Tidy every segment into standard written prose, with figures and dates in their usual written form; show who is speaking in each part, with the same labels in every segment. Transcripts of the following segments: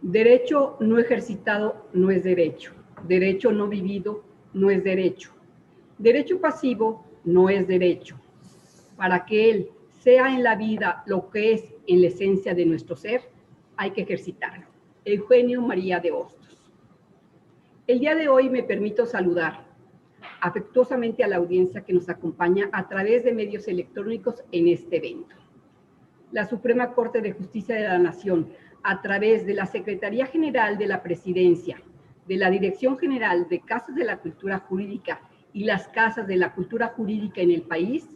Speaker 1: Derecho no ejercitado no es derecho. Derecho no vivido no es derecho. Derecho pasivo no es derecho. Para que él sea en la vida lo que es en la esencia de nuestro ser, hay que ejercitarlo. Eugenio María de Hostos. El día de hoy me permito saludar afectuosamente a la audiencia que nos acompaña a través de medios electrónicos en este evento. La Suprema Corte de Justicia de la Nación, a través de la Secretaría General de la Presidencia, de la Dirección General de Casas de la Cultura Jurídica y las Casas de la Cultura Jurídica en el país,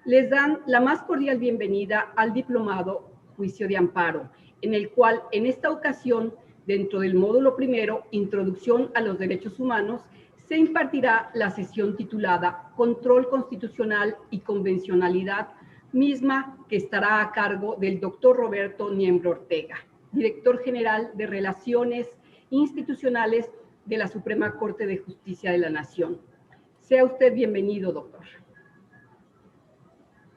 Speaker 1: les dan la más cordial bienvenida al diplomado Juicio de Amparo, en el cual, en esta ocasión, dentro del módulo primero, Introducción a los Derechos Humanos, se impartirá la sesión titulada Control Constitucional y Convencionalidad, misma que estará a cargo del doctor Roberto Niembro Ortega, director general de Relaciones Institucionales de la Suprema Corte de Justicia de la Nación. Sea usted bienvenido, doctor.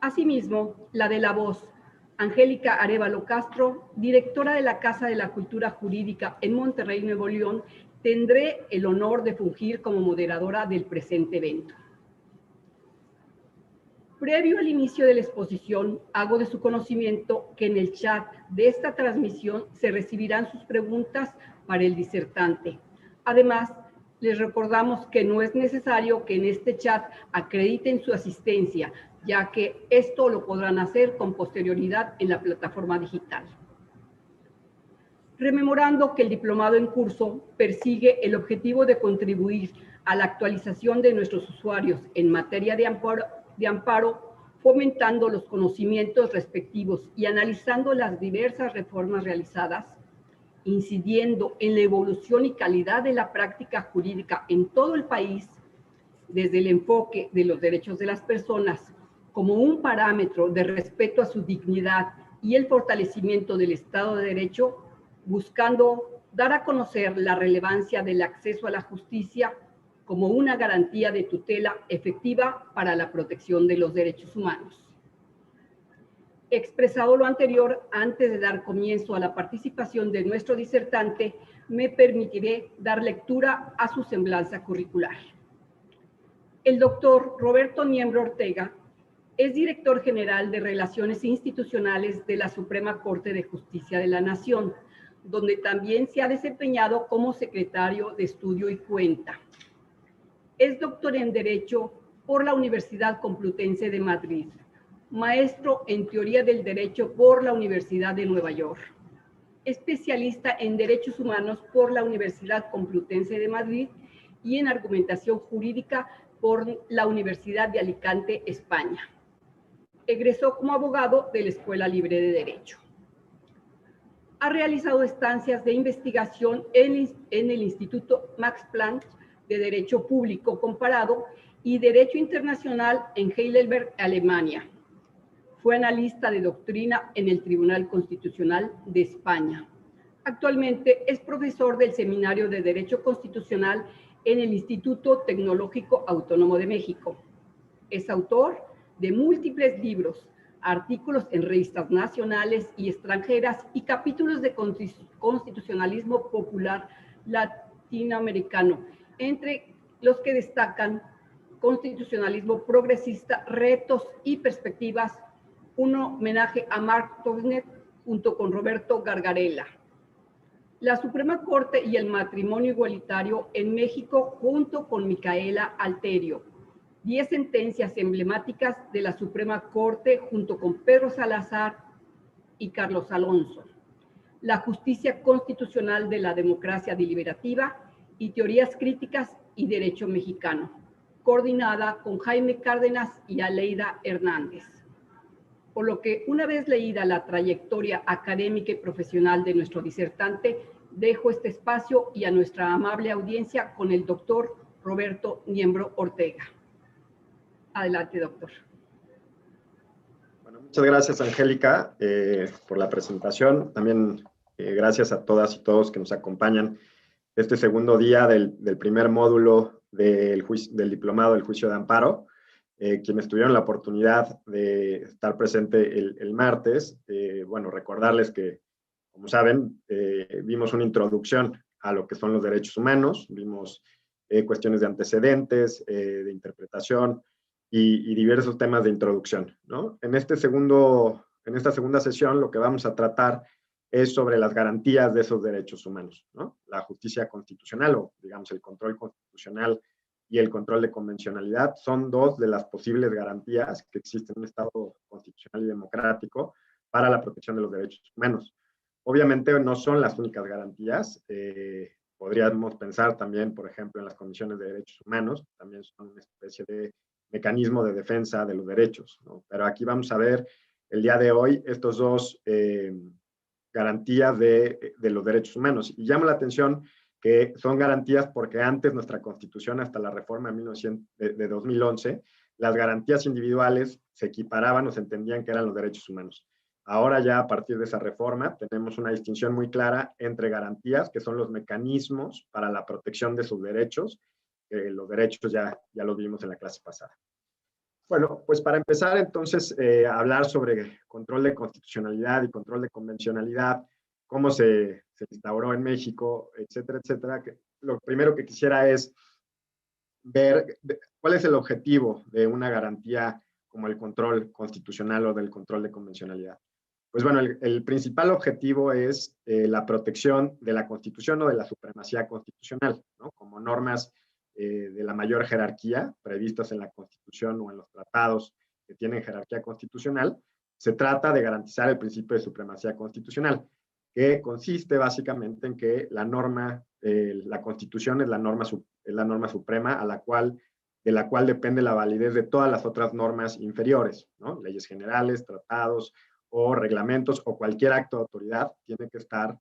Speaker 1: Asimismo, la de la voz, Angélica Arévalo Castro, directora de la Casa de la Cultura Jurídica en Monterrey, Nuevo León, tendré el honor de fungir como moderadora del presente evento. Previo al inicio de la exposición, hago de su conocimiento que en el chat de esta transmisión se recibirán sus preguntas para el disertante. Además, les recordamos que no es necesario que en este chat acrediten su asistencia, ya que esto lo podrán hacer con posterioridad en la plataforma digital. Rememorando que el diplomado en curso persigue el objetivo de contribuir a la actualización de nuestros usuarios en materia de amparo, fomentando los conocimientos respectivos y analizando las diversas reformas realizadas, incidiendo en la evolución y calidad de la práctica jurídica en todo el país, desde el enfoque de los derechos de las personas como un parámetro de respeto a su dignidad y el fortalecimiento del Estado de Derecho, buscando dar a conocer la relevancia del acceso a la justicia como una garantía de tutela efectiva para la protección de los derechos humanos. Expresado lo anterior, antes de dar comienzo a la participación de nuestro disertante, me permitiré dar lectura a su semblanza curricular. El doctor Roberto Niembro Ortega es director general de Relaciones Institucionales de la Suprema Corte de Justicia de la Nación, donde también se ha desempeñado como secretario de Estudio y Cuenta. Es doctor en Derecho por la Universidad Complutense de Madrid, maestro en Teoría del Derecho por la Universidad de Nueva York, especialista en Derechos Humanos por la Universidad Complutense de Madrid y en Argumentación Jurídica por la Universidad de Alicante, España. Egresó como abogado de la Escuela Libre de Derecho. Ha realizado estancias de investigación en el Instituto Max Planck de Derecho Público Comparado y Derecho Internacional en Heidelberg, Alemania. Fue analista de doctrina en el Tribunal Constitucional de España. Actualmente es profesor del Seminario de Derecho Constitucional en el Instituto Tecnológico Autónomo de México. Es autor de múltiples libros, artículos en revistas nacionales y extranjeras y capítulos de constitucionalismo popular latinoamericano, entre los que destacan Constitucionalismo progresista, retos y perspectivas, un homenaje a Mark Twain junto con Roberto Gargarella. La Suprema Corte y el matrimonio igualitario en México junto con Micaela Alterio. 10 sentencias emblemáticas de la Suprema Corte junto con Pedro Salazar y Carlos Alonso. La justicia constitucional de la democracia deliberativa y teorías críticas y derecho mexicano, coordinada con Jaime Cárdenas y Aleida Hernández. Por lo que, una vez leída la trayectoria académica y profesional de nuestro disertante, dejo este espacio y a nuestra amable audiencia con el doctor Roberto Niembro Ortega. Adelante, doctor.
Speaker 2: Bueno, muchas gracias, Angélica, por la presentación. También gracias a todas y todos que nos acompañan este segundo día del primer módulo del diplomado del juicio de amparo. Quienes tuvieron la oportunidad de estar presente el martes, bueno, recordarles que Como saben, vimos una introducción a lo que son los derechos humanos, vimos cuestiones de antecedentes, de interpretación y diversos temas de introducción, ¿no? En esta segunda sesión lo que vamos a tratar es sobre las garantías de esos derechos humanos, ¿no? La justicia constitucional o, digamos, el control constitucional y el control de convencionalidad son dos de las posibles garantías que existen en un Estado constitucional y democrático para la protección de los derechos humanos. Obviamente no son las únicas garantías. Podríamos pensar también, por ejemplo, en las comisiones de derechos humanos, también son una especie de mecanismo de defensa de los derechos, ¿no? Pero aquí vamos a ver el día de hoy estos dos garantías de los derechos humanos. Y llama la atención que son garantías porque antes nuestra Constitución, hasta la reforma de 2011, las garantías individuales se equiparaban o se entendían que eran los derechos humanos. Ahora ya a partir de esa reforma tenemos una distinción muy clara entre garantías, que son los mecanismos para la protección de sus derechos. Los derechos ya los vimos en la clase pasada. Bueno, pues para empezar entonces a hablar sobre control de constitucionalidad y control de convencionalidad, cómo se instauró en México, etcétera, etcétera. Lo primero que quisiera es ver cuál es el objetivo de una garantía como el control constitucional o del control de convencionalidad. Pues bueno, el principal objetivo es la protección de la Constitución o de la supremacía constitucional, ¿no? Como normas de la mayor jerarquía previstas en la Constitución o en los tratados que tienen jerarquía constitucional. Se trata de garantizar el principio de supremacía constitucional, que consiste básicamente en que la norma, la Constitución es la norma suprema de la cual depende la validez de todas las otras normas inferiores, ¿no? Leyes generales, tratados o reglamentos o cualquier acto de autoridad tiene que estar,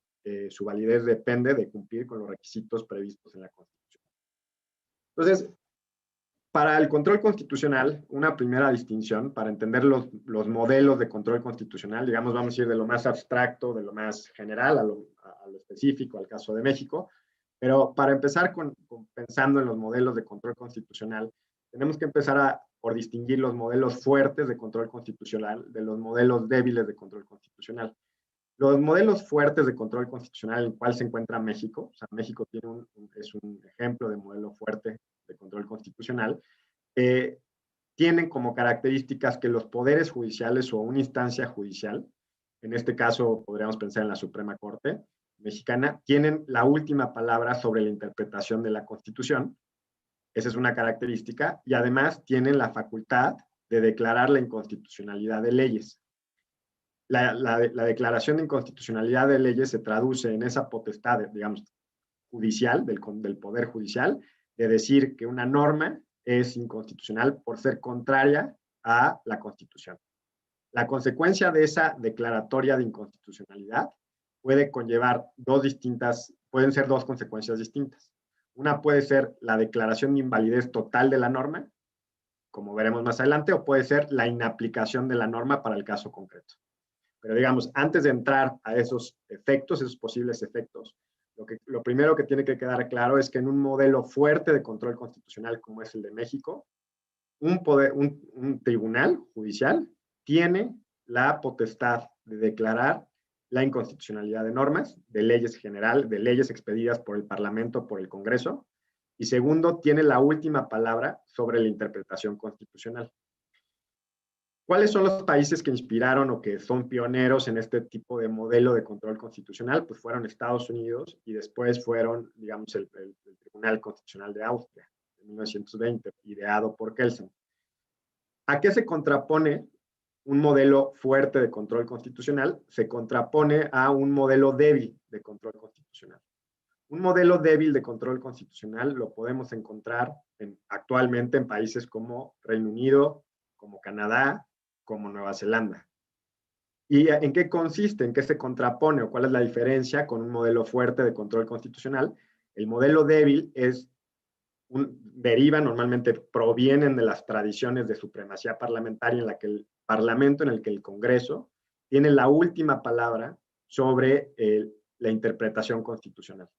Speaker 2: su validez depende de cumplir con los requisitos previstos en la Constitución. Entonces, para el control constitucional, una primera distinción para entender los modelos de control constitucional, digamos, vamos a ir de lo más abstracto, de lo más general a lo específico, al caso de México, pero para empezar pensando en los modelos de control constitucional, tenemos que empezar por distinguir los modelos fuertes de control constitucional de los modelos débiles de control constitucional. Los modelos fuertes de control constitucional en cuál se encuentra México, o sea, México es un ejemplo de modelo fuerte de control constitucional, tienen como características que los poderes judiciales o una instancia judicial, en este caso podríamos pensar en la Suprema Corte mexicana, tienen la última palabra sobre la interpretación de la Constitución. Esa es una característica, y además tienen la facultad de declarar la inconstitucionalidad de leyes. La declaración de inconstitucionalidad de leyes se traduce en esa potestad, digamos, judicial, del Poder Judicial, de decir que una norma es inconstitucional por ser contraria a la Constitución. La consecuencia de esa declaratoria de inconstitucionalidad puede conllevar pueden ser dos consecuencias distintas. Una puede ser la declaración de invalidez total de la norma, como veremos más adelante, o puede ser la inaplicación de la norma para el caso concreto. Pero digamos, antes de entrar a esos efectos, esos posibles efectos, lo primero que tiene que quedar claro es que en un modelo fuerte de control constitucional como es el de México, un tribunal judicial tiene la potestad de declarar la inconstitucionalidad de normas, de leyes expedidas por el Parlamento, por el Congreso, y segundo, tiene la última palabra sobre la interpretación constitucional. ¿Cuáles son los países que inspiraron o que son pioneros en este tipo de modelo de control constitucional? Pues fueron Estados Unidos y después fueron, digamos, el Tribunal Constitucional de Austria, en 1920, ideado por Kelsen. ¿A qué se contrapone un modelo fuerte de control constitucional? Se contrapone a un modelo débil de control constitucional. Un modelo débil de control constitucional lo podemos encontrar actualmente en países como Reino Unido, como Canadá, como Nueva Zelanda. ¿Y en qué consiste? ¿En qué se contrapone? ¿O cuál es la diferencia con un modelo fuerte de control constitucional? El modelo débil normalmente provienen de las tradiciones de supremacía parlamentaria en la que el Parlamento, en el que el Congreso tiene la última palabra sobre la interpretación constitucional.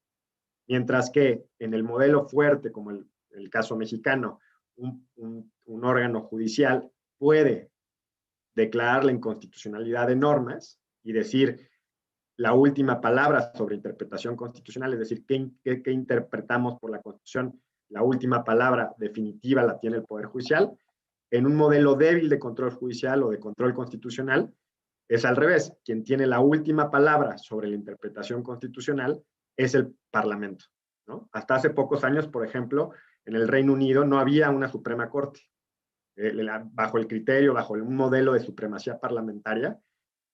Speaker 2: Mientras que en el modelo fuerte, como el caso mexicano, un órgano judicial puede declarar la inconstitucionalidad de normas y decir la última palabra sobre interpretación constitucional, es decir, qué interpretamos por la Constitución, la última palabra definitiva la tiene el Poder Judicial. En un modelo débil de control judicial o de control constitucional, es al revés. Quien tiene la última palabra sobre la interpretación constitucional es el Parlamento, ¿no? Hasta hace pocos años, por ejemplo, en el Reino Unido no había una Suprema Corte. Bajo el criterio, bajo un modelo de supremacía parlamentaria,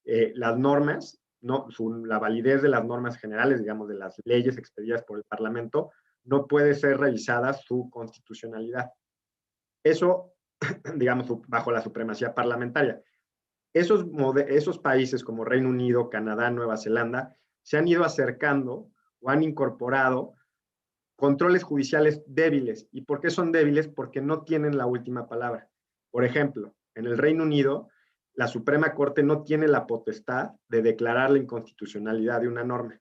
Speaker 2: las normas, no, la validez de las normas generales, digamos, de las leyes expedidas por el Parlamento, no puede ser revisada su constitucionalidad. Eso, digamos, bajo la supremacía parlamentaria. Esos países como Reino Unido, Canadá, Nueva Zelanda, se han ido acercando o han incorporado controles judiciales débiles. ¿Y por qué son débiles? Porque no tienen la última palabra. Por ejemplo, en el Reino Unido, la Suprema Corte no tiene la potestad de declarar la inconstitucionalidad de una norma.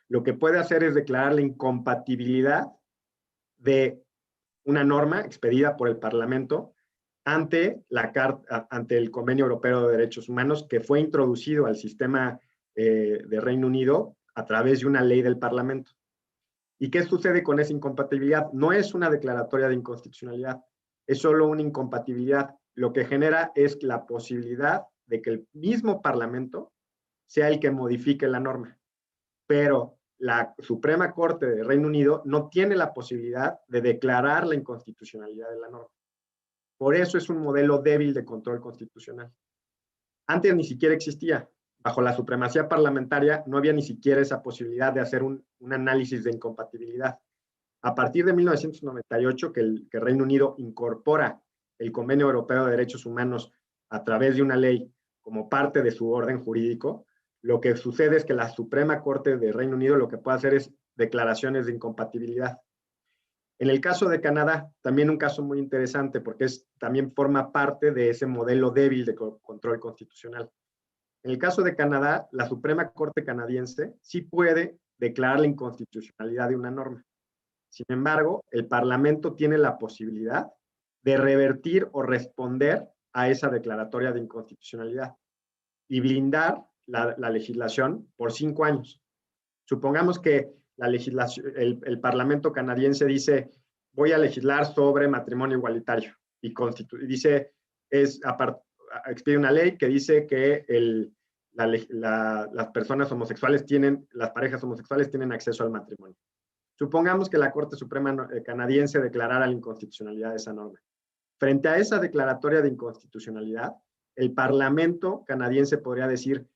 Speaker 2: Lo que puede hacer es declarar la incompatibilidad de una norma expedida por el Parlamento ante el Convenio Europeo de Derechos Humanos, que fue introducido al sistema de Reino Unido a través de una ley del Parlamento. ¿Y qué sucede con esa incompatibilidad? No es una declaratoria de inconstitucionalidad, es solo una incompatibilidad. Lo que genera es la posibilidad de que el mismo Parlamento sea el que modifique la norma. Pero la Suprema Corte de Reino Unido no tiene la posibilidad de declarar la inconstitucionalidad de la norma. Por eso es un modelo débil de control constitucional. Antes ni siquiera existía. Bajo la supremacía parlamentaria no había ni siquiera esa posibilidad de hacer un análisis de incompatibilidad. A partir de 1998, que Reino Unido incorpora el Convenio Europeo de Derechos Humanos a través de una ley como parte de su orden jurídico, lo que sucede es que la Suprema Corte de Reino Unido lo que puede hacer es declaraciones de incompatibilidad. En el caso de Canadá, también un caso muy interesante porque también forma parte de ese modelo débil de control constitucional. En el caso de Canadá, la Suprema Corte canadiense sí puede declarar la inconstitucionalidad de una norma. Sin embargo, el Parlamento tiene la posibilidad de revertir o responder a esa declaratoria de inconstitucionalidad y blindar la legislación por 5 años. Supongamos que el Parlamento canadiense dice, voy a legislar sobre matrimonio igualitario y dice, expide una ley que dice que las personas homosexuales las parejas homosexuales tienen acceso al matrimonio. Supongamos que la Corte Suprema canadiense declarara la inconstitucionalidad de esa norma. Frente a esa declaratoria de inconstitucionalidad, el Parlamento canadiense podría decir,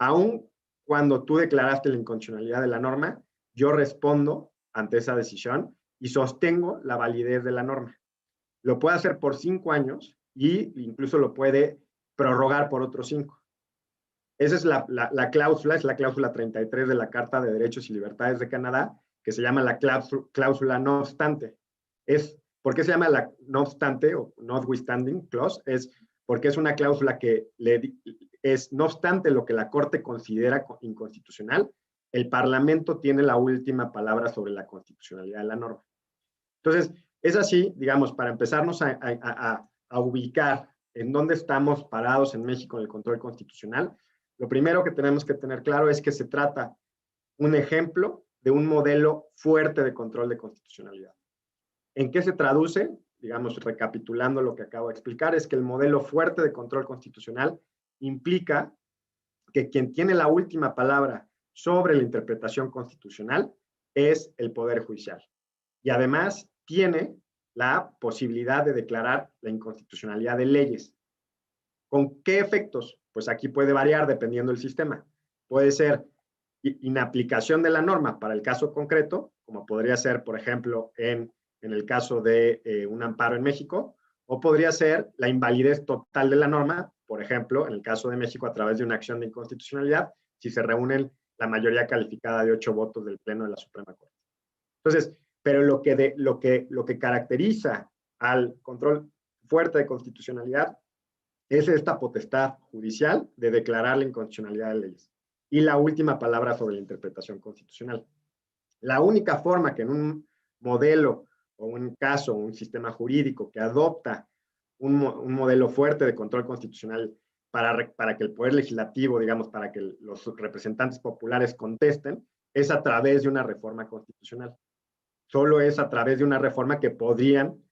Speaker 2: aun cuando tú declaraste la inconstitucionalidad de la norma, yo respondo ante esa decisión y sostengo la validez de la norma. Lo puede hacer por 5 años e incluso lo puede prorrogar por otros 5. Esa es la cláusula, es la cláusula 33 de la Carta de Derechos y Libertades de Canadá, que se llama la cláusula no obstante. ¿Por qué se llama la no obstante o notwithstanding clause? Es porque es una cláusula que es no obstante lo que la Corte considera inconstitucional, el Parlamento tiene la última palabra sobre la constitucionalidad de la norma. Entonces, es así, digamos, para empezarnos a ubicar en dónde estamos parados en México en el control constitucional, lo primero que tenemos que tener claro es que se trata un ejemplo de un modelo fuerte de control de constitucionalidad. ¿En qué se traduce? Digamos, recapitulando lo que acabo de explicar, es que el modelo fuerte de control constitucional implica que quien tiene la última palabra sobre la interpretación constitucional es el Poder Judicial. Y además tiene la posibilidad de declarar la inconstitucionalidad de leyes. ¿Con qué efectos? Pues aquí puede variar dependiendo del sistema. Puede ser inaplicación de la norma para el caso concreto, como podría ser, por ejemplo, en el caso de un amparo en México, o podría ser la invalidez total de la norma, por ejemplo, en el caso de México, a través de una acción de inconstitucionalidad, si se reúnen la mayoría calificada de 8 votos del Pleno de la Suprema Corte. Entonces, pero lo que caracteriza al control fuerte de constitucionalidad es esta potestad judicial de declarar la inconstitucionalidad de leyes y la última palabra sobre la interpretación constitucional. La única forma que en un modelo o un caso, un sistema jurídico que adopta un modelo fuerte de control constitucional para que el Poder Legislativo, digamos, para que los representantes populares contesten, es a través de una reforma constitucional. Solo es a través de una reforma que podrían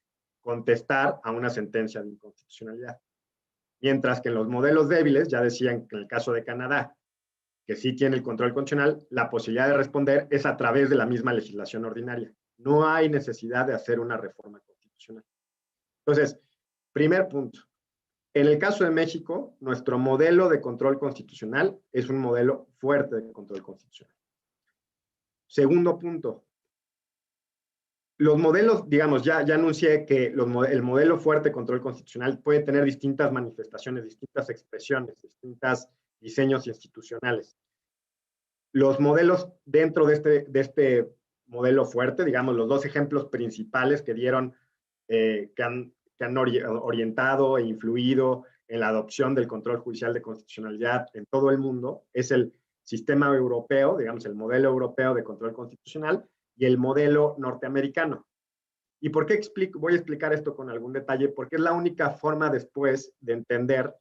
Speaker 2: contestar a una sentencia de inconstitucionalidad. Mientras que en los modelos débiles, ya decían que en el caso de Canadá, que sí tiene el control constitucional, la posibilidad de responder es a través de la misma legislación ordinaria. No hay necesidad de hacer una reforma constitucional. Entonces, primer punto. En el caso de México, nuestro modelo de control constitucional es un modelo fuerte de control constitucional. Segundo punto. Los modelos, digamos, ya anuncié que el modelo fuerte de control constitucional puede tener distintas manifestaciones, distintas expresiones, distintos diseños institucionales. Los modelos dentro de este modelo fuerte, digamos, los dos ejemplos principales que dieron, que han orientado e influido en la adopción del control judicial de constitucionalidad en todo el mundo, es el sistema europeo, digamos, el modelo europeo de control constitucional y el modelo norteamericano. ¿Y por qué voy a explicar esto con algún detalle? Porque es la única forma después de entender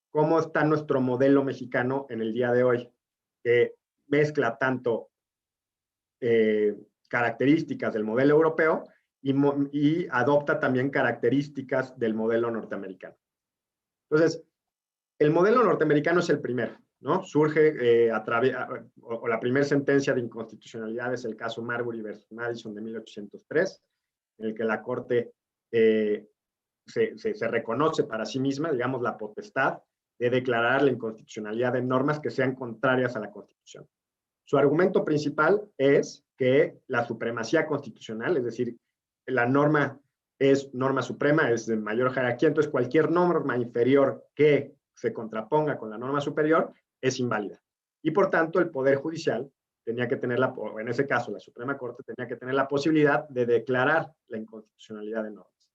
Speaker 2: cómo está nuestro modelo mexicano en el día de hoy, que mezcla tanto características del modelo europeo y adopta también características del modelo norteamericano. Entonces, el modelo norteamericano es el primero, ¿no? Surge o la primera sentencia de inconstitucionalidad es el caso Marbury versus Madison de 1803, en el que la Corte se reconoce para sí misma, digamos, la potestad de declarar la inconstitucionalidad de normas que sean contrarias a la Constitución. Su argumento principal es que la supremacía constitucional, es decir, la norma es norma suprema, es de mayor jerarquía, entonces cualquier norma inferior que se contraponga con la norma superior es inválida. Y por tanto, el Poder Judicial tenía que tener, o en ese caso, la Suprema Corte tenía que tener la posibilidad de declarar la inconstitucionalidad de normas.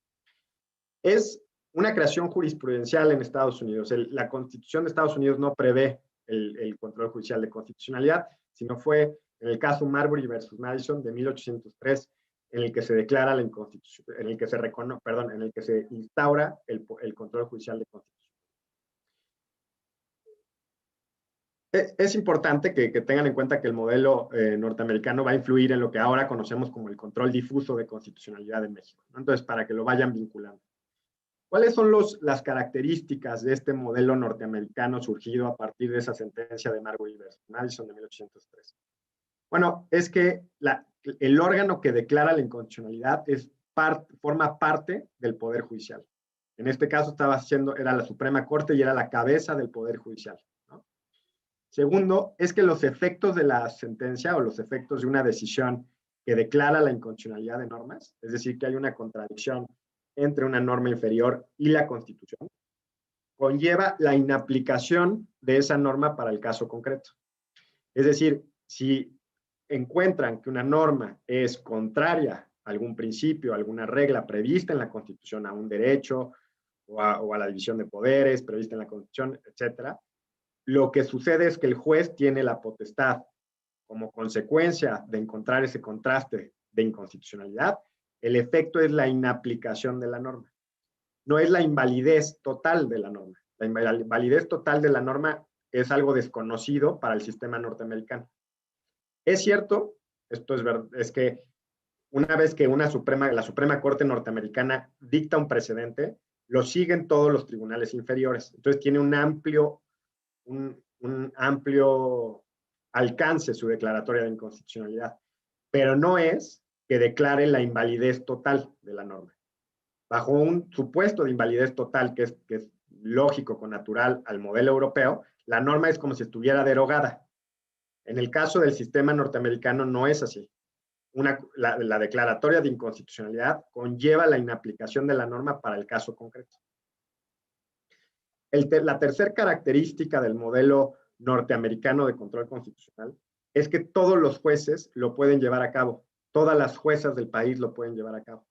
Speaker 2: Es una creación jurisprudencial en Estados Unidos. La Constitución de Estados Unidos no prevé el control judicial de constitucionalidad, sino fue en el caso Marbury versus Madison de 1803, en el que se declara la inconstitución, en el que se instaura el control judicial de constitución. Es importante que tengan en cuenta que el modelo norteamericano va a influir en lo que ahora conocemos como el control difuso de constitucionalidad en México, ¿no? Entonces, para que lo vayan vinculando. ¿Cuáles son las características de este modelo norteamericano surgido a partir de esa sentencia de Marbury versus Madison de 1803? Bueno, es que el órgano que declara la inconstitucionalidad forma parte del Poder Judicial. En este caso era la Suprema Corte y era la cabeza del Poder Judicial, ¿no? Segundo, es que los efectos de la sentencia o los efectos de una decisión que declara la inconstitucionalidad de normas, es decir, que hay una contradicción entre una norma inferior y la Constitución, conlleva la inaplicación de esa norma para el caso concreto. Es decir, si encuentran que una norma es contraria a algún principio, a alguna regla prevista en la Constitución, a un derecho o a la división de poderes prevista en la Constitución, etcétera, lo que sucede es que el juez tiene la potestad, como consecuencia de encontrar ese contraste de inconstitucionalidad, el efecto es la inaplicación de la norma. No es la invalidez total de la norma. La invalidez total de la norma es algo desconocido para el sistema norteamericano. Es cierto, esto es verdad, es que una vez que la Suprema Corte norteamericana dicta un precedente, lo siguen todos los tribunales inferiores. Entonces tiene un amplio alcance su declaratoria de inconstitucionalidad, pero no es que declare la invalidez total de la norma. Bajo un supuesto de invalidez total que es lógico, connatural al modelo europeo, la norma es como si estuviera derogada. En el caso del sistema norteamericano no es así. La declaratoria de inconstitucionalidad conlleva la inaplicación de la norma para el caso concreto. La tercera característica del modelo norteamericano de control constitucional es que todos los jueces lo pueden llevar a cabo. Todas las juezas del país lo pueden llevar a cabo.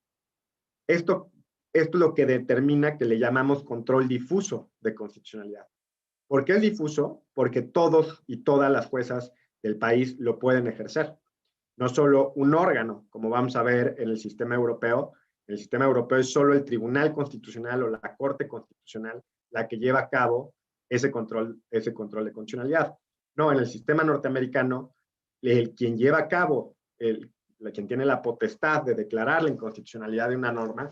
Speaker 2: Esto es lo que determina que le llamamos control difuso de constitucionalidad. ¿Por qué es difuso? Porque todos y todas las juezas del país lo pueden ejercer. No solo un órgano, como vamos a ver en el sistema europeo. En el sistema europeo es solo el Tribunal Constitucional o la Corte Constitucional la que lleva a cabo ese control de constitucionalidad. No, en el sistema norteamericano, quien lleva a cabo, quien tiene la potestad de declarar la inconstitucionalidad de una norma,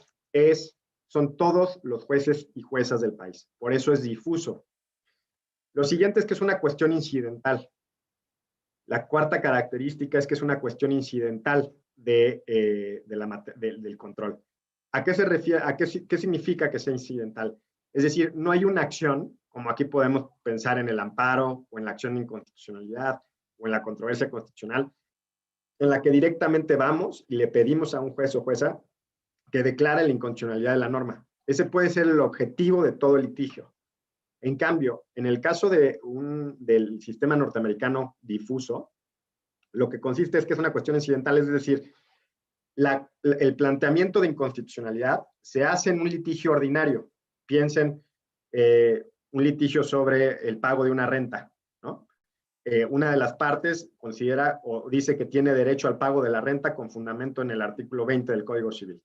Speaker 2: son todos los jueces y juezas del país. Por eso es difuso. Lo siguiente es que es una cuestión incidental. La cuarta característica es que es una cuestión incidental del control. ¿A qué se refiere? ¿Qué significa que sea incidental? Es decir, no hay una acción, como aquí podemos pensar en el amparo o en la acción de inconstitucionalidad o en la controversia constitucional, en la que directamente vamos y le pedimos a un juez o jueza que declare la inconstitucionalidad de la norma. Ese puede ser el objetivo de todo el litigio. En cambio, en el caso del sistema norteamericano difuso, lo que consiste es que es una cuestión incidental, es decir, el planteamiento de inconstitucionalidad se hace en un litigio ordinario. Piensen un litigio sobre el pago de una renta, ¿no? Una de las partes considera o dice que tiene derecho al pago de la renta con fundamento en el artículo 20 del Código Civil.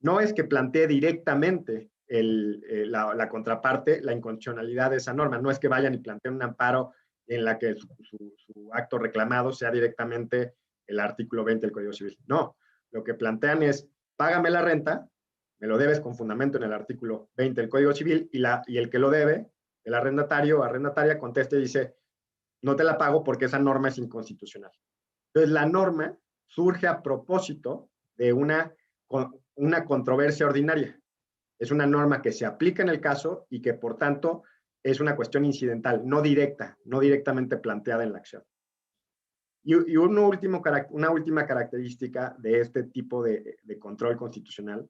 Speaker 2: No es que plantee directamente la contraparte la inconstitucionalidad de esa norma, no es que vayan y planteen un amparo en la que su acto reclamado sea directamente el artículo 20 del Código Civil. No, lo que plantean es, págame la renta, me lo debes con fundamento en el artículo 20 del Código Civil, y el que lo debe, el arrendatario o arrendataria, contesta y dice, no te la pago porque esa norma es inconstitucional. Entonces, la norma surge a propósito de una controversia ordinaria. Es una norma que se aplica en el caso y que, por tanto, es una cuestión incidental, no directa, no directamente planteada en la acción. Y una última característica de este tipo de control constitucional,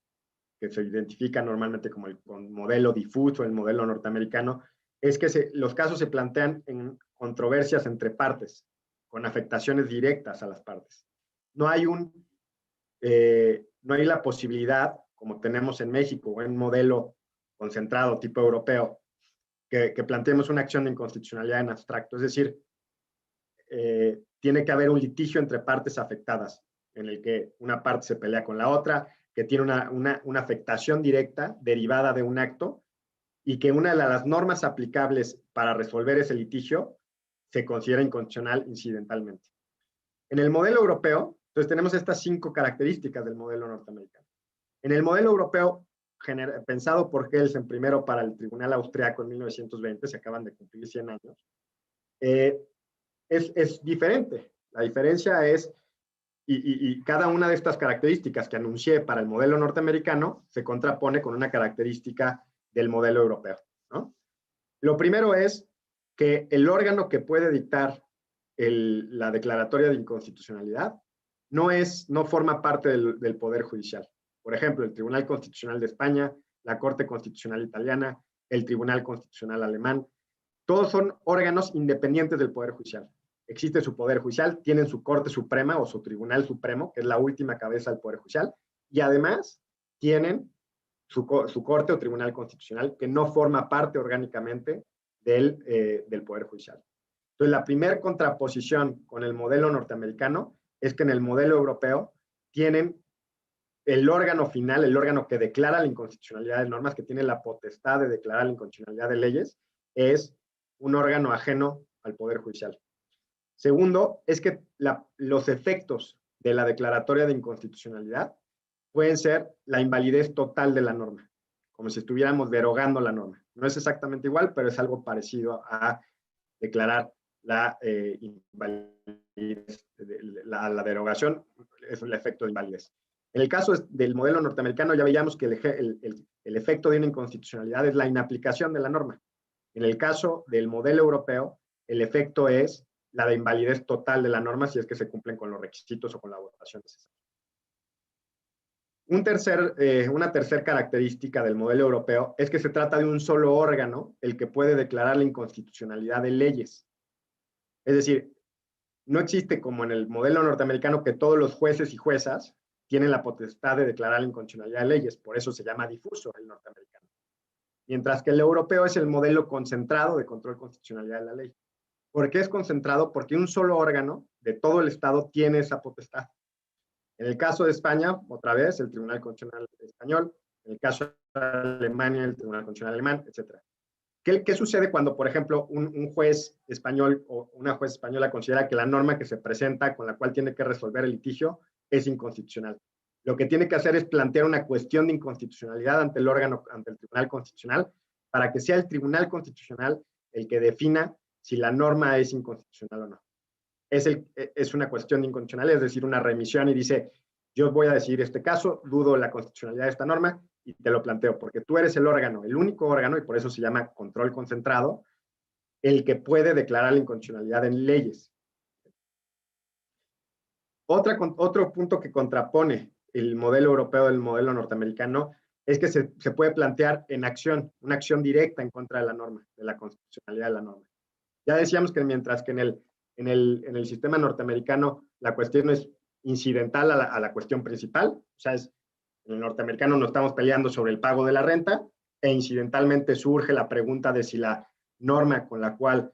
Speaker 2: que se identifica normalmente como el modelo difuso, el modelo norteamericano, es que los casos se plantean en controversias entre partes, con afectaciones directas a las partes. No hay la posibilidad, como tenemos en México, o en un modelo concentrado tipo europeo, que planteemos una acción de inconstitucionalidad en abstracto. Es decir, tiene que haber un litigio entre partes afectadas, en el que una parte se pelea con la otra, que tiene una afectación directa derivada de un acto, y que una de las normas aplicables para resolver ese litigio se considera inconstitucional incidentalmente. En el modelo europeo, entonces tenemos estas 5 características del modelo norteamericano. En el modelo europeo, pensado por Kelsen primero para el Tribunal Austriaco en 1920, se acaban de cumplir 100 años, es diferente. La diferencia es, y cada una de estas características que anuncié para el modelo norteamericano se contrapone con una característica del modelo europeo, ¿no? Lo primero es que el órgano que puede dictar la declaratoria de inconstitucionalidad no forma parte del Poder Judicial. Por ejemplo, el Tribunal Constitucional de España, la Corte Constitucional Italiana, el Tribunal Constitucional Alemán, todos son órganos independientes del Poder Judicial. Existe su Poder Judicial, tienen su Corte Suprema o su Tribunal Supremo, que es la última cabeza del Poder Judicial, y además tienen su Corte o Tribunal Constitucional, que no forma parte orgánicamente del Poder Judicial. Entonces, la primera contraposición con el modelo norteamericano es que en el modelo europeo tienen el órgano final, el órgano que declara la inconstitucionalidad de normas, que tiene la potestad de declarar la inconstitucionalidad de leyes, es un órgano ajeno al Poder Judicial. Segundo, es que los efectos de la declaratoria de inconstitucionalidad pueden ser la invalidez total de la norma, como si estuviéramos derogando la norma. No es exactamente igual, pero es algo parecido a declarar la invalidez, la derogación, es el efecto de invalidez. En el caso del modelo norteamericano ya veíamos que el efecto de una inconstitucionalidad es la inaplicación de la norma. En el caso del modelo europeo, el efecto es la de invalidez total de la norma si es que se cumplen con los requisitos o con la votación necesaria. Una tercera característica del modelo europeo es que se trata de un solo órgano el que puede declarar la inconstitucionalidad de leyes. Es decir, no existe como en el modelo norteamericano que todos los jueces y juezas tienen la potestad de declarar la inconstitucionalidad de leyes, por eso se llama difuso el norteamericano. Mientras que el europeo es el modelo concentrado de control de constitucionalidad de la ley. ¿Por qué es concentrado? Porque un solo órgano de todo el Estado tiene esa potestad. En el caso de España, otra vez, el Tribunal Constitucional Español. En el caso de Alemania, el Tribunal Constitucional Alemán, etc. ¿Qué sucede cuando, por ejemplo, un juez español o una juez española considera que la norma que se presenta con la cual tiene que resolver el litigio es inconstitucional? Lo que tiene que hacer es plantear una cuestión de inconstitucionalidad ante el órgano, ante el Tribunal Constitucional, para que sea el Tribunal Constitucional el que defina si la norma es inconstitucional o no. Es una cuestión de inconstitucionalidad, es decir, una remisión y dice, yo voy a decidir este caso, dudo la constitucionalidad de esta norma y te lo planteo, porque tú eres el órgano, el único órgano, y por eso se llama control concentrado, el que puede declarar la inconstitucionalidad en leyes. Otro punto que contrapone el modelo europeo del modelo norteamericano es que se puede plantear en acción, una acción directa en contra de la norma, de la constitucionalidad de la norma. Ya decíamos que mientras que en el sistema norteamericano la cuestión es incidental a la cuestión principal, o sea, en el norteamericano no estamos peleando sobre el pago de la renta, e incidentalmente surge la pregunta de si la norma con la cual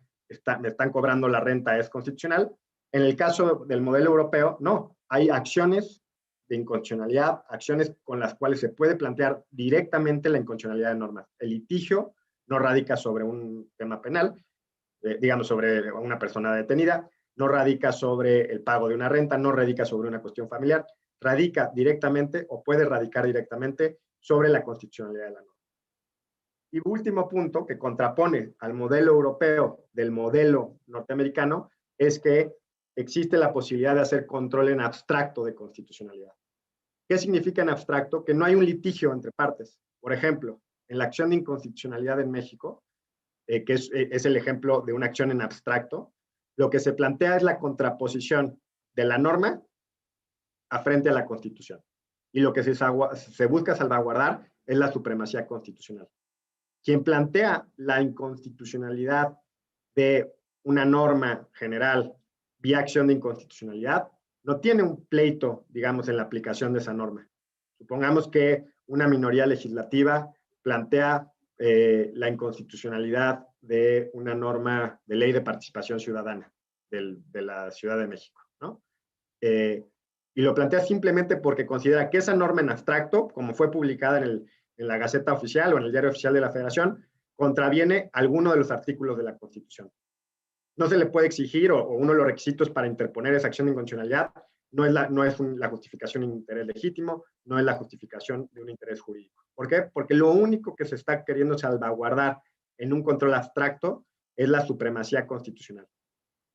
Speaker 2: me están cobrando la renta es constitucional. En el caso del modelo europeo, no, hay acciones de inconstitucionalidad, acciones con las cuales se puede plantear directamente la inconstitucionalidad de normas. El litigio no radica sobre un tema penal, digamos, sobre una persona detenida, no radica sobre el pago de una renta, no radica sobre una cuestión familiar, radica directamente o puede radicar directamente sobre la constitucionalidad de la norma. Y último punto que contrapone al modelo europeo del modelo norteamericano es que existe la posibilidad de hacer control en abstracto de constitucionalidad. ¿Qué significa en abstracto? Que no hay un litigio entre partes. Por ejemplo, en la acción de inconstitucionalidad en México, que es el ejemplo de una acción en abstracto, lo que se plantea es la contraposición de la norma a frente a la Constitución. Y lo que se busca salvaguardar es la supremacía constitucional. Quien plantea la inconstitucionalidad de una norma general vía acción de inconstitucionalidad no tiene un pleito, digamos, en la aplicación de esa norma. Supongamos que una minoría legislativa plantea la inconstitucionalidad de una norma de ley de participación ciudadana de la Ciudad de México, ¿no? Y lo plantea simplemente porque considera que esa norma en abstracto, como fue publicada en la Gaceta Oficial o en el Diario Oficial de la Federación, contraviene alguno de los artículos de la Constitución. No se le puede exigir, o uno de los requisitos para interponer esa acción de inconstitucionalidad no es la justificación de un interés legítimo, no es la justificación de un interés jurídico. ¿Por qué? Porque lo único que se está queriendo salvaguardar en un control abstracto es la supremacía constitucional.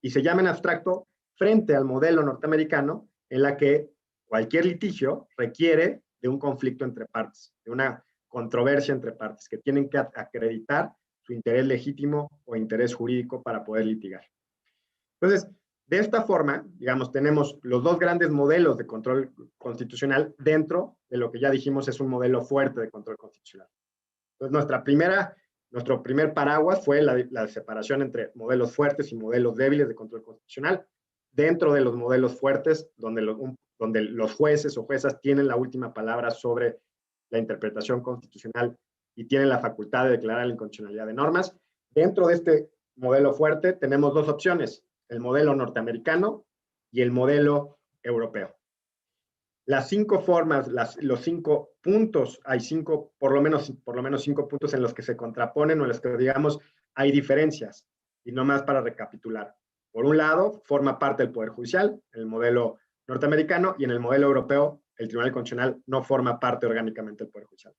Speaker 2: Y se llama en abstracto frente al modelo norteamericano, en la que cualquier litigio requiere de un conflicto entre partes, de una controversia entre partes, que tienen que acreditar su interés legítimo o interés jurídico para poder litigar. Entonces, de esta forma, digamos, tenemos los dos grandes modelos de control constitucional dentro de lo que ya dijimos es un modelo fuerte de control constitucional. Entonces, nuestro primer paraguas fue la separación entre modelos fuertes y modelos débiles de control constitucional. Dentro de los modelos fuertes, donde los jueces o juezas tienen la última palabra sobre la interpretación constitucional y tienen la facultad de declarar la inconstitucionalidad de normas. Dentro de este modelo fuerte tenemos dos opciones, el modelo norteamericano y el modelo europeo. Las 5 formas, los 5 puntos, hay por lo menos 5 puntos en los que se contraponen o en los que, digamos, hay diferencias. Y nomás para recapitular. Por un lado, forma parte del Poder Judicial, en el modelo norteamericano, y en el modelo europeo, el Tribunal Constitucional no forma parte orgánicamente del Poder Judicial.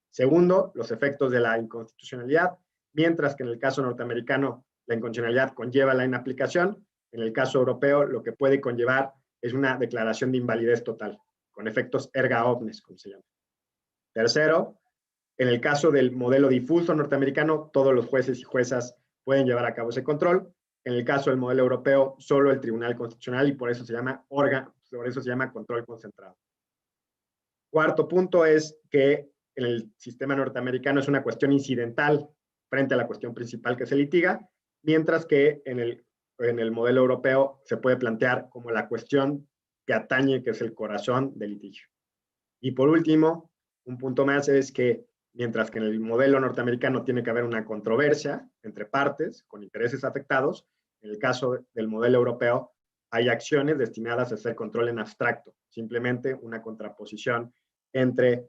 Speaker 2: Segundo, los efectos de la inconstitucionalidad, mientras que en el caso norteamericano la inconstitucionalidad conlleva la inaplicación, en el caso europeo lo que puede conllevar es una declaración de invalidez total, con efectos erga omnes, como se llama. Tercero, en el caso del modelo difuso norteamericano, todos los jueces y juezas pueden llevar a cabo ese control. En el caso del modelo europeo, solo el Tribunal Constitucional, y por eso se llama control concentrado. Cuarto punto es que en el sistema norteamericano es una cuestión incidental frente a la cuestión principal que se litiga, mientras que en el modelo europeo se puede plantear como la cuestión que atañe, que es el corazón del litigio. Y por último, un punto más es que mientras que en el modelo norteamericano tiene que haber una controversia entre partes con intereses afectados, en el caso del modelo europeo hay acciones destinadas a hacer control en abstracto, simplemente una contraposición entre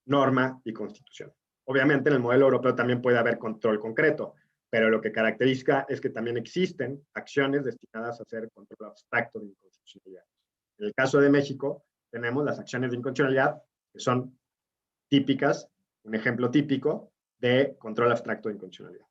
Speaker 2: norma y constitución. Obviamente en el modelo europeo también puede haber control concreto, pero lo que caracteriza es que también existen acciones destinadas a hacer control abstracto de inconstitucionalidad. En el caso de México, tenemos las acciones de inconstitucionalidad, que son típicas, un ejemplo típico de control abstracto de inconstitucionalidad.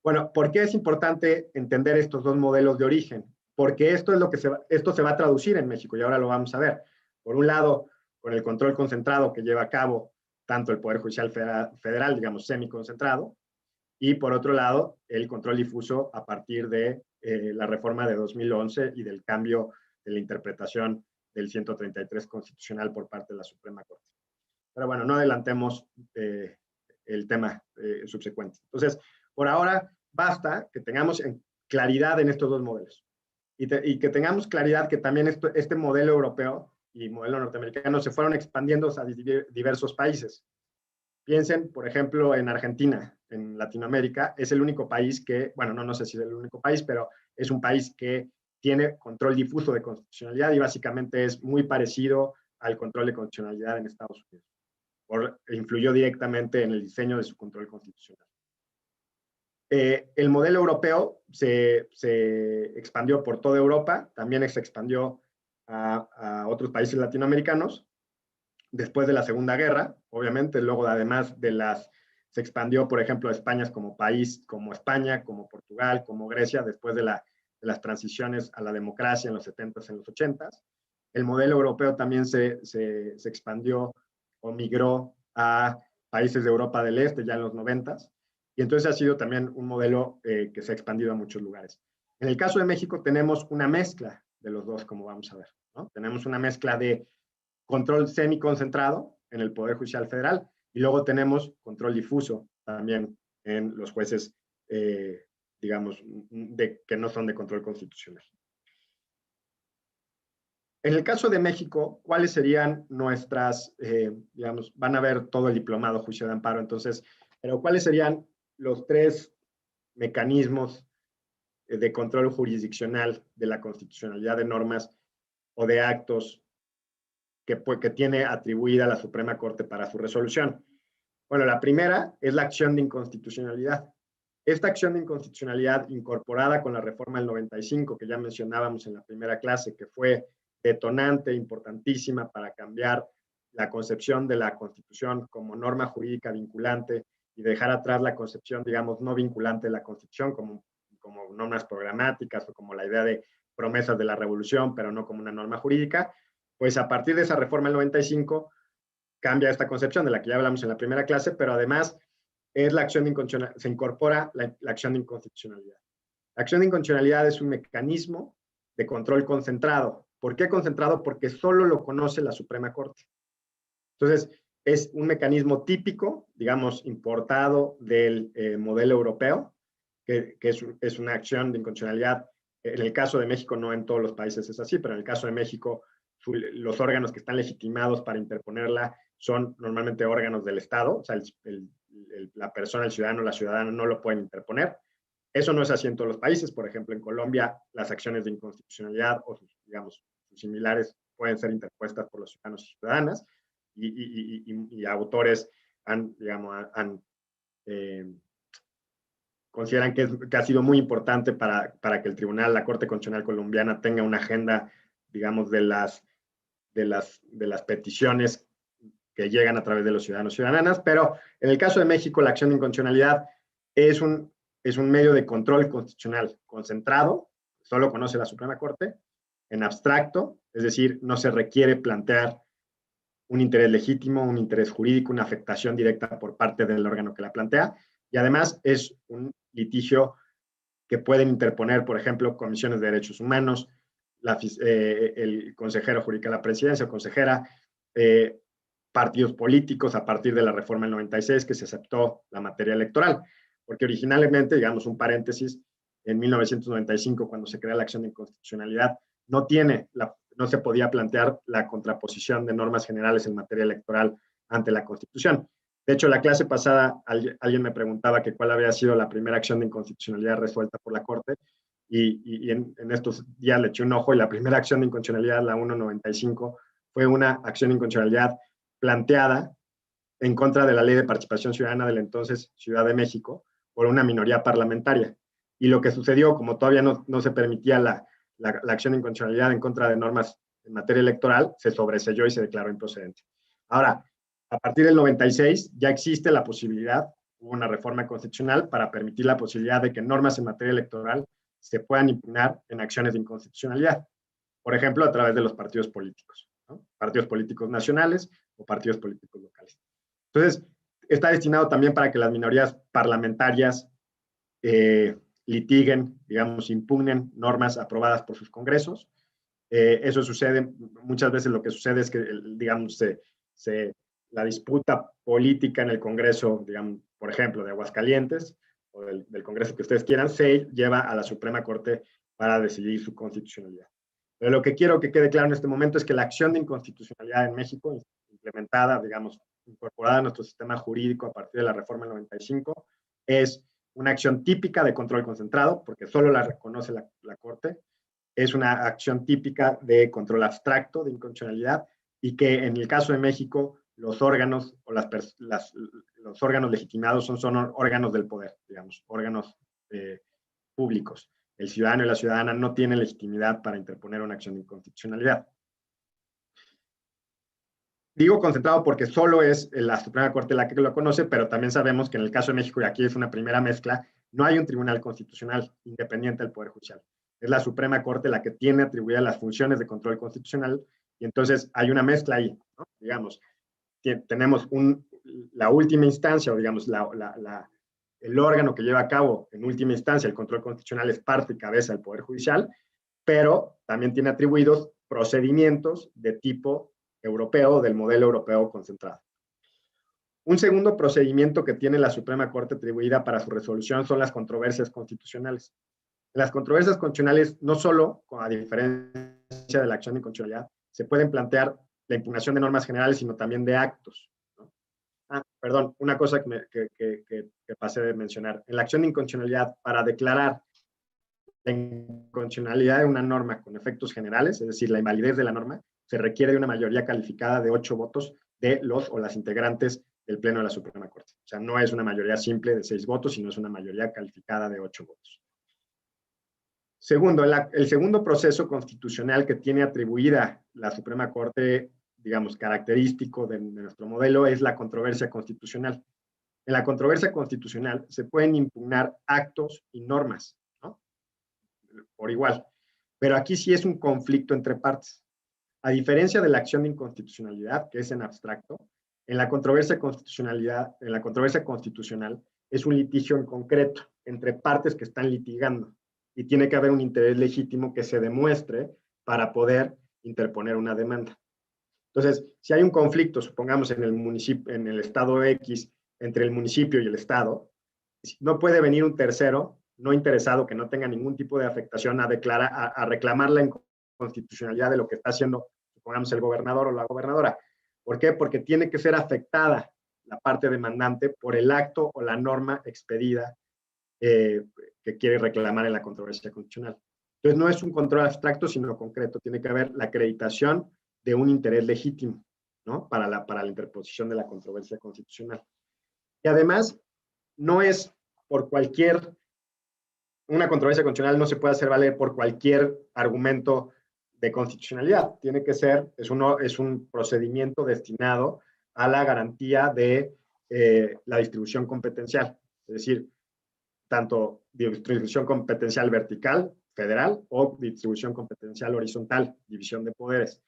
Speaker 2: Bueno, ¿por qué es importante entender estos dos modelos de origen? Porque esto es lo que esto se va a traducir en México y ahora lo vamos a ver. Por un lado, con el control concentrado que lleva a cabo tanto el Poder Judicial Federal, digamos, semiconcentrado, y por otro lado, el control difuso a partir de la reforma de 2011 y del cambio de la interpretación del 133 constitucional por parte de la Suprema Corte. Pero bueno, no adelantemos el tema subsecuente. Entonces, por ahora, basta que tengamos claridad en estos dos modelos y que tengamos claridad que también este modelo europeo y modelo norteamericano se fueron expandiendo a diversos países. Piensen, por ejemplo, en Argentina, en Latinoamérica, es el único país que, bueno, no sé si es el único país, pero es un país que tiene control difuso de constitucionalidad y básicamente es muy parecido al control de constitucionalidad en Estados Unidos. Influyó directamente en el diseño de su control constitucional. El modelo europeo se expandió por toda Europa, también se expandió a otros países latinoamericanos, después de la Segunda Guerra, obviamente, luego además se expandió, por ejemplo, a España como país, como España, como Portugal, como Grecia, después de las transiciones a la democracia en los 70s, en los 80s. El modelo europeo también se expandió o migró a países de Europa del Este ya en los 90s, y entonces ha sido también un modelo que se ha expandido a muchos lugares. En el caso de México tenemos una mezcla de los dos, como vamos a ver, ¿no? Tenemos una mezcla de control semiconcentrado en el Poder Judicial Federal y luego tenemos control difuso también en los jueces, digamos, que no son de control constitucional. En el caso de México, ¿cuáles serían nuestras, digamos, van a ver todo el diplomado juicio de amparo, entonces, pero ¿cuáles serían los tres mecanismos de control jurisdiccional de la constitucionalidad de normas o de actos que tiene atribuida la Suprema Corte para su resolución? Bueno, la primera es la acción de inconstitucionalidad. Esta acción de inconstitucionalidad incorporada con la reforma del 95, que ya mencionábamos en la primera clase, que fue detonante, importantísima para cambiar la concepción de la Constitución como norma jurídica vinculante y dejar atrás la concepción, digamos, no vinculante de la Constitución como normas programáticas o como la idea de promesas de la revolución, pero no como una norma jurídica. Pues a partir de esa reforma del 95 cambia esta concepción de la que ya hablamos en la primera clase, pero además es la acción de inconstitucionalidad, se incorpora la acción de inconstitucionalidad. La acción de inconstitucionalidad es un mecanismo de control concentrado. ¿Por qué concentrado? Porque solo lo conoce la Suprema Corte. Entonces, es un mecanismo típico, digamos, importado del modelo europeo, que es una acción de inconstitucionalidad. En el caso de México, no en todos los países es así, pero en el caso de México, los órganos que están legitimados para interponerla son normalmente órganos del Estado, o sea, la persona, el ciudadano, la ciudadana no lo pueden interponer. Eso no es así en todos los países. Por ejemplo, en Colombia, las acciones de inconstitucionalidad o sus, digamos, sus similares pueden ser interpuestas por los ciudadanos y ciudadanas, y autores consideran que ha sido muy importante para que el tribunal, la Corte Constitucional colombiana, tenga una agenda, digamos, de las peticiones que llegan a través de los ciudadanos y ciudadanas. Pero en el caso de México, la acción de inconstitucionalidad es un medio de control constitucional concentrado, solo conoce la Suprema Corte, en abstracto, es decir, no se requiere plantear un interés legítimo, un interés jurídico, una afectación directa por parte del órgano que la plantea, y además es un litigio que pueden interponer, por ejemplo, comisiones de derechos humanos, el consejero jurídico de la presidencia o consejera, partidos políticos a partir de la reforma del 96 que se aceptó la materia electoral, porque originalmente, digamos un paréntesis, en 1995 cuando se crea la acción de inconstitucionalidad, no se podía plantear la contraposición de normas generales en materia electoral ante la Constitución. De hecho, la clase pasada alguien me preguntaba que cuál había sido la primera acción de inconstitucionalidad resuelta por la Corte, y en estos días le eché un ojo, y la primera acción de inconstitucionalidad, la 195, fue una acción de inconstitucionalidad planteada en contra de la Ley de Participación Ciudadana del entonces Ciudad de México por una minoría parlamentaria. Y lo que sucedió, como todavía no se permitía la acción de inconstitucionalidad en contra de normas en materia electoral, se sobreseyó y se declaró improcedente. Ahora, a partir del 96 ya existe la posibilidad, hubo una reforma constitucional para permitir la posibilidad de que normas en materia electoral se puedan impugnar en acciones de inconstitucionalidad, por ejemplo, a través de los partidos políticos, ¿no? Partidos políticos nacionales o partidos políticos locales. Entonces, está destinado también para que las minorías parlamentarias litiguen, digamos, impugnen normas aprobadas por sus congresos. Eso sucede, muchas veces lo que sucede es que, digamos, la disputa política en el Congreso, digamos, por ejemplo, de Aguascalientes, o del Congreso que ustedes quieran, se lleva a la Suprema Corte para decidir su constitucionalidad. Pero lo que quiero que quede claro en este momento es que la acción de inconstitucionalidad en México, implementada, digamos, incorporada a nuestro sistema jurídico a partir de la reforma del 95, es una acción típica de control concentrado, porque solo la reconoce la Corte, es una acción típica de control abstracto de inconstitucionalidad, y que en el caso de México los órganos o los órganos legitimados son órganos del poder, digamos, órganos públicos. El ciudadano y la ciudadana no tienen legitimidad para interponer una acción de inconstitucionalidad. Digo concentrado porque solo es la Suprema Corte la que lo conoce, pero también sabemos que en el caso de México, y aquí es una primera mezcla, no hay un tribunal constitucional independiente del Poder Judicial. Es la Suprema Corte la que tiene atribuidas las funciones de control constitucional, y entonces hay una mezcla ahí, ¿no? Digamos, tenemos la última instancia, o digamos, el órgano que lleva a cabo en última instancia el control constitucional es parte y cabeza del Poder Judicial, pero también tiene atribuidos procedimientos de tipo europeo, del modelo europeo concentrado. Un segundo procedimiento que tiene la Suprema Corte atribuida para su resolución son las controversias constitucionales. En las controversias constitucionales, no solo, a diferencia de la acción de inconstitucionalidad, se pueden plantear la impugnación de normas generales, sino también de actos, ¿no? Perdón, una cosa que pasé de mencionar. En la acción de inconstitucionalidad, para declarar la inconstitucionalidad de una norma con efectos generales, es decir, la invalidez de la norma, se requiere de una mayoría calificada de 8 votos de los o las integrantes del Pleno de la Suprema Corte. O sea, no es una mayoría simple de 6 votos, sino es una mayoría calificada de 8 votos. Segundo, el segundo proceso constitucional que tiene atribuida la Suprema Corte, digamos, característico de nuestro modelo, es la controversia constitucional. En la controversia constitucional se pueden impugnar actos y normas, ¿no? Por igual. Pero aquí sí es un conflicto entre partes. A diferencia de la acción de inconstitucionalidad, que es en abstracto, en la controversia constitucional es un litigio en concreto entre partes que están litigando, y tiene que haber un interés legítimo que se demuestre para poder interponer una demanda. Entonces, si hay un conflicto, supongamos en el estado X, entre el municipio y el estado, no puede venir un tercero no interesado que no tenga ningún tipo de afectación a reclamar la inconstitucionalidad de lo que está haciendo, supongamos, el gobernador o la gobernadora. ¿Por qué? Porque tiene que ser afectada la parte demandante por el acto o la norma expedida que quiere reclamar en la controversia constitucional. Entonces, no es un control abstracto, sino concreto. Tiene que haber la acreditación de un interés legítimo, ¿no? Para la interposición de la controversia constitucional. Y además, no es por una controversia constitucional no se puede hacer valer por cualquier argumento de constitucionalidad. Tiene que ser, es un procedimiento destinado a la garantía de la distribución competencial. Es decir, tanto distribución competencial vertical, federal, o distribución competencial horizontal, división de poderes.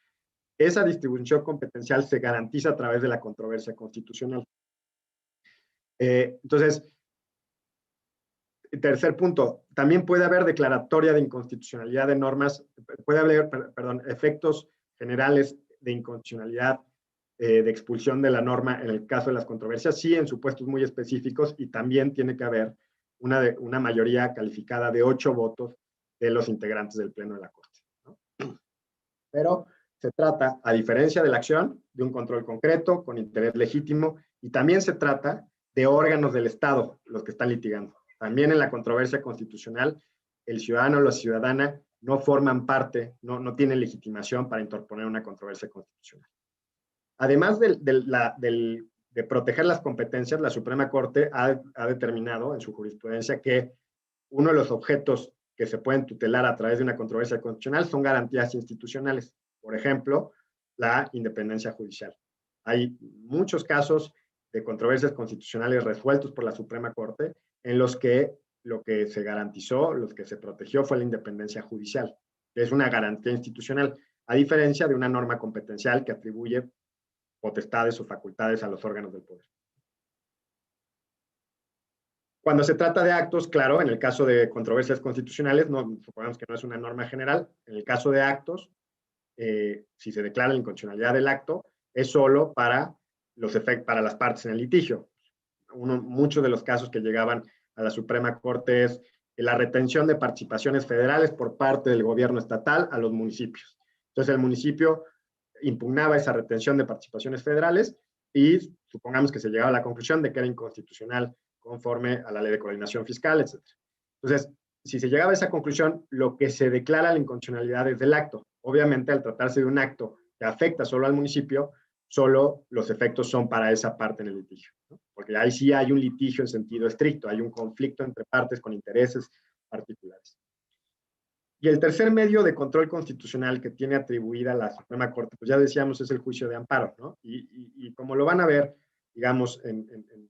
Speaker 2: Esa distribución competencial se garantiza a través de la controversia constitucional. Entonces, tercer punto, también puede haber declaratoria de inconstitucionalidad de normas, puede haber, efectos generales de inconstitucionalidad, de expulsión de la norma en el caso de las controversias, sí, en supuestos muy específicos, y también tiene que haber una mayoría calificada de 8 votos de los integrantes del Pleno de la Corte, ¿no? Pero se trata, a diferencia de la acción, de un control concreto, con interés legítimo, y también se trata de órganos del Estado, los que están litigando. También en la controversia constitucional, el ciudadano o la ciudadana no forman parte, no tienen legitimación para interponer una controversia constitucional. Además de de proteger las competencias, la Suprema Corte ha determinado en su jurisprudencia que uno de los objetos que se pueden tutelar a través de una controversia constitucional son garantías institucionales. Por ejemplo, la independencia judicial. Hay muchos casos de controversias constitucionales resueltos por la Suprema Corte en los que lo que se garantizó, lo que se protegió fue la independencia judicial, que es una garantía institucional, a diferencia de una norma competencial que atribuye potestades o facultades a los órganos del poder. Cuando se trata de actos, claro, en el caso de controversias constitucionales, no, supongamos que no es una norma general, en el caso de actos, si se declara la inconstitucionalidad del acto, es solo para para las partes en el litigio. Muchos de los casos que llegaban a la Suprema Corte es la retención de participaciones federales por parte del gobierno estatal a los municipios. Entonces el municipio impugnaba esa retención de participaciones federales y supongamos que se llegaba a la conclusión de que era inconstitucional conforme a la ley de coordinación fiscal, etc. Entonces, si se llegaba a esa conclusión, lo que se declara la inconstitucionalidad es del acto. Obviamente, al tratarse de un acto que afecta solo al municipio, solo los efectos son para esa parte en el litigio, ¿no? Porque ahí sí hay un litigio en sentido estricto, hay un conflicto entre partes con intereses particulares. Y el tercer medio de control constitucional que tiene atribuida la Suprema Corte, pues ya decíamos, es el juicio de amparo, ¿no? Y como lo van a ver, digamos,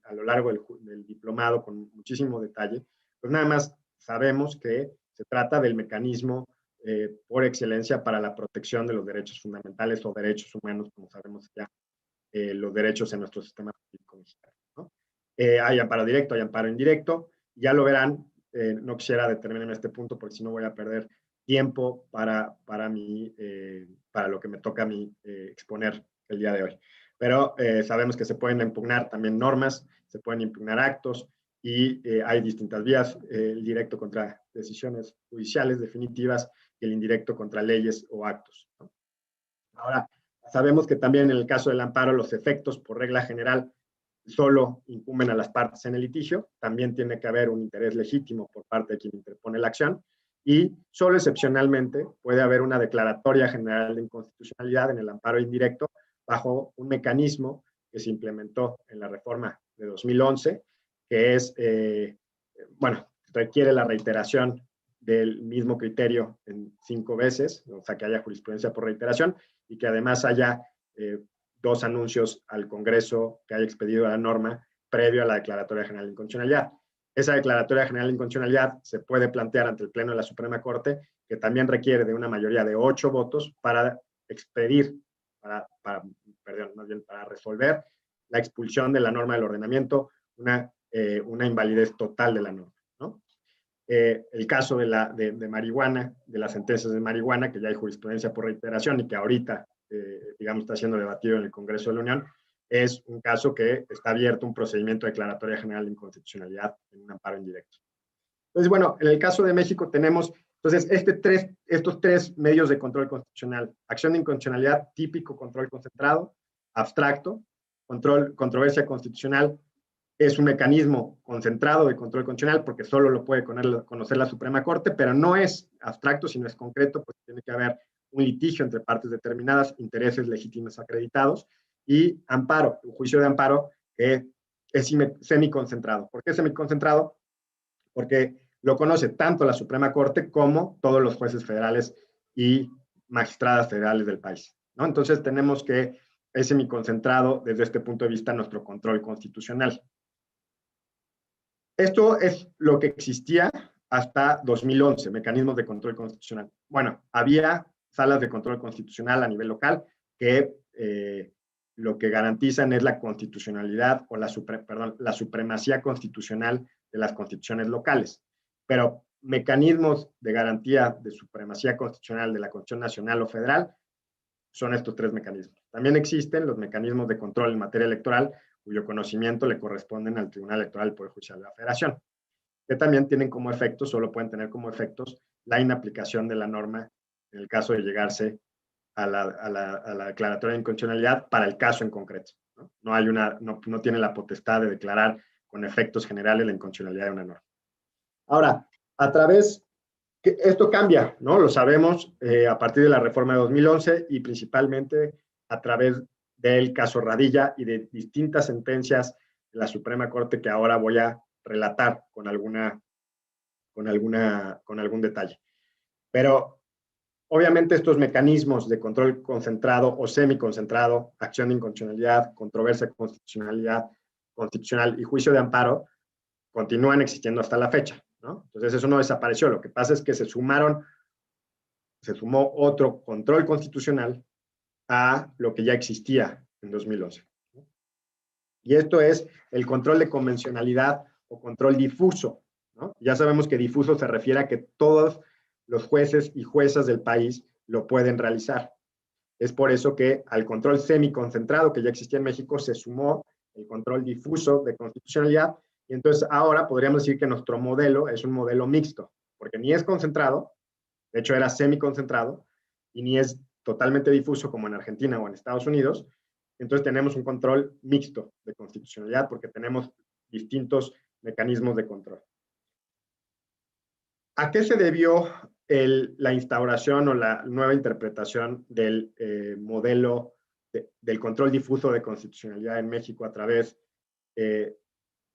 Speaker 2: a lo largo del diplomado con muchísimo detalle, pues nada más sabemos que se trata del mecanismo por excelencia para la protección de los derechos fundamentales o derechos humanos, como sabemos ya, los derechos en nuestro sistema jurídico mexicano, ¿no? Hay amparo directo, hay amparo indirecto, ya lo verán. No quisiera detenerme en este punto porque si no voy a perder tiempo para lo que me toca a mí exponer el día de hoy. Pero sabemos que se pueden impugnar también normas, se pueden impugnar actos y hay distintas vías, el directo contra decisiones judiciales definitivas y el indirecto contra leyes o actos, ¿no? Ahora, sabemos que también en el caso del amparo los efectos por regla general solo incumben a las partes en el litigio, también tiene que haber un interés legítimo por parte de quien interpone la acción y solo excepcionalmente puede haber una declaratoria general de inconstitucionalidad en el amparo indirecto bajo un mecanismo que se implementó en la reforma de 2011, que es, bueno, requiere la reiteración del mismo criterio en 5 veces, o sea, que haya jurisprudencia por reiteración y que además haya 2 anuncios al Congreso que haya expedido la norma previo a la Declaratoria General de Inconstitucionalidad. Esa Declaratoria General de Inconstitucionalidad se puede plantear ante el Pleno de la Suprema Corte, que también requiere de una mayoría de 8 votos para expedir, para resolver la expulsión de la norma del ordenamiento, una invalidez total de la norma, ¿no? El caso de marihuana, de las sentencias de marihuana, que ya hay jurisprudencia por reiteración y que ahorita digamos, está siendo debatido en el Congreso de la Unión, es un caso que está abierto un procedimiento de declaratoria general de inconstitucionalidad en un amparo indirecto. Entonces, bueno, en el caso de México tenemos, entonces, estos 3 medios de control constitucional: acción de inconstitucionalidad, típico control concentrado; abstracto, controversia constitucional, es un mecanismo concentrado de control constitucional porque solo lo puede conocer la Suprema Corte, pero no es abstracto, sino es concreto, pues tiene que haber un litigio entre partes determinadas, intereses legítimos acreditados, y amparo, un juicio de amparo que es semiconcentrado. ¿Por qué semiconcentrado? Porque lo conoce tanto la Suprema Corte como todos los jueces federales y magistradas federales del país, ¿no? Entonces tenemos que es semiconcentrado desde este punto de vista nuestro control constitucional. Esto es lo que existía hasta 2011, mecanismos de control constitucional. Bueno, había salas de control constitucional a nivel local que lo que garantizan es la constitucionalidad o la supremacía constitucional de las constituciones locales. Pero mecanismos de garantía de supremacía constitucional de la Constitución Nacional o Federal son estos 3 mecanismos. También existen los mecanismos de control en materia electoral, cuyo conocimiento le corresponden al Tribunal Electoral del Poder Judicial de la Federación, que también tienen como efectos, solo pueden tener como efectos, la inaplicación de la norma en el caso de llegarse a la declaratoria de inconstitucionalidad para el caso en concreto, ¿no? No tiene la potestad de declarar con efectos generales la inconstitucionalidad de una norma. Ahora, esto cambia, ¿no? Lo sabemos a partir de la reforma de 2011 y principalmente a través del caso Radilla y de distintas sentencias de la Suprema Corte que ahora voy a relatar con algún detalle. Pero obviamente estos mecanismos de control concentrado o semiconcentrado, acción de inconstitucionalidad, controversia de constitucional y juicio de amparo continúan existiendo hasta la fecha, ¿no? Entonces eso no desapareció. Lo que pasa es que se sumó otro control constitucional a lo que ya existía en 2011. Y esto es el control de convencionalidad o control difuso, ¿no? Ya sabemos que difuso se refiere a que todos los jueces y juezas del país lo pueden realizar. Es por eso que al control semiconcentrado que ya existía en México se sumó el control difuso de constitucionalidad, y entonces ahora podríamos decir que nuestro modelo es un modelo mixto, porque ni es concentrado, de hecho era semiconcentrado, y ni es totalmente difuso como en Argentina o en Estados Unidos. Entonces tenemos un control mixto de constitucionalidad porque tenemos distintos mecanismos de control. ¿A qué se debió la instauración o la nueva interpretación del modelo del control difuso de constitucionalidad en México a través del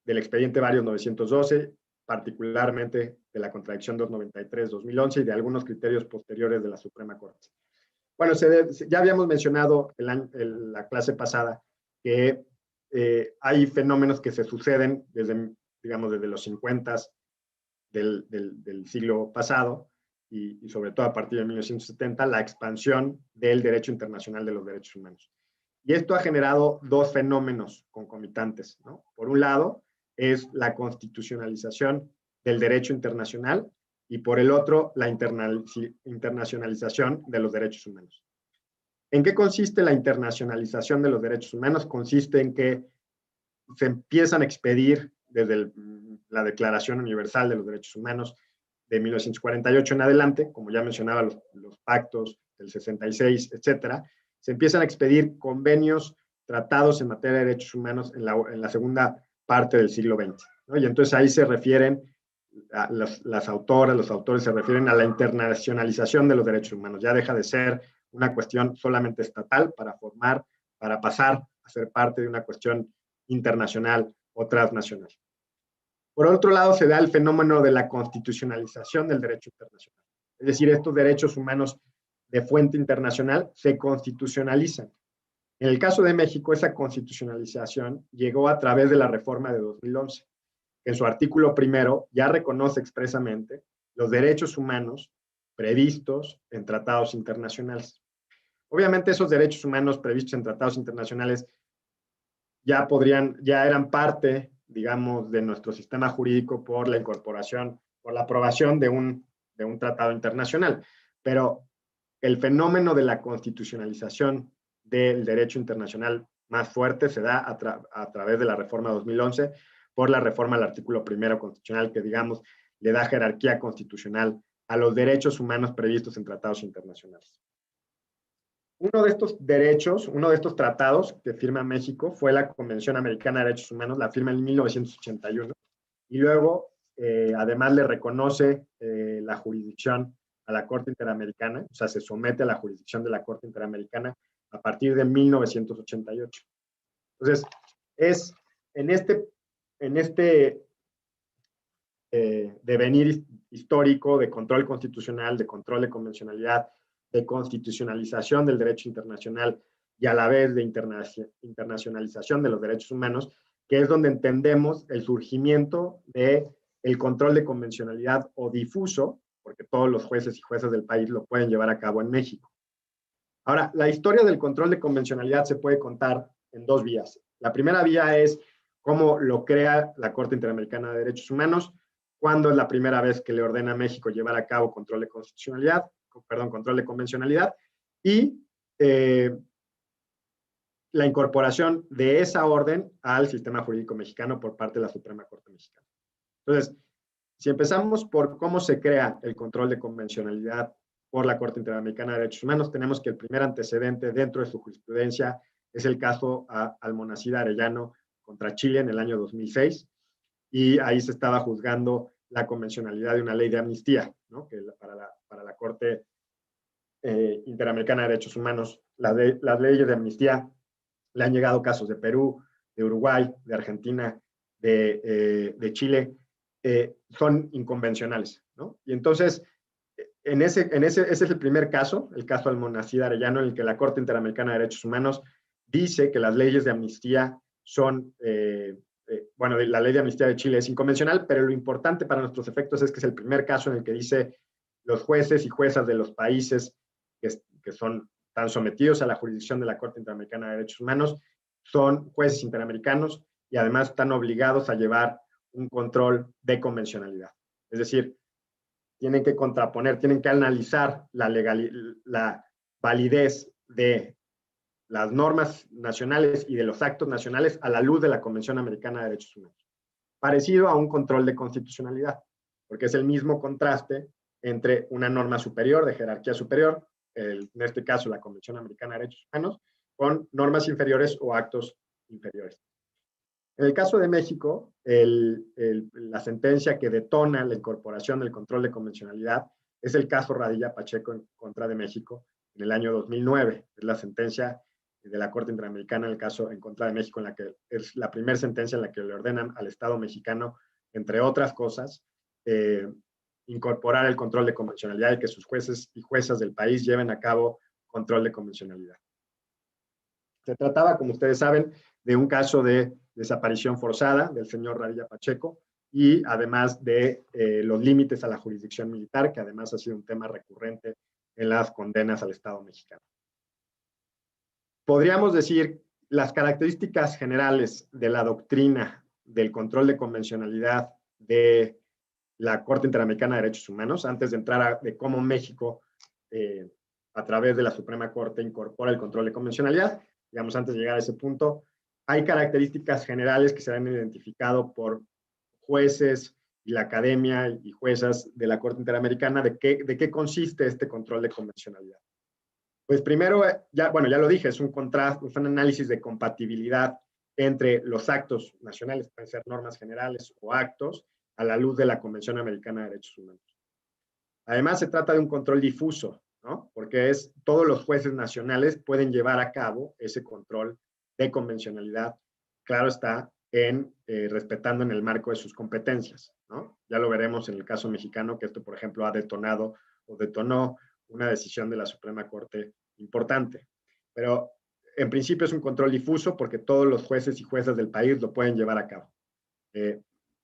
Speaker 2: expediente Varios 912, particularmente de la contradicción 293-2011 y de algunos criterios posteriores de la Suprema Corte? Bueno, ya habíamos mencionado en la clase pasada que hay fenómenos que se suceden desde los 50 del siglo pasado y sobre todo a partir de 1970, la expansión del derecho internacional de los derechos humanos. Y esto ha generado dos fenómenos concomitantes, ¿no? Por un lado, es la constitucionalización del derecho internacional y por el otro, la internacionalización de los derechos humanos. ¿En qué consiste la internacionalización de los derechos humanos? Consiste en que se empiezan a expedir desde la Declaración Universal de los Derechos Humanos de 1948 en adelante, como ya mencionaba, los pactos del 66, etcétera, se empiezan a expedir convenios, tratados en materia de derechos humanos en la segunda parte del siglo XX, ¿no? Y entonces ahí se refieren, las autoras, los autores se refieren a la internacionalización de los derechos humanos. Ya deja de ser una cuestión solamente estatal para pasar a ser parte de una cuestión internacional o transnacional. Por otro lado, se da el fenómeno de la constitucionalización del derecho internacional. Es decir, estos derechos humanos de fuente internacional se constitucionalizan. En el caso de México, esa constitucionalización llegó a través de la reforma de 2011, que en su artículo primero ya reconoce expresamente los derechos humanos previstos en tratados internacionales. Obviamente esos derechos humanos previstos en tratados internacionales ya eran parte, digamos, de nuestro sistema jurídico por la incorporación, por la aprobación de un tratado internacional. Pero el fenómeno de la constitucionalización del derecho internacional más fuerte se da a través de la reforma 2011, por la reforma al artículo primero constitucional, que, digamos, le da jerarquía constitucional a los derechos humanos previstos en tratados internacionales. Uno de estos derechos, uno de estos tratados que firma México fue la Convención Americana de Derechos Humanos, la firma en 1981, y luego además le reconoce la jurisdicción a la Corte Interamericana, o sea, se somete a la jurisdicción de la Corte Interamericana a partir de 1988. Entonces, es en este devenir histórico de control constitucional, de control de convencionalidad, de constitucionalización del derecho internacional y a la vez de internacionalización de los derechos humanos, que es donde entendemos el surgimiento del control de convencionalidad o difuso, porque todos los jueces y juezas del país lo pueden llevar a cabo en México. Ahora, la historia del control de convencionalidad se puede contar en dos vías. La primera vía es cómo lo crea la Corte Interamericana de Derechos Humanos, cuándo es la primera vez que le ordena a México llevar a cabo control de convencionalidad, y la incorporación de esa orden al sistema jurídico mexicano por parte de la Suprema Corte Mexicana. Entonces, si empezamos por cómo se crea el control de convencionalidad por la Corte Interamericana de Derechos Humanos, tenemos que el primer antecedente dentro de su jurisprudencia es el caso Almonacid Arellano contra Chile en el año 2006, y ahí se estaba juzgando la convencionalidad de una ley de amnistía, ¿no? Que para la Corte Interamericana de Derechos Humanos, las leyes de amnistía le han llegado casos de Perú, de Uruguay, de Argentina, de Chile, son inconvencionales, ¿no? Y entonces, ese es el primer caso, el caso Almonacid Arellano, en el que la Corte Interamericana de Derechos Humanos dice que las leyes de amnistía son, bueno, la ley de amnistía de Chile es inconvencional, pero lo importante para nuestros efectos es que es el primer caso en el que dice los jueces y juezas de los países que están sometidos a la jurisdicción de la Corte Interamericana de Derechos Humanos son jueces interamericanos y además están obligados a llevar un control de convencionalidad. Es decir, tienen que contraponer, tienen que analizar la validez de las normas nacionales y de los actos nacionales a la luz de la Convención Americana de Derechos Humanos. Parecido a un control de constitucionalidad, porque es el mismo contraste entre una norma superior, de jerarquía superior, en este caso la Convención Americana de Derechos Humanos, con normas inferiores o actos inferiores. En el caso de México, la sentencia que detona la incorporación del control de convencionalidad es el caso Radilla Pacheco en contra de México en el año 2009. Es la sentencia de la Corte Interamericana en el caso en contra de México, en la que es la primera sentencia en la que le ordenan al Estado mexicano, entre otras cosas, incorporar el control de convencionalidad y que sus jueces y juezas del país lleven a cabo control de convencionalidad. Se trataba, como ustedes saben, de un caso de desaparición forzada del señor Radilla Pacheco y además de los límites a la jurisdicción militar, que además ha sido un tema recurrente en las condenas al Estado mexicano. Podríamos decir las características generales de la doctrina del control de convencionalidad de la Corte Interamericana de Derechos Humanos, antes de entrar de cómo México, a través de la Suprema Corte, incorpora el control de convencionalidad. Digamos, antes de llegar a ese punto, hay características generales que se han identificado por jueces y la academia y juezas de la Corte Interamericana de qué consiste este control de convencionalidad. Pues primero, ya lo dije, es un contraste, es un análisis de compatibilidad entre los actos nacionales, pueden ser normas generales o actos, a la luz de la Convención Americana de Derechos Humanos. Además, se trata de un control difuso, ¿no? Porque todos los jueces nacionales pueden llevar a cabo ese control de convencionalidad, claro está, respetando en el marco de sus competencias, ¿no? Ya lo veremos en el caso mexicano, que esto, por ejemplo, ha detonado o detonó una decisión de la Suprema Corte importante. Pero en principio es un control difuso porque todos los jueces y juezas del país lo pueden llevar a cabo.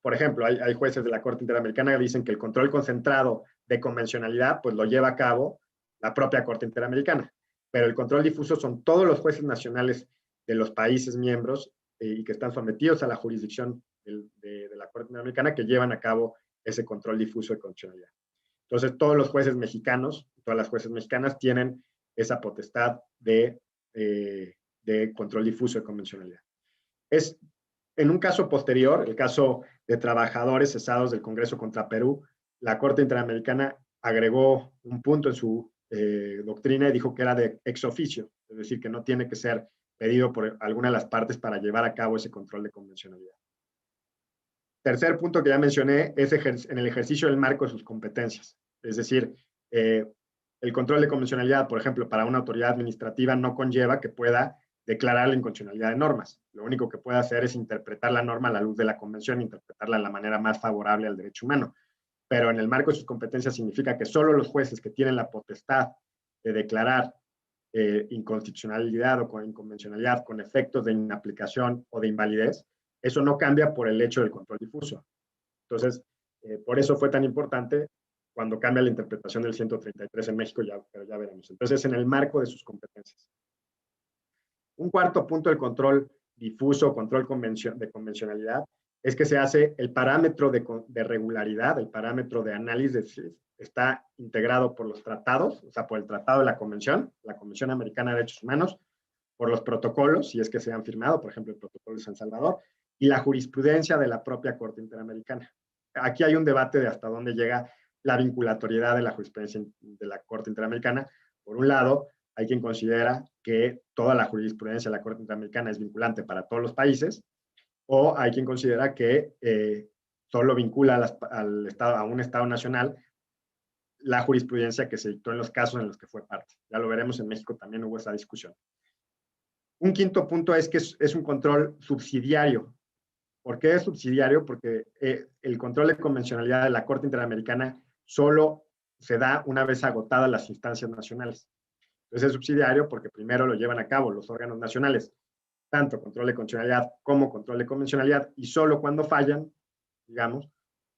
Speaker 2: Por ejemplo, hay jueces de la Corte Interamericana que dicen que el control concentrado de convencionalidad pues lo lleva a cabo la propia Corte Interamericana, pero el control difuso son todos los jueces nacionales de los países miembros y que están sometidos a la jurisdicción de la Corte Interamericana que llevan a cabo ese control difuso de convencionalidad. Entonces, todos los jueces mexicanos, todas las jueces mexicanas tienen esa potestad de control difuso de convencionalidad. En un caso posterior, el caso de trabajadores cesados del Congreso contra Perú, la Corte Interamericana agregó un punto en su doctrina y dijo que era de ex oficio, es decir, que no tiene que ser pedido por alguna de las partes para llevar a cabo ese control de convencionalidad. Tercer punto que ya mencioné es en el ejercicio del marco de sus competencias. Es decir, el control de convencionalidad, por ejemplo, para una autoridad administrativa no conlleva que pueda declarar la inconstitucionalidad de normas. Lo único que puede hacer es interpretar la norma a la luz de la convención, interpretarla de la manera más favorable al derecho humano. Pero en el marco de sus competencias significa que solo los jueces que tienen la potestad de declarar inconstitucionalidad o con inconvencionalidad con efectos de inaplicación o de invalidez, eso no cambia por el hecho del control difuso. Entonces, por eso fue tan importante cuando cambia la interpretación del 133 en México, pero ya veremos. Entonces, en el marco de sus competencias. Un cuarto punto del control difuso, control de convencionalidad, es que se hace el parámetro de regularidad, el parámetro de análisis, está integrado por los tratados, o sea, por el Tratado de la Convención Americana de Derechos Humanos, por los protocolos, si es que se han firmado, por ejemplo, el Protocolo de San Salvador, y la jurisprudencia de la propia Corte Interamericana. Aquí hay un debate de hasta dónde llega la vinculatoriedad de la jurisprudencia de la Corte Interamericana. Por un lado, hay quien considera que toda la jurisprudencia de la Corte Interamericana es vinculante para todos los países, o hay quien considera que solo vincula a un Estado nacional la jurisprudencia que se dictó en los casos en los que fue parte. Ya lo veremos, en México también hubo esa discusión. Un quinto punto es que es un control subsidiario. ¿Por qué es subsidiario? Porque el control de convencionalidad de la Corte Interamericana solo se da una vez agotadas las instancias nacionales. Entonces es subsidiario porque primero lo llevan a cabo los órganos nacionales, tanto control de constitucionalidad como control de convencionalidad, y solo cuando fallan, digamos,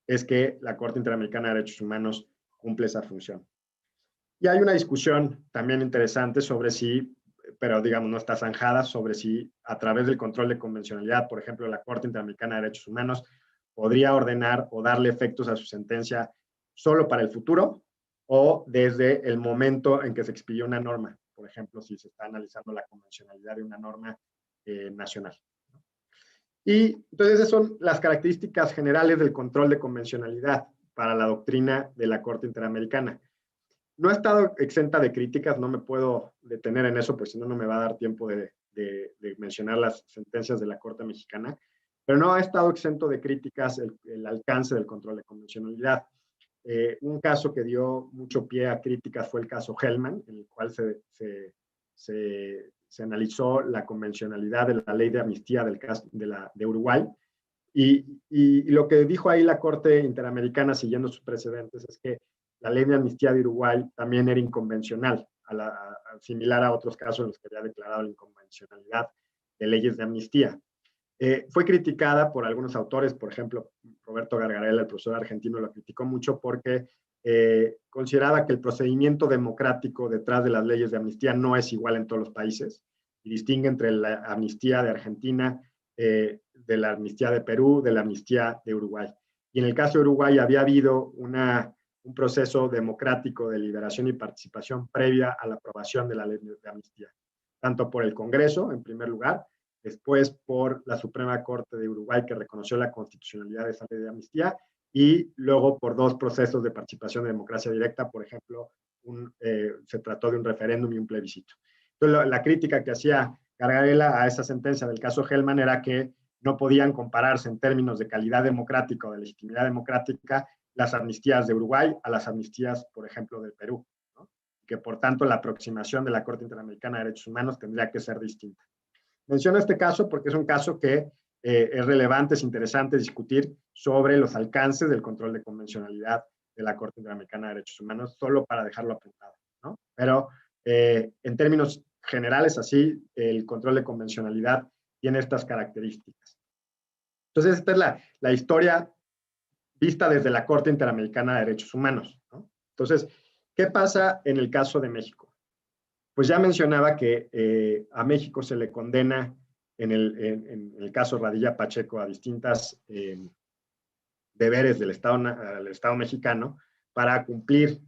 Speaker 2: es que la Corte Interamericana de Derechos Humanos cumple esa función. Y hay una discusión también interesante sobre si, pero digamos no está zanjada, sobre si a través del control de convencionalidad, por ejemplo, la Corte Interamericana de Derechos Humanos podría ordenar o darle efectos a su sentencia solo para el futuro o desde el momento en que se expidió una norma, por ejemplo, si se está analizando la convencionalidad de una norma nacional. Y entonces esas son las características generales del control de convencionalidad para la doctrina de la Corte Interamericana. No ha estado exenta de críticas, no me puedo detener en eso, pues si no, no me va a dar tiempo de mencionar las sentencias de la Corte Mexicana, pero no ha estado exento de críticas el alcance del control de convencionalidad. Un caso que dio mucho pie a críticas fue el caso Hellman, en el cual se analizó la convencionalidad de la ley de amnistía de Uruguay, y lo que dijo ahí la Corte Interamericana, siguiendo sus precedentes, es que la ley de amnistía de Uruguay también era inconvencional, similar a otros casos en los que había declarado la inconvencionalidad de leyes de amnistía. Fue criticada por algunos autores, por ejemplo, Roberto Gargarella, el profesor argentino, lo criticó mucho porque consideraba que el procedimiento democrático detrás de las leyes de amnistía no es igual en todos los países y distingue entre la amnistía de Argentina, de la amnistía de Perú, de la amnistía de Uruguay. Y en el caso de Uruguay había habido un proceso democrático de liberación y participación previa a la aprobación de la ley de amnistía, tanto por el Congreso, en primer lugar, después por la Suprema Corte de Uruguay, que reconoció la constitucionalidad de esa ley de amnistía, y luego por dos procesos de participación de democracia directa, por ejemplo, se trató de un referéndum y un plebiscito. Entonces, la crítica que hacía Gargarella a esa sentencia del caso Hellman era que no podían compararse en términos de calidad democrática o de legitimidad democrática las amnistías de Uruguay a las amnistías, por ejemplo, de Perú, ¿no? Que por tanto la aproximación de la Corte Interamericana de Derechos Humanos tendría que ser distinta. Menciono este caso porque es un caso que es relevante, es interesante discutir sobre los alcances del control de convencionalidad de la Corte Interamericana de Derechos Humanos, solo para dejarlo apuntado, ¿no? Pero en términos generales, así, el control de convencionalidad tiene estas características. Entonces, esta es la historia vista desde la Corte Interamericana de Derechos Humanos, ¿no? Entonces, ¿qué pasa en el caso de México? Pues ya mencionaba que a México se le condena en el caso Radilla Pacheco a distintas deberes del Estado mexicano para cumplir,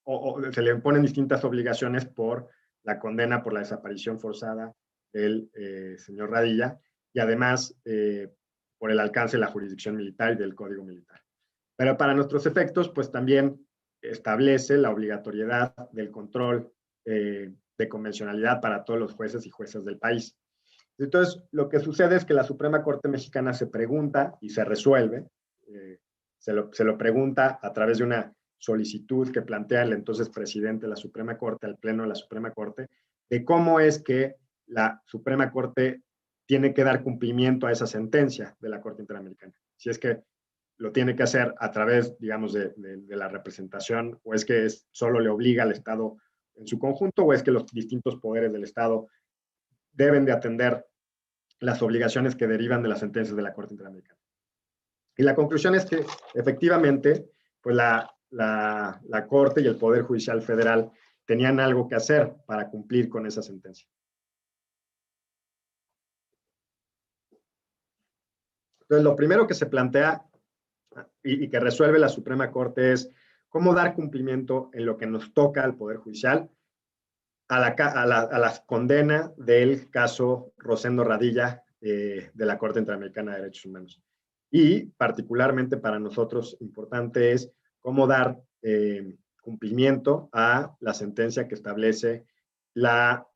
Speaker 2: o se le imponen distintas obligaciones por la condena por la desaparición forzada del señor Radilla, y además por el alcance de la jurisdicción militar y del Código Militar. Pero para nuestros efectos, pues también establece la obligatoriedad del control de convencionalidad para todos los jueces y juezas del país. Entonces, lo que sucede es que la Suprema Corte Mexicana se pregunta y se resuelve, se lo pregunta a través de una solicitud que plantea el entonces presidente de la Suprema Corte, al Pleno de la Suprema Corte, de cómo es que la Suprema Corte tiene que dar cumplimiento a esa sentencia de la Corte Interamericana. Si es que lo tiene que hacer a través, digamos, de la representación, o es que solo le obliga al Estado en su conjunto, o es que los distintos poderes del Estado deben de atender las obligaciones que derivan de las sentencias de la Corte Interamericana. Y la conclusión es que, efectivamente, pues la Corte y el Poder Judicial Federal tenían algo que hacer para cumplir con esa sentencia. Entonces, lo primero que se plantea y que resuelve la Suprema Corte es cómo dar cumplimiento en lo que nos toca al Poder Judicial a la condena del caso Rosendo Radilla de la Corte Interamericana de Derechos Humanos. Y particularmente para nosotros importante es cómo dar cumplimiento a la sentencia que establece la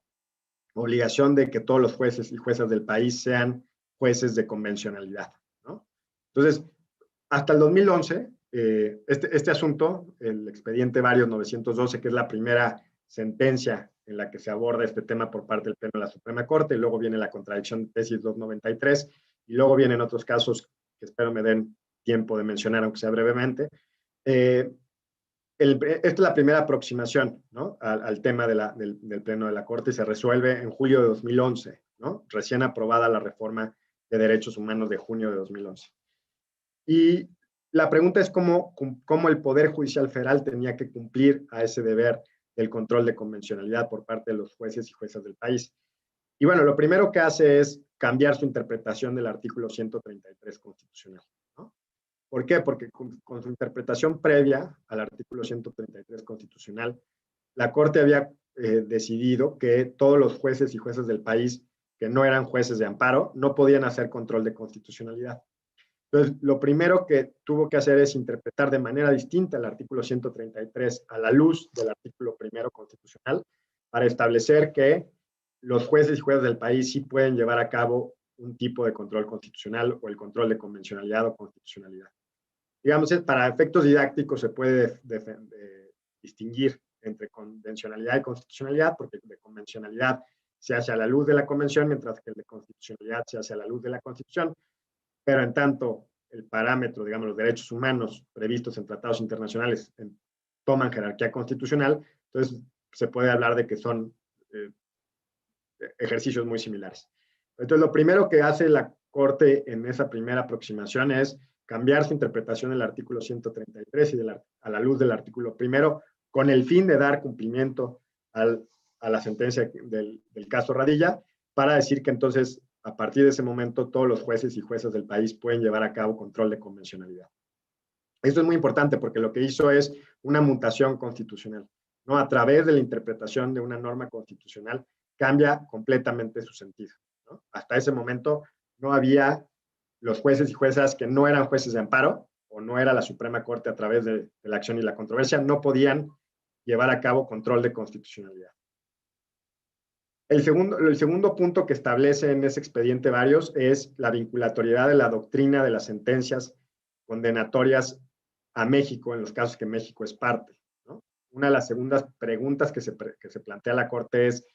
Speaker 2: obligación de que todos los jueces y juezas del país sean jueces de convencionalidad, ¿no? Entonces, hasta el 2011, este asunto, el expediente Varios 912, que es la primera sentencia en la que se aborda este tema por parte del Pleno de la Suprema Corte, y luego viene la contradicción de tesis 293, y luego vienen otros casos que espero me den tiempo de mencionar, aunque sea brevemente. Esta es la primera aproximación, ¿no?, al tema del Pleno de la Corte, y se resuelve en julio de 2011, ¿no?, recién aprobada la reforma de derechos humanos de junio de 2011. Y la pregunta es cómo el Poder Judicial Federal tenía que cumplir a ese deber del control de convencionalidad por parte de los jueces y juezas del país. Y bueno, lo primero que hace es cambiar su interpretación del artículo 133 constitucional, ¿no? ¿Por qué? Porque con su interpretación previa al artículo 133 constitucional, la Corte había decidido que todos los jueces y juezas del país que no eran jueces de amparo no podían hacer control de constitucionalidad. Entonces, lo primero que tuvo que hacer es interpretar de manera distinta el artículo 133 a la luz del artículo primero constitucional para establecer que los jueces y juezas del país sí pueden llevar a cabo un tipo de control constitucional o el control de convencionalidad o constitucionalidad. Digamos, para efectos didácticos se puede distinguir entre convencionalidad y constitucionalidad, porque de convencionalidad se hace a la luz de la convención, mientras que el de constitucionalidad se hace a la luz de la Constitución, pero en tanto el parámetro, digamos, los derechos humanos previstos en tratados internacionales toman jerarquía constitucional, entonces se puede hablar de que son ejercicios muy similares. Entonces, lo primero que hace la Corte en esa primera aproximación es cambiar su interpretación del artículo 133 a la luz del artículo primero, con el fin de dar cumplimiento a la sentencia del caso Radilla, para decir que entonces, a partir de ese momento, todos los jueces y juezas del país pueden llevar a cabo control de convencionalidad. Esto es muy importante porque lo que hizo es una mutación constitucional, ¿no? A través de la interpretación de una norma constitucional cambia completamente su sentido, ¿no? Hasta ese momento no había los jueces y juezas que no eran jueces de amparo, o no era la Suprema Corte a través de la acción y la controversia, no podían llevar a cabo control de constitucionalidad. El segundo punto que establece en ese expediente varios es la vinculatoriedad de la doctrina de las sentencias condenatorias a México en los casos que México es parte, ¿no? Una de las segundas preguntas que se plantea la Corte es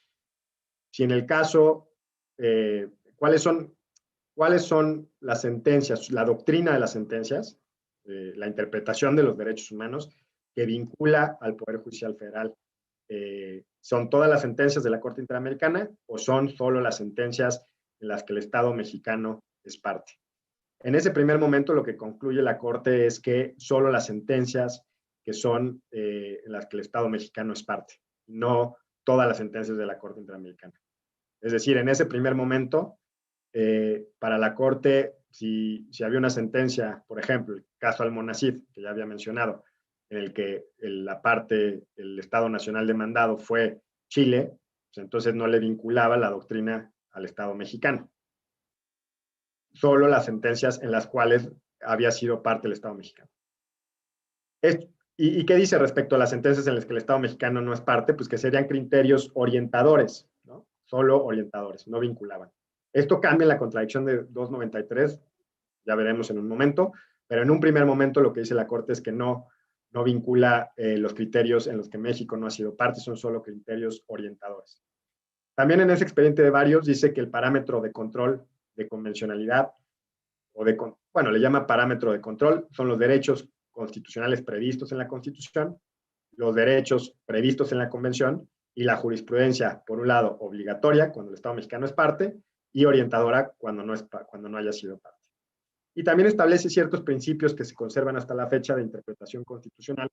Speaker 2: si en el caso, ¿cuáles son las sentencias, la doctrina de las sentencias, la interpretación de los derechos humanos que vincula al Poder Judicial Federal? ¿Son todas las sentencias de la Corte Interamericana o son solo las sentencias en las que el Estado mexicano es parte? En ese primer momento lo que concluye la Corte es que solo las sentencias que son en las que el Estado mexicano es parte, no todas las sentencias de la Corte Interamericana. Es decir, en ese primer momento, para la Corte, si había una sentencia, por ejemplo, el caso Almonacid, que ya había mencionado, en el que el Estado nacional demandado fue Chile, pues entonces no le vinculaba la doctrina al Estado mexicano. Solo las sentencias en las cuales había sido parte el Estado mexicano. ¿Y qué dice respecto a las sentencias en las que el Estado mexicano no es parte? Pues que serían criterios orientadores, ¿no? Solo orientadores, no vinculaban. Esto cambia en la contradicción de 293, ya veremos en un momento, pero en un primer momento lo que dice la Corte es que no vincula los criterios en los que México no ha sido parte, son solo criterios orientadores. También en ese expediente de varios dice que el parámetro de control de convencionalidad, le llama parámetro de control, son los derechos constitucionales previstos en la Constitución, los derechos previstos en la Convención y la jurisprudencia, por un lado, obligatoria cuando el Estado mexicano es parte y orientadora cuando no haya sido parte. Y también establece ciertos principios que se conservan hasta la fecha de interpretación constitucional,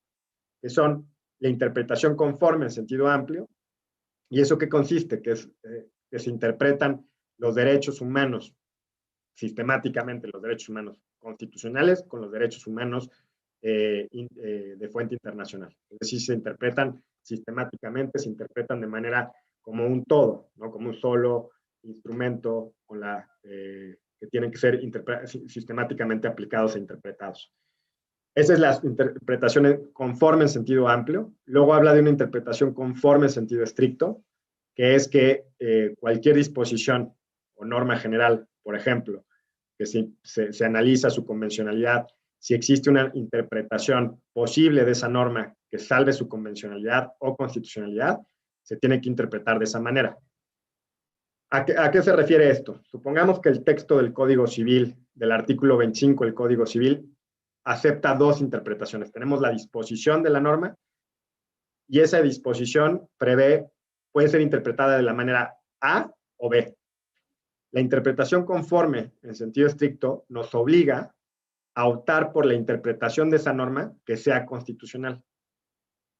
Speaker 2: que son la interpretación conforme en sentido amplio. ¿Y eso qué consiste? Que se interpretan los derechos humanos sistemáticamente, los derechos humanos constitucionales con los derechos humanos de fuente internacional. Es decir, se interpretan sistemáticamente, se interpretan de manera como un todo, ¿no? Como un solo instrumento que tienen que ser sistemáticamente aplicados e interpretados. Esa es la interpretación conforme en sentido amplio. Luego habla de una interpretación conforme en sentido estricto, que es que cualquier disposición o norma general, por ejemplo, que se analiza su convencionalidad, si existe una interpretación posible de esa norma que salve su convencionalidad o constitucionalidad, se tiene que interpretar de esa manera. ¿A qué se refiere esto? Supongamos que el texto del Código Civil, del artículo 25 del Código Civil, acepta dos interpretaciones. Tenemos la disposición de la norma y esa disposición puede ser interpretada de la manera A o B. La interpretación conforme, en sentido estricto, nos obliga a optar por la interpretación de esa norma que sea constitucional.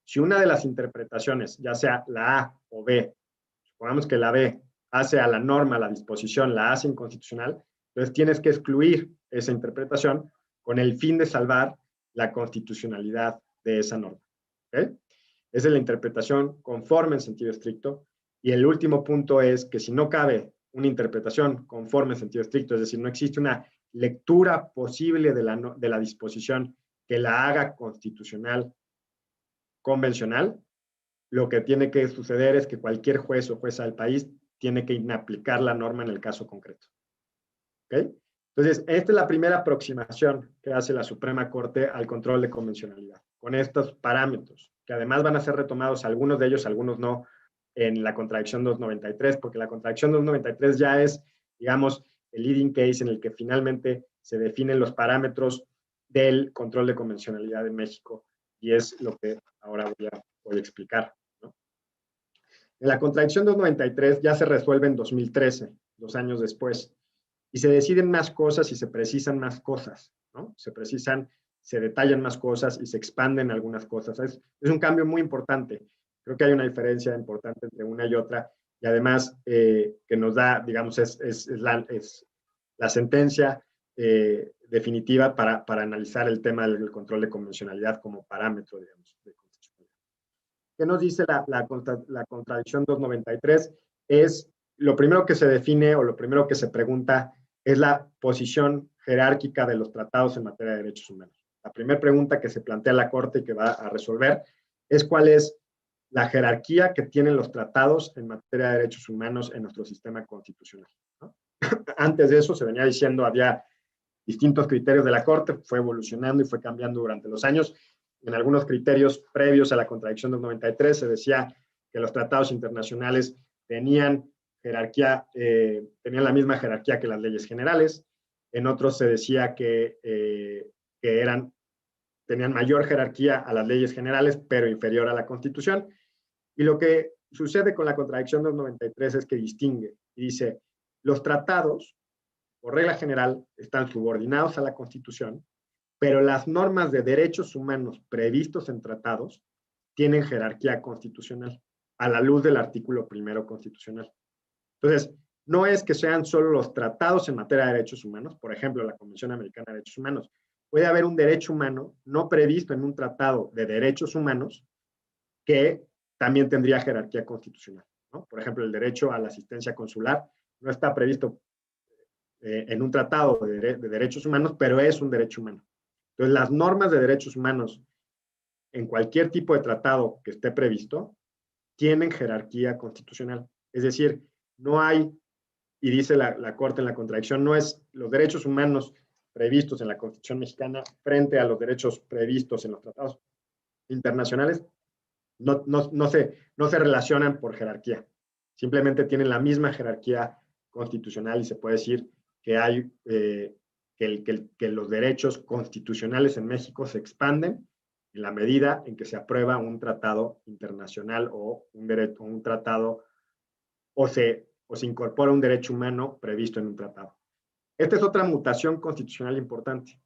Speaker 2: Si una de las interpretaciones, ya sea la A o B, supongamos que la B hace a la norma, a la disposición, la hace inconstitucional, entonces tienes que excluir esa interpretación con el fin de salvar la constitucionalidad de esa norma. ¿Okay? Esa es la interpretación conforme en sentido estricto. Y el último punto es que si no cabe una interpretación conforme en sentido estricto, es decir, no existe una lectura posible de la disposición que la haga constitucional convencional, lo que tiene que suceder es que cualquier juez o jueza del país tiene que inaplicar la norma en el caso concreto. ¿Okay? Entonces, esta es la primera aproximación que hace la Suprema Corte al control de convencionalidad, con estos parámetros, que además van a ser retomados, algunos de ellos, algunos no, en la contradicción 293, porque la contradicción 293 ya es, digamos, el leading case en el que finalmente se definen los parámetros del control de convencionalidad en México, y es lo que ahora voy a explicar. En la contradicción 293 ya se resuelve en 2013, 2 años después, y se deciden más cosas y se precisan más cosas, ¿no? Se detallan más cosas y se expanden algunas cosas. Es un cambio muy importante. Creo que hay una diferencia importante entre una y otra, y además que nos da, digamos, es la sentencia definitiva para analizar el tema del control de convencionalidad como parámetro, digamos, de constitucionalidad. ¿Qué nos dice la contradicción 293? Es lo primero que se define o lo primero que se pregunta es la posición jerárquica de los tratados en materia de derechos humanos. La primera pregunta que se plantea la Corte y que va a resolver es cuál es la jerarquía que tienen los tratados en materia de derechos humanos en nuestro sistema constitucional, ¿no? Antes de eso se venía diciendo, había distintos criterios de la Corte, fue evolucionando y fue cambiando durante los años. En algunos criterios previos a la contradicción del 93 se decía que los tratados internacionales tenían tenían la misma jerarquía que las leyes generales. En otros se decía que tenían mayor jerarquía a las leyes generales, pero inferior a la Constitución. Y lo que sucede con la contradicción del 93 es que distingue y dice, los tratados, por regla general, están subordinados a la Constitución, pero las normas de derechos humanos previstos en tratados tienen jerarquía constitucional a la luz del artículo 1 constitucional. Entonces, no es que sean solo los tratados en materia de derechos humanos, por ejemplo, la Convención Americana de Derechos Humanos. Puede haber un derecho humano no previsto en un tratado de derechos humanos que también tendría jerarquía constitucional, ¿no? Por ejemplo, el derecho a la asistencia consular no está previsto en un tratado de derechos humanos, pero es un derecho humano. Entonces, las normas de derechos humanos en cualquier tipo de tratado que esté previsto tienen jerarquía constitucional. Es decir, no hay, y dice la Corte en la contradicción, no es los derechos humanos previstos en la Constitución mexicana frente a los derechos previstos en los tratados internacionales, no se relacionan por jerarquía. Simplemente tienen la misma jerarquía constitucional y se puede decir que hay que los derechos constitucionales en México se expanden en la medida en que se aprueba un tratado internacional o un tratado o se incorpora un derecho humano previsto en un tratado. Esta es otra mutación constitucional importante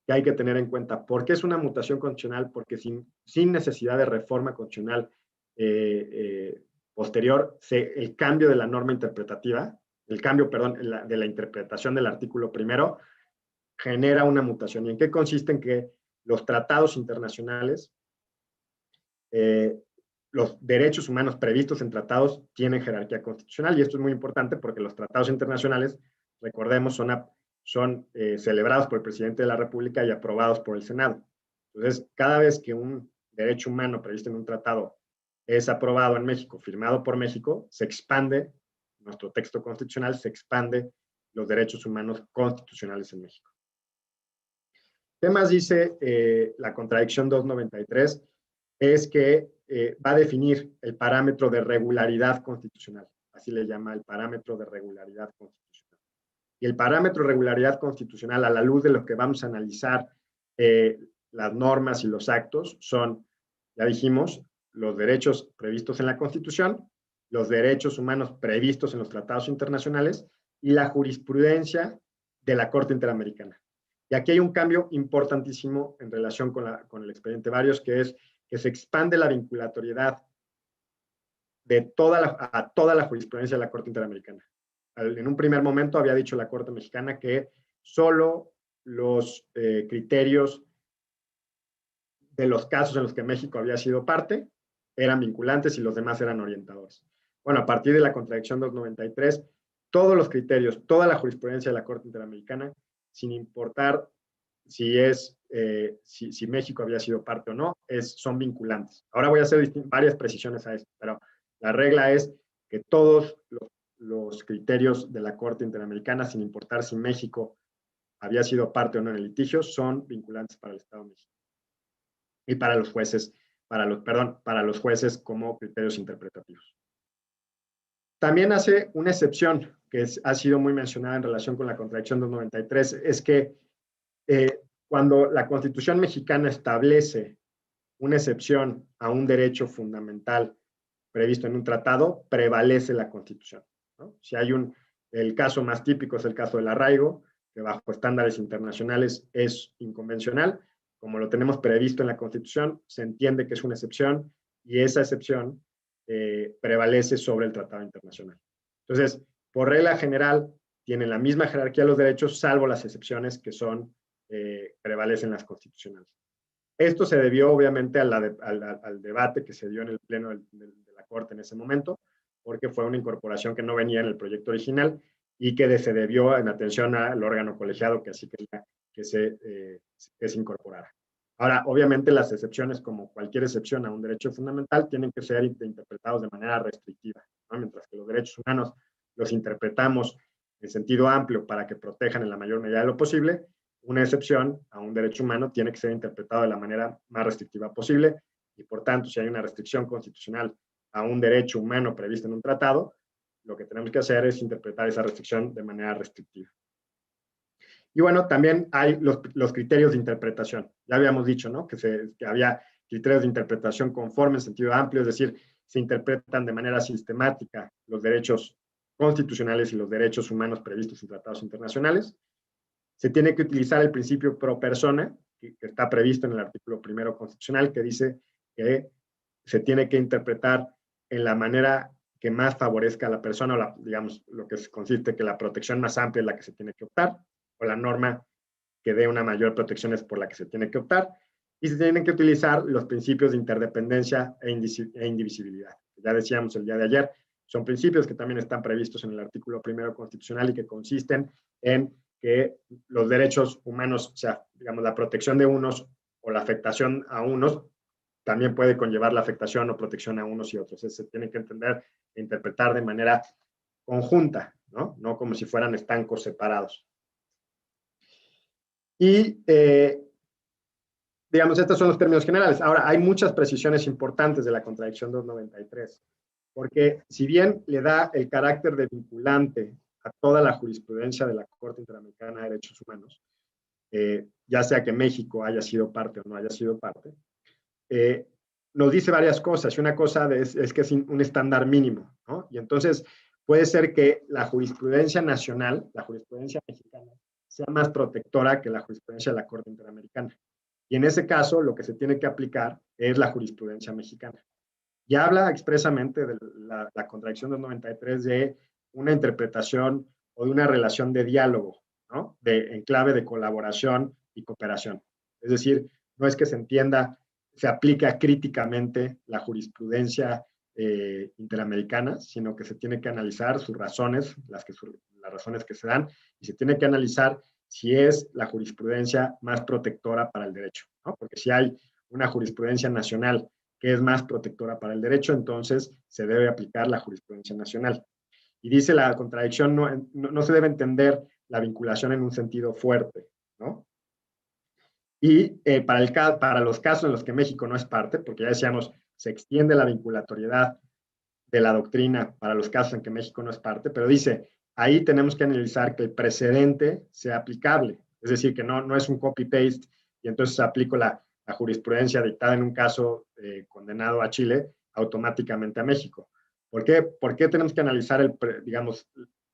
Speaker 2: que hay que tener en cuenta. ¿Por qué es una mutación constitucional? Porque sin necesidad de reforma constitucional posterior, el cambio de la norma interpretativa, el cambio, perdón, de la interpretación del artículo 1 genera una mutación. ¿Y en qué consiste? En que los tratados internacionales, los derechos humanos previstos en tratados tienen jerarquía constitucional, y esto es muy importante porque los tratados internacionales, recordemos, son celebrados por el presidente de la República y aprobados por el Senado. Entonces, cada vez que un derecho humano previsto en un tratado es aprobado en México, firmado por México, se expande, nuestro texto constitucional se expande los derechos humanos constitucionales en México. ¿Qué más dice la contradicción 293? Es que va a definir el parámetro de regularidad constitucional. Así le llama, el parámetro de regularidad constitucional. Y el parámetro de regularidad constitucional, a la luz de lo que vamos a analizar, las normas y los actos, son, ya dijimos, los derechos previstos en la Constitución, los derechos humanos previstos en los tratados internacionales y la jurisprudencia de la Corte Interamericana. Y aquí hay un cambio importantísimo en relación con el expediente Barrios, que es que se expande la vinculatoriedad de a toda la jurisprudencia de la Corte Interamericana. En un primer momento había dicho la Corte Mexicana que solo los criterios de los casos en los que México había sido parte eran vinculantes y los demás eran orientadores. Bueno, a partir de la contradicción 293, todos los criterios, toda la jurisprudencia de la Corte Interamericana, sin importar si México había sido parte o no, son vinculantes. Ahora voy a hacer varias precisiones a esto, pero la regla es que todos los criterios de la Corte Interamericana, sin importar si México había sido parte o no en el litigio, son vinculantes para el Estado de México. Y para los jueces, para los jueces como criterios interpretativos. También hace una excepción que ha sido muy mencionada en relación con la contradicción 293, es que cuando la Constitución mexicana establece una excepción a un derecho fundamental previsto en un tratado, prevalece la Constitución, ¿no? Si hay el caso más típico es el caso del arraigo, que bajo estándares internacionales es inconvencional. Como lo tenemos previsto en la Constitución, se entiende que es una excepción y esa excepción prevalece sobre el tratado internacional. Entonces, por regla general, tienen la misma jerarquía los derechos, salvo las excepciones que prevalecen las constitucionales. Esto se debió, obviamente, al debate que se dio en el pleno de la Corte en ese momento, porque fue una incorporación que no venía en el proyecto original y que se debió en atención al órgano colegiado que así quería que se incorporara. Ahora, obviamente, las excepciones, como cualquier excepción a un derecho fundamental, tienen que ser interpretados de manera restrictiva, ¿no? Mientras que los derechos humanos los interpretamos en sentido amplio para que protejan en la mayor medida de lo posible, una excepción a un derecho humano tiene que ser interpretado de la manera más restrictiva posible y, por tanto, si hay una restricción constitucional a un derecho humano previsto en un tratado, lo que tenemos que hacer es interpretar esa restricción de manera restrictiva. Y bueno, también hay los criterios de interpretación. Ya habíamos dicho, ¿no? Que había criterios de interpretación conforme en sentido amplio, es decir, se interpretan de manera sistemática los derechos constitucionales y los derechos humanos previstos en tratados internacionales. Se tiene que utilizar el principio pro persona, que está previsto en el artículo 1 constitucional, que dice que se tiene que interpretar en la manera que más favorezca a la persona, o digamos, lo que consiste que la protección más amplia es la que se tiene que optar, o la norma que dé una mayor protección es por la que se tiene que optar, y se tienen que utilizar los principios de interdependencia e indivisibilidad. Ya decíamos el día de ayer, son principios que también están previstos en el artículo 1 constitucional y que consisten en que los derechos humanos, o sea, digamos, la protección de unos o la afectación a unos, también puede conllevar la afectación o protección a unos y otros. Se tiene que entender e interpretar de manera conjunta, ¿no? No como si fueran estancos separados. Y, digamos, estos son los términos generales. Ahora, hay muchas precisiones importantes de la contradicción 293, porque si bien le da el carácter de vinculante a toda la jurisprudencia de la Corte Interamericana de Derechos Humanos, ya sea que México haya sido parte o no haya sido parte, nos dice varias cosas. Y una cosa es que es un estándar mínimo, ¿no? Y entonces puede ser que la jurisprudencia nacional, la jurisprudencia mexicana, sea más protectora que la jurisprudencia de la Corte Interamericana. Y en ese caso, lo que se tiene que aplicar es la jurisprudencia mexicana. Y habla expresamente de la contradicción 293 de una interpretación o de una relación de diálogo, ¿no? En clave de colaboración y cooperación. Es decir, no es que se entienda, se aplica críticamente la jurisprudencia interamericana, sino que se tiene que analizar sus razones, las razones que se dan, y se tiene que analizar si es la jurisprudencia más protectora para el derecho, ¿no? Porque si hay una jurisprudencia nacional que es más protectora para el derecho, entonces se debe aplicar la jurisprudencia nacional. Y dice la contradicción, no se debe entender la vinculación en un sentido fuerte, ¿no? Y para los casos en los que México no es parte, porque ya decíamos, se extiende la vinculatoriedad de la doctrina para los casos en que México no es parte, pero dice, ahí tenemos que analizar que el precedente sea aplicable, es decir, que no es un copy-paste y entonces aplico la jurisprudencia dictada en un caso condenado a Chile automáticamente a México. ¿Por qué tenemos que analizar, digamos,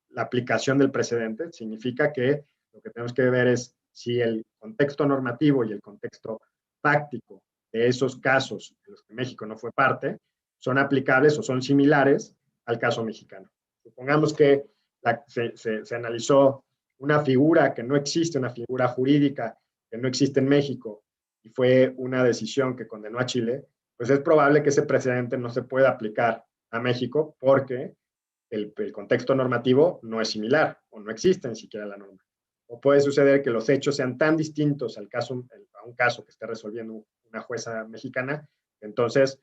Speaker 2: la aplicación del precedente? Significa que lo que tenemos que ver es si el contexto normativo y el contexto fáctico de esos casos en los que México no fue parte son aplicables o son similares al caso mexicano. Supongamos que se analizó una figura que no existe, una figura jurídica que no existe en México, y fue una decisión que condenó a Chile, pues es probable que ese precedente no se pueda aplicar a México porque el contexto normativo no es similar o no existe ni siquiera la norma. O puede suceder que los hechos sean tan distintos a un caso que esté resolviendo una jueza mexicana, entonces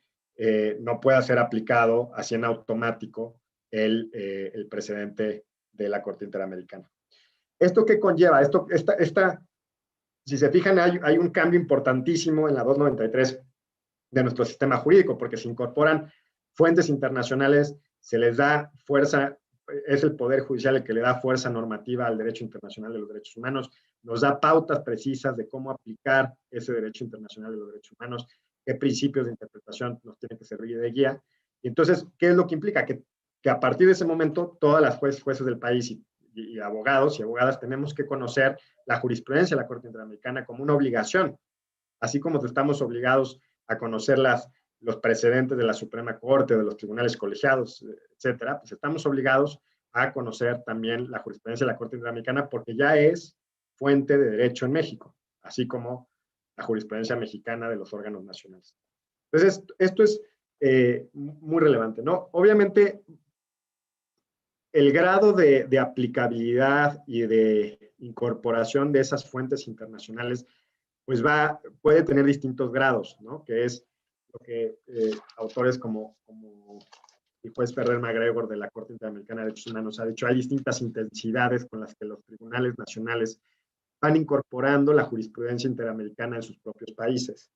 Speaker 2: no pueda ser aplicado así en automático el precedente de la Corte Interamericana. ¿Esto qué conlleva? Si se fijan, hay un cambio importantísimo en la 293 de nuestro sistema jurídico, porque se incorporan fuentes internacionales, se les da fuerza, es el Poder Judicial el que le da fuerza normativa al derecho internacional de los derechos humanos, nos da pautas precisas de cómo aplicar ese derecho internacional de los derechos humanos, qué principios de interpretación nos tienen que servir de guía. Y entonces, ¿qué es lo que implica? Que a partir de ese momento, todas las jueces del país y abogados y abogadas tenemos que conocer la jurisprudencia de la Corte Interamericana como una obligación, así como estamos obligados a conocer los precedentes de la Suprema Corte, de los tribunales colegiados, etcétera, pues estamos obligados a conocer también la jurisprudencia de la Corte Interamericana porque ya es fuente de derecho en México, así como la jurisprudencia mexicana de los órganos nacionales. Entonces, esto es muy relevante, ¿no? Obviamente, el grado de aplicabilidad y de incorporación de esas fuentes internacionales pues puede tener distintos grados, ¿no? Que es lo que autores como el juez Ferrer MacGregor de la Corte Interamericana de Derechos Humanos ha dicho, hay distintas intensidades con las que los tribunales nacionales van incorporando la jurisprudencia interamericana en sus propios países.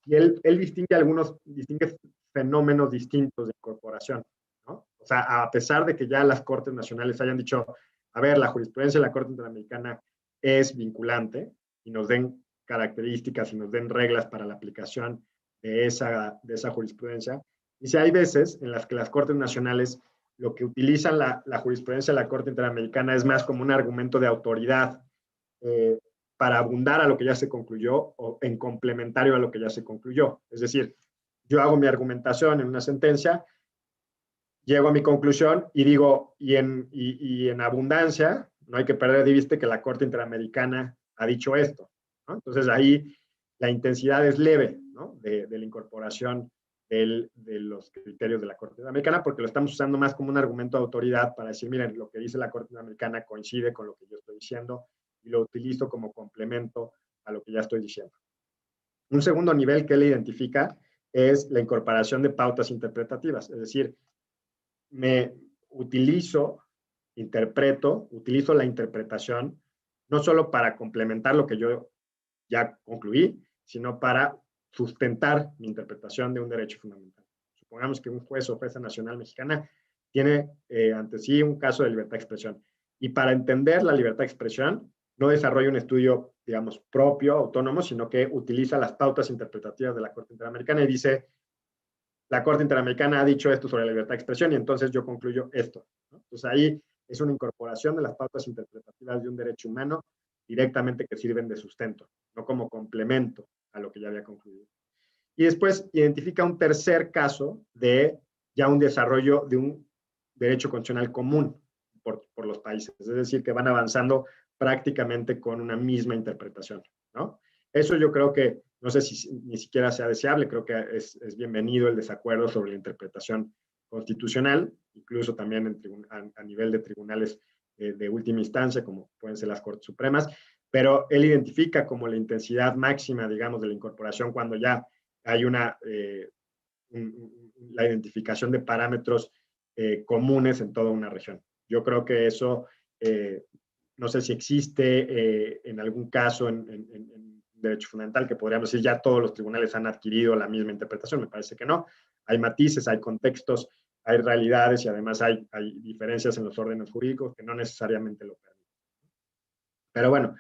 Speaker 2: Y él distingue fenómenos distintos de incorporación, ¿no? O sea, a pesar de que ya las Cortes Nacionales hayan dicho, a ver, la jurisprudencia de la Corte Interamericana es vinculante y nos den características y nos den reglas para la aplicación de esa jurisprudencia. Y si hay veces en las que las Cortes Nacionales lo que utilizan la jurisprudencia de la Corte Interamericana es más como un argumento de autoridad para abundar a lo que ya se concluyó o en complementario a lo que ya se concluyó. Es decir, yo hago mi argumentación en una sentencia, llego a mi conclusión y digo, y en abundancia, no hay que perder de vista que la Corte Interamericana ha dicho esto, ¿no? Entonces ahí la intensidad es leve, ¿no? de la incorporación de los criterios de la Corte Interamericana, porque lo estamos usando más como un argumento de autoridad para decir, miren, lo que dice la Corte Interamericana coincide con lo que yo estoy diciendo y lo utilizo como complemento a lo que ya estoy diciendo. Un segundo nivel que él identifica es la incorporación de pautas interpretativas, es decir, utilizo la interpretación no solo para complementar lo que yo ya concluí, sino para sustentar mi interpretación de un derecho fundamental. Supongamos que un juez o jueza nacional mexicana tiene ante sí un caso de libertad de expresión. Y para entender la libertad de expresión, no desarrolla un estudio, digamos, propio, autónomo, sino que utiliza las pautas interpretativas de la Corte Interamericana y dice, la Corte Interamericana ha dicho esto sobre la libertad de expresión y entonces yo concluyo esto, ¿no? Entonces ahí es una incorporación de las pautas interpretativas de un derecho humano directamente que sirven de sustento, no como complemento a lo que ya había concluido. Y después identifica un tercer caso de ya un desarrollo de un derecho constitucional común por los países, es decir, que van avanzando prácticamente con una misma interpretación, ¿no? Eso yo creo que, no sé si ni siquiera sea deseable, creo que es bienvenido el desacuerdo sobre la interpretación constitucional, incluso también a nivel de tribunales de última instancia, como pueden ser las Cortes Supremas, pero él identifica como la intensidad máxima, digamos, de la incorporación cuando ya hay la identificación de parámetros comunes en toda una región. Yo creo que eso, no sé si existe en algún caso en derecho fundamental, que podríamos decir ya todos los tribunales han adquirido la misma interpretación. Me parece que no. Hay matices, hay contextos, hay realidades y además hay diferencias en los órdenes jurídicos que no necesariamente lo permiten. Pero bueno,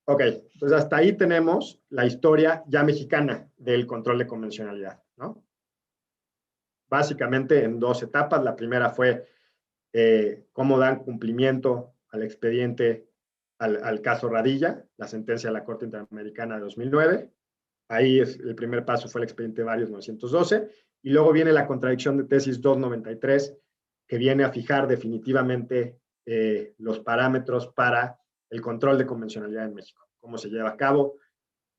Speaker 2: ok, pues hasta ahí tenemos la historia ya mexicana del control de convencionalidad, ¿no? Básicamente en dos etapas. La primera fue cómo dan cumplimiento al expediente, al caso Radilla, la sentencia de la Corte Interamericana de 2009. Ahí el primer paso fue el expediente Varios 912, y luego viene la contradicción de tesis 293, que viene a fijar definitivamente los parámetros para el control de convencionalidad en México. Cómo se lleva a cabo,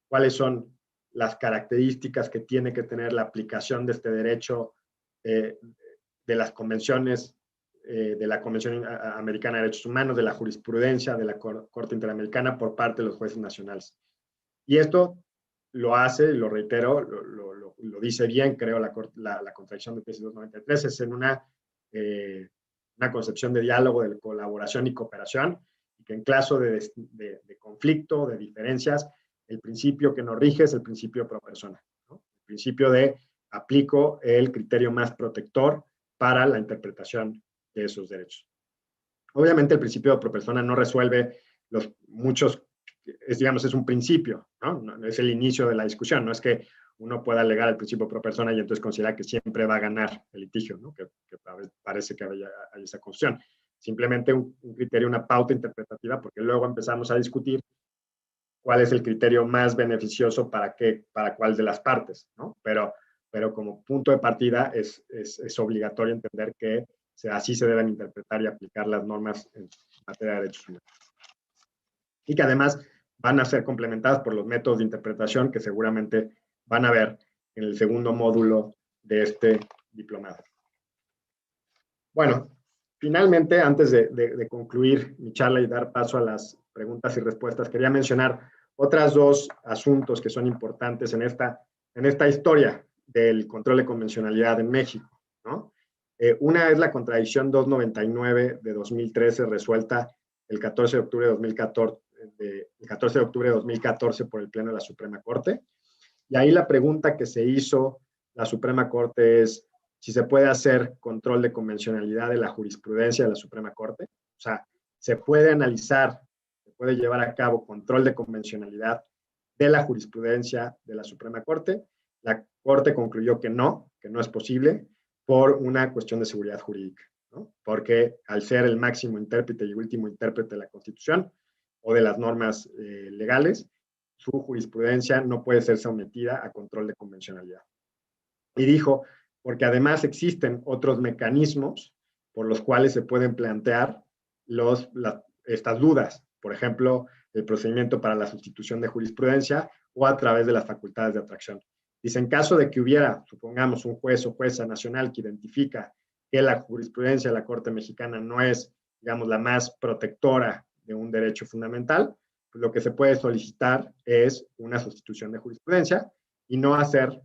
Speaker 2: cuáles son las características que tiene que tener la aplicación de este derecho de las convenciones, de la Convención Americana de Derechos Humanos, de la jurisprudencia de la Corte Interamericana por parte de los jueces nacionales. Y esto lo hace, lo reitero, lo dice bien, creo, la contradicción de tesis 293, es en una concepción de diálogo, de colaboración y cooperación, y que en caso de conflicto, de diferencias, el principio que nos rige es el principio pro persona, ¿no? El principio de aplico el criterio más protector para la interpretación de esos derechos. Obviamente el principio de pro persona no resuelve muchos, digamos, es un principio, ¿no? No es el inicio de la discusión, no es que uno pueda alegar el principio pro persona y entonces considera que siempre va a ganar el litigio, ¿no? Que parece que hay esa confusión. Simplemente un criterio, una pauta interpretativa, porque luego empezamos a discutir cuál es el criterio más beneficioso para cuál de las partes, ¿no? Pero como punto de partida es obligatorio entender que así se deben interpretar y aplicar las normas en materia de derechos humanos. Y que además van a ser complementadas por los métodos de interpretación que seguramente van a ver en el segundo módulo de este diplomado. Bueno, finalmente, antes de concluir mi charla y dar paso a las preguntas y respuestas, quería mencionar otros dos asuntos que son importantes en esta historia del control de convencionalidad en México, ¿no? Una es la contradicción 299 de 2013, resuelta el 14 de octubre de 2014 por el Pleno de la Suprema Corte. Y ahí la pregunta que se hizo la Suprema Corte es si se puede hacer control de convencionalidad de la jurisprudencia de la Suprema Corte. O sea, se puede analizar, se puede llevar a cabo control de convencionalidad de la jurisprudencia de la Suprema Corte. La Corte concluyó que no es posible por una cuestión de seguridad jurídica, ¿no? Porque al ser el máximo intérprete y último intérprete de la Constitución o de las normas legales, su jurisprudencia no puede ser sometida a control de convencionalidad. Y dijo, porque además existen otros mecanismos por los cuales se pueden plantear estas dudas. Por ejemplo, el procedimiento para la sustitución de jurisprudencia o a través de las facultades de atracción. Dice, en caso de que hubiera, supongamos, un juez o jueza nacional que identifica que la jurisprudencia de la Corte Mexicana no es, digamos, la más protectora de un derecho fundamental, pues lo que se puede solicitar es una sustitución de jurisprudencia y no hacer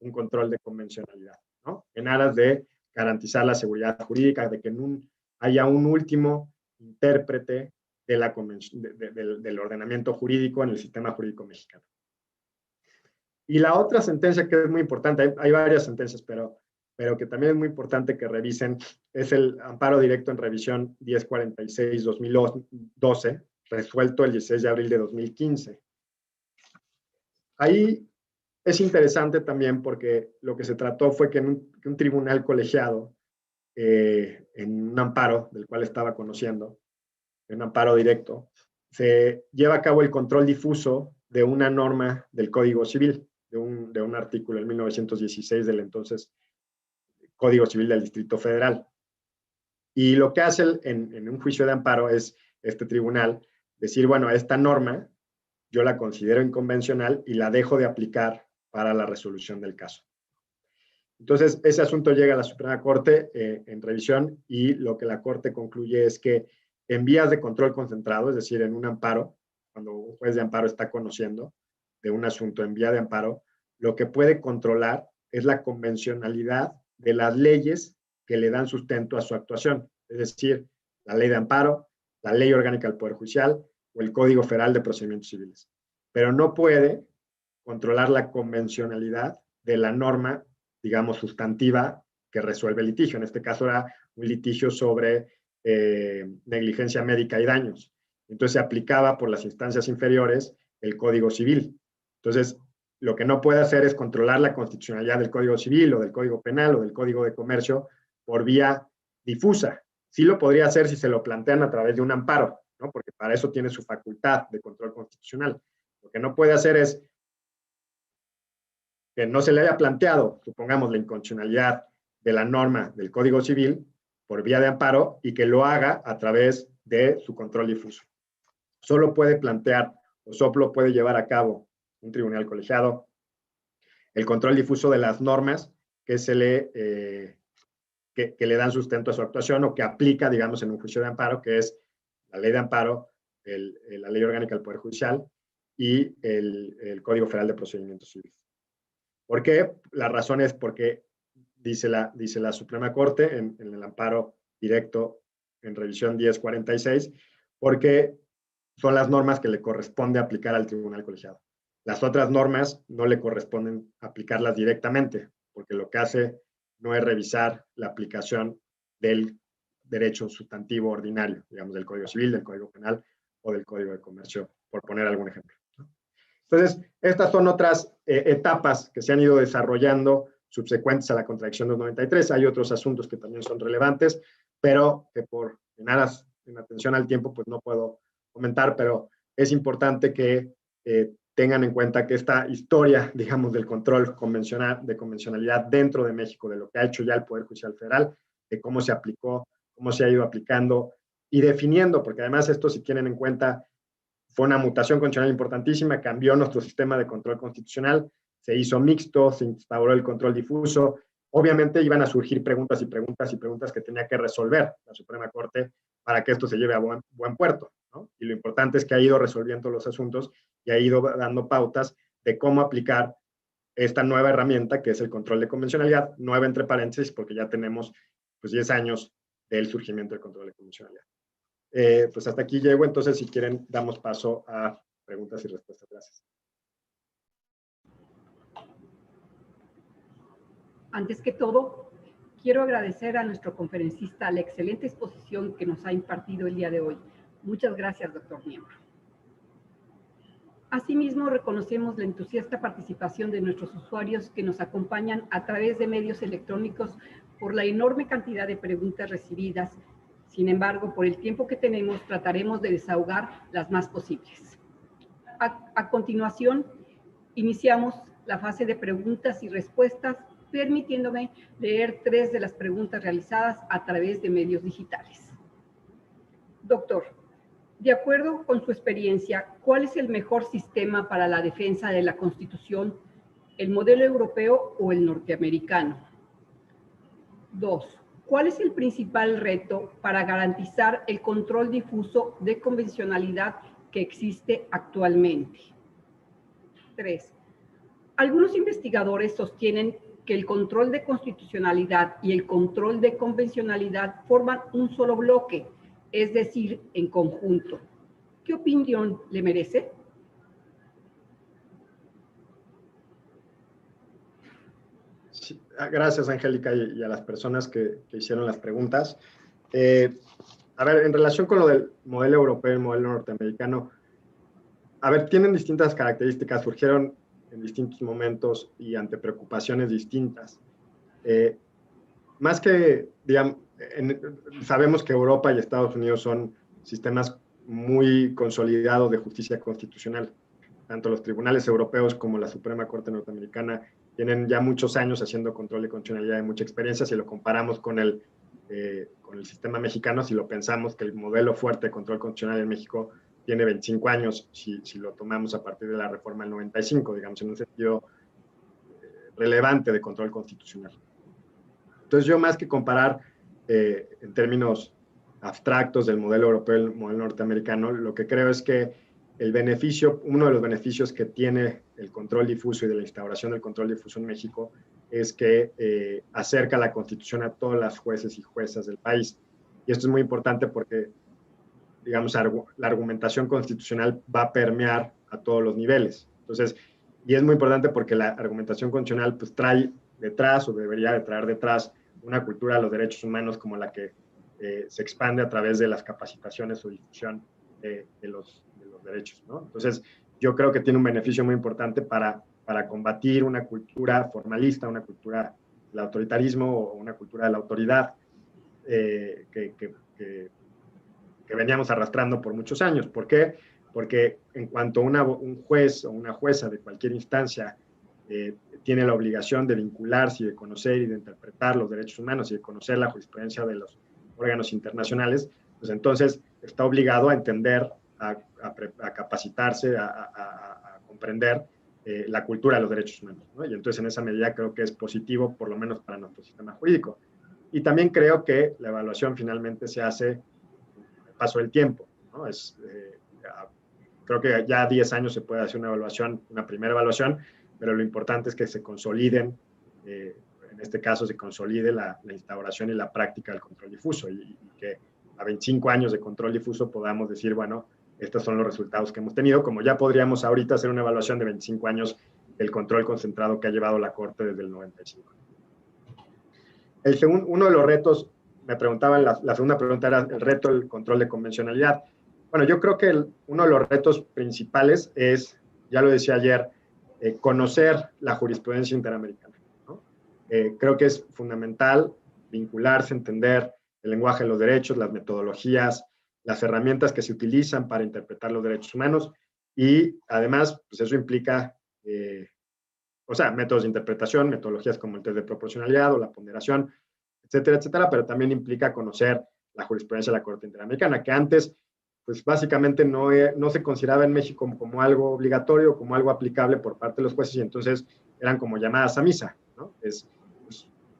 Speaker 2: un control de convencionalidad, ¿no? En aras de garantizar la seguridad jurídica, de que haya un último intérprete del ordenamiento jurídico en el sistema jurídico mexicano. Y la otra sentencia que es muy importante, hay varias sentencias, pero que también es muy importante que revisen, es el amparo directo en revisión 1046-2012, resuelto el 16 de abril de 2015. Ahí es interesante también porque lo que se trató fue que un tribunal colegiado, en un amparo del cual estaba conociendo, en un amparo directo, se lleva a cabo el control difuso de una norma del Código Civil, de un artículo en 1916 del entonces Código Civil del Distrito Federal. Y lo que hace en un juicio de amparo es este tribunal decir, bueno, esta norma yo la considero inconvencional y la dejo de aplicar para la resolución del caso. Entonces, ese asunto llega a la Suprema Corte en revisión y lo que la Corte concluye es que en vías de control concentrado, es decir, en un amparo, cuando un juez de amparo está conociendo de un asunto en vía de amparo, lo que puede controlar es la convencionalidad de las leyes que le dan sustento a su actuación, es decir, la ley de amparo, la ley orgánica del Poder Judicial o el Código Federal de Procedimientos Civiles. pero no puede controlar la convencionalidad de la norma, digamos, sustantiva que resuelve el litigio. En este caso era un litigio sobre negligencia médica y daños. Entonces se aplicaba por las instancias inferiores el Código Civil. Entonces, lo que no puede hacer es controlar la constitucionalidad del Código Civil o del Código Penal o del Código de Comercio por vía difusa. Sí lo podría hacer si se lo plantean a través de un amparo, ¿no? Porque para eso tiene su facultad de control constitucional. Lo que no puede hacer es que no se le haya planteado, supongamos, la inconstitucionalidad de la norma del Código Civil por vía de amparo y que lo haga a través de su control difuso. Solo puede plantear o solo puede llevar a cabo un tribunal colegiado el control difuso de las normas que que le dan sustento a su actuación o que aplica, digamos, en un juicio de amparo, que es la ley de amparo, la ley orgánica del Poder Judicial y el Código Federal de Procedimientos Civiles. ¿Por qué? La razón es porque dice la Suprema Corte en el amparo directo en revisión 1046, porque son las normas que le corresponde aplicar al tribunal colegiado. Las otras normas no le corresponden aplicarlas directamente, porque lo que hace no es revisar la aplicación del derecho sustantivo ordinario, digamos, del Código Civil, del Código Penal o del Código de Comercio, por poner algún ejemplo. Entonces, estas son otras etapas que se han ido desarrollando subsecuentes a la contradicción 293. Hay otros asuntos que también son relevantes, pero que en atención al tiempo, pues no puedo comentar, pero es importante que tengan en cuenta que esta historia, digamos, del control de convencionalidad dentro de México, de lo que ha hecho ya el Poder Judicial Federal, de cómo se aplicó, cómo se ha ido aplicando y definiendo, porque además esto, si tienen en cuenta, fue una mutación constitucional importantísima, cambió nuestro sistema de control constitucional, se hizo mixto, se instauró el control difuso. Obviamente iban a surgir preguntas y preguntas y preguntas que tenía que resolver la Suprema Corte para que esto se lleve a buen puerto, ¿no? Y lo importante es que ha ido resolviendo los asuntos y ha ido dando pautas de cómo aplicar esta nueva herramienta que es el control de convencionalidad, nueva entre paréntesis, porque ya tenemos pues 10 años del surgimiento del control de convencionalidad. Pues hasta aquí llego, entonces si quieren damos paso a preguntas y respuestas. Gracias.
Speaker 1: Antes que todo, quiero agradecer a nuestro conferencista la excelente exposición que nos ha impartido el día de hoy. Muchas gracias, doctor Miembro. Asimismo, reconocemos la entusiasta participación de nuestros usuarios que nos acompañan a través de medios electrónicos por la enorme cantidad de preguntas recibidas. Sin embargo, por el tiempo que tenemos, trataremos de desahogar las más posibles. A continuación, iniciamos la fase de preguntas y respuestas, permitiéndome leer 3 de las preguntas realizadas a través de medios digitales. Doctor, de acuerdo con su experiencia, ¿cuál es el mejor sistema para la defensa de la Constitución, el modelo europeo o el norteamericano? 2. ¿Cuál es el principal reto para garantizar el control difuso de convencionalidad que existe actualmente? 3. Algunos investigadores sostienen que el control de constitucionalidad y el control de convencionalidad forman un solo bloque, es decir, en conjunto. ¿Qué opinión le merece?
Speaker 2: Sí, gracias, Angélica, y a las personas que hicieron las preguntas. A ver, en relación con lo del modelo europeo y el modelo norteamericano, a ver, tienen distintas características, surgieron en distintos momentos y ante preocupaciones distintas. Más que, digamos, sabemos que Europa y Estados Unidos son sistemas muy consolidados de justicia constitucional. Tanto los tribunales europeos como la Suprema Corte norteamericana tienen ya muchos años haciendo control de constitucionalidad y mucha experiencia. Si lo comparamos con el sistema mexicano, si lo pensamos que el modelo fuerte de control constitucional en México tiene 25 años, si lo tomamos a partir de la reforma del 95, digamos, en un sentido relevante de control constitucional. Entonces yo, más que comparar en términos abstractos del modelo europeo y el modelo norteamericano, lo que creo es que uno de los beneficios que tiene el control difuso y de la instauración del control difuso en México es que acerca la Constitución a todas las jueces y juezas del país. Y esto es muy importante porque, digamos, la argumentación constitucional va a permear a todos los niveles. Entonces, y es muy importante porque la argumentación constitucional pues trae detrás, o debería de traer detrás, una cultura de los derechos humanos como la que se expande a través de las capacitaciones o difusión de los derechos, ¿no? Entonces, yo creo que tiene un beneficio muy importante para combatir una cultura formalista, una cultura del autoritarismo o una cultura de la autoridad que veníamos arrastrando por muchos años. ¿Por qué? Porque en cuanto un juez o una jueza de cualquier instancia tiene la obligación de vincularse y de conocer y de interpretar los derechos humanos y de conocer la jurisprudencia de los órganos internacionales, pues entonces está obligado a entender, a capacitarse, a comprender la cultura de los derechos humanos, ¿no? Y entonces en esa medida creo que es positivo, por lo menos para nuestro sistema jurídico. Y también creo que la evaluación finalmente se hace con el paso del tiempo, ¿no? Creo que ya a 10 años se puede hacer una evaluación, una primera evaluación, pero lo importante es que se consoliden, en este caso se consolide la instauración y la práctica del control difuso y que a 25 años de control difuso podamos decir, bueno, estos son los resultados que hemos tenido, como ya podríamos ahorita hacer una evaluación de 25 años del control concentrado que ha llevado la Corte desde el 95. Uno de los retos, me preguntaban, la segunda pregunta era el reto del control de convencionalidad. Bueno, yo creo que uno de los retos principales es, ya lo decía ayer, conocer la jurisprudencia interamericana, ¿no? Creo que es fundamental vincularse, entender el lenguaje de los derechos, las metodologías, las herramientas que se utilizan para interpretar los derechos humanos y además, pues eso implica, o sea, métodos de interpretación, metodologías como el test de proporcionalidad o la ponderación, etcétera, etcétera, pero también implica conocer la jurisprudencia de la Corte Interamericana, que antes pues básicamente no se consideraba en México como algo obligatorio, como algo aplicable por parte de los jueces, y entonces eran como llamadas a misa, ¿no? Pues,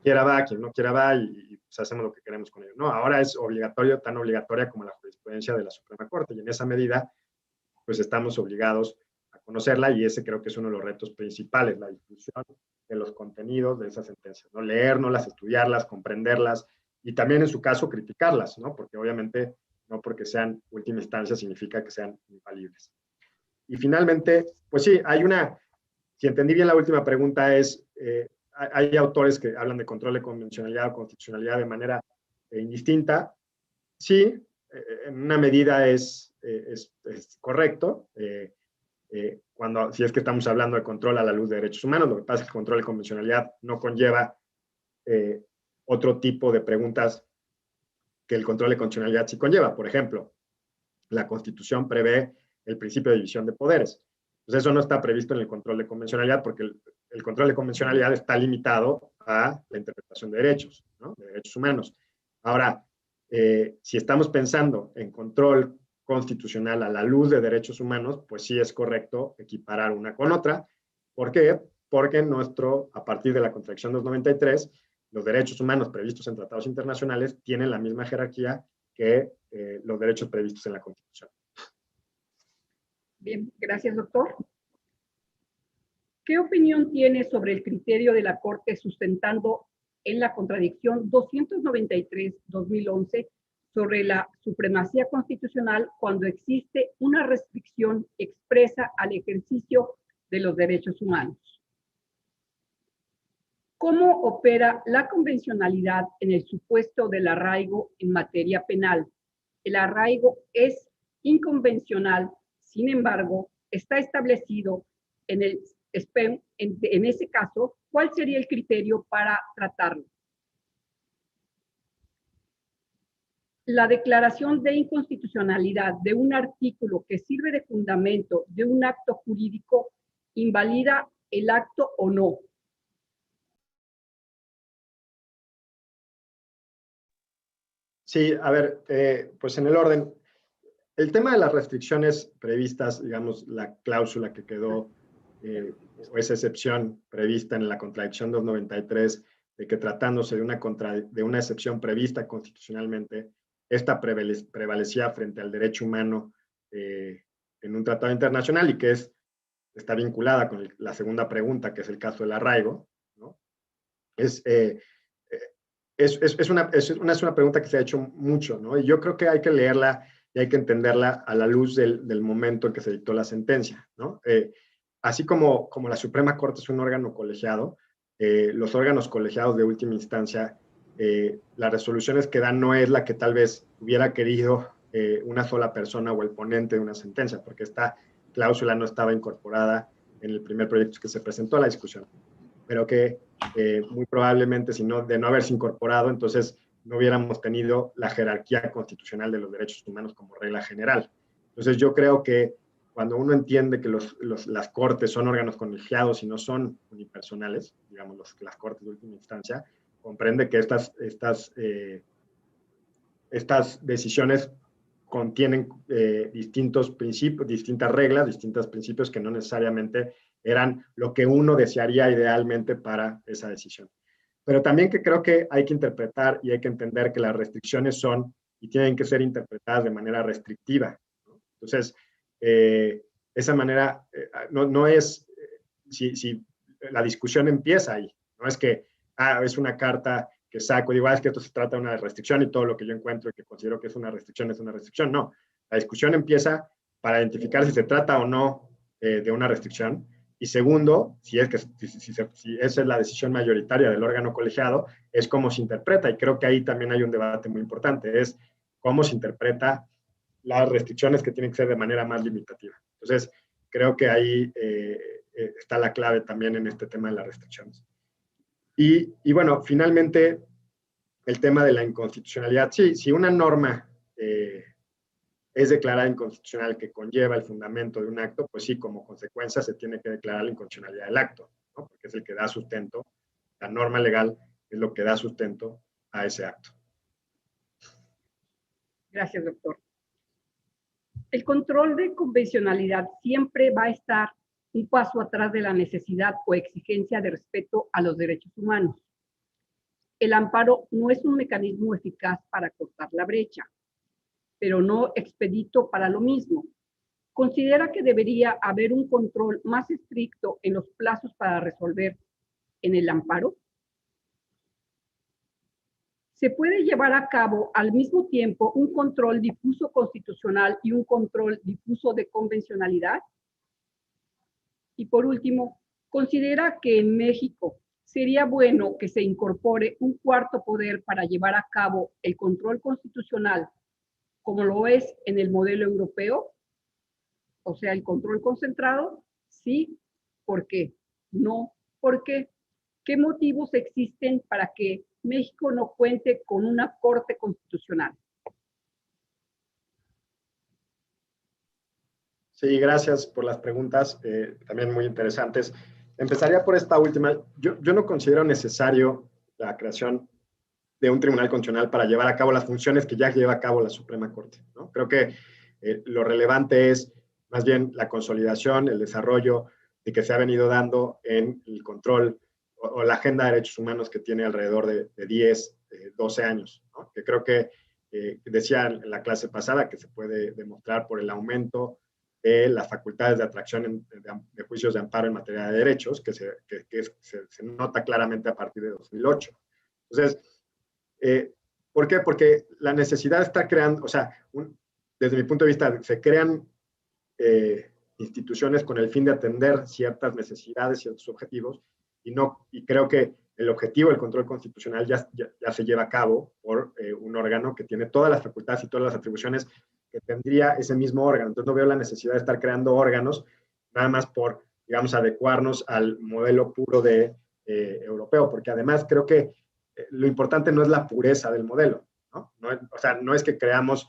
Speaker 2: quiera va, quien no quiera va, y pues hacemos lo que queremos con ello, ¿no? Ahora es obligatorio, tan obligatoria como la jurisprudencia de la Suprema Corte, y en esa medida, pues estamos obligados a conocerla, y ese creo que es uno de los retos principales, la difusión de los contenidos de esas sentencias, ¿no? Leérnoslas, estudiarlas, comprenderlas, y también en su caso criticarlas, ¿no? Porque obviamente no porque sean última instancia significa que sean infalibles. Y finalmente, pues sí, si entendí bien la última pregunta es, hay autores que hablan de control de convencionalidad o constitucionalidad de manera indistinta. Sí, en una medida es correcto, si es que estamos hablando de control a la luz de derechos humanos. Lo que pasa es que el control de convencionalidad no conlleva otro tipo de preguntas que el control de constitucionalidad sí conlleva. Por ejemplo, la Constitución prevé el principio de división de poderes. Pues eso no está previsto en el control de convencionalidad porque el control de convencionalidad está limitado a la interpretación de derechos, ¿no? De derechos humanos. Ahora, si estamos pensando en control constitucional a la luz de derechos humanos, pues sí es correcto equiparar una con otra. ¿Por qué? Porque a partir de la Contradicción 293, los derechos humanos previstos en tratados internacionales tienen la misma jerarquía que los derechos previstos en la Constitución.
Speaker 1: Bien, gracias, doctor. ¿Qué opinión tiene sobre el criterio de la Corte sustentando en la Contradicción 293-2011 sobre la supremacía constitucional cuando existe una restricción expresa al ejercicio de los derechos humanos? ¿Cómo opera la convencionalidad en el supuesto del arraigo en materia penal? El arraigo es inconvencional, sin embargo, está establecido en ese caso, ¿cuál sería el criterio para tratarlo? La declaración de inconstitucionalidad de un artículo que sirve de fundamento de un acto jurídico invalida el acto o no.
Speaker 2: Sí, a ver, pues en el orden. El tema de las restricciones previstas, digamos, la cláusula que quedó, o esa excepción prevista en la Contradicción 293, de que tratándose de una excepción prevista constitucionalmente, esta prevalecía frente al derecho humano en un tratado internacional y que está vinculada con la segunda pregunta, que es el caso del arraigo, ¿no? Es una pregunta que se ha hecho mucho, ¿no? Y yo creo que hay que leerla y hay que entenderla a la luz del momento en que se dictó la sentencia, ¿no? Así como la Suprema Corte es un órgano colegiado, los órganos colegiados de última instancia, las resoluciones que dan no es la que tal vez hubiera querido una sola persona o el ponente de una sentencia, porque esta cláusula no estaba incorporada en el primer proyecto que se presentó a la discusión, pero que muy probablemente, de no haberse incorporado, entonces no hubiéramos tenido la jerarquía constitucional de los derechos humanos como regla general. Entonces yo creo que cuando uno entiende que las cortes son órganos colegiados y no son unipersonales, digamos las cortes de última instancia, comprende que estas decisiones contienen distintos principios, distintas reglas, distintos principios que no necesariamente eran lo que uno desearía idealmente para esa decisión. Pero también que creo que hay que interpretar y hay que entender que las restricciones son y tienen que ser interpretadas de manera restrictiva, ¿no? Entonces, esa manera no es, si la discusión empieza ahí, no es que es una carta que saco, digo, es que esto se trata de una restricción y todo lo que yo encuentro y que considero que es una restricción, no. La discusión empieza para identificar si se trata o no de una restricción. Y segundo, si esa es la decisión mayoritaria del órgano colegiado, es cómo se interpreta. Y creo que ahí también hay un debate muy importante, es cómo se interpreta las restricciones que tienen que ser de manera más limitativa. Entonces, creo que ahí está la clave también en este tema de las restricciones. Y bueno, finalmente, el tema de la inconstitucionalidad. Sí, si una norma es declarada inconstitucional que conlleva el fundamento de un acto, pues sí, como consecuencia se tiene que declarar la inconstitucionalidad del acto, ¿no? Porque es el que da sustento, la norma legal es lo que da sustento a ese acto.
Speaker 1: Gracias, doctor. El control de convencionalidad siempre va a estar un paso atrás de la necesidad o exigencia de respeto a los derechos humanos. El amparo no es un mecanismo eficaz para cortar la brecha, pero no expedito para lo mismo. ¿Considera que debería haber un control más estricto en los plazos para resolver en el amparo? ¿Se puede llevar a cabo al mismo tiempo un control difuso constitucional y un control difuso de convencionalidad? Y por último, ¿considera que en México sería bueno que se incorpore un cuarto poder para llevar a cabo el control constitucional, como lo es en el modelo europeo? O sea, el control concentrado. Sí. ¿Por qué? No. ¿Por qué? ¿Qué motivos existen para que México no cuente con una corte constitucional?
Speaker 2: Sí, gracias por las preguntas, también muy interesantes. Empezaría por esta última. Yo no considero necesario la creación de un tribunal constitucional para llevar a cabo las funciones que ya lleva a cabo la Suprema Corte, ¿no? Creo que lo relevante es más bien la consolidación, el desarrollo de que se ha venido dando en el control o la agenda de derechos humanos que tiene alrededor de 10, 12 años, ¿no? Que creo que decía en la clase pasada que se puede demostrar por el aumento de las facultades de atracción de juicios de amparo en materia de derechos, que se nota claramente a partir de 2008. Entonces, ¿por qué? Porque la necesidad está creando, o sea, desde mi punto de vista, se crean instituciones con el fin de atender ciertas necesidades, ciertos objetivos, y creo que el objetivo del control constitucional ya se lleva a cabo por un órgano que tiene todas las facultades y todas las atribuciones que tendría ese mismo órgano. Entonces no veo la necesidad de estar creando órganos nada más por, digamos, adecuarnos al modelo puro de europeo, porque además creo que lo importante no es la pureza del modelo, ¿no? O sea, no es que creamos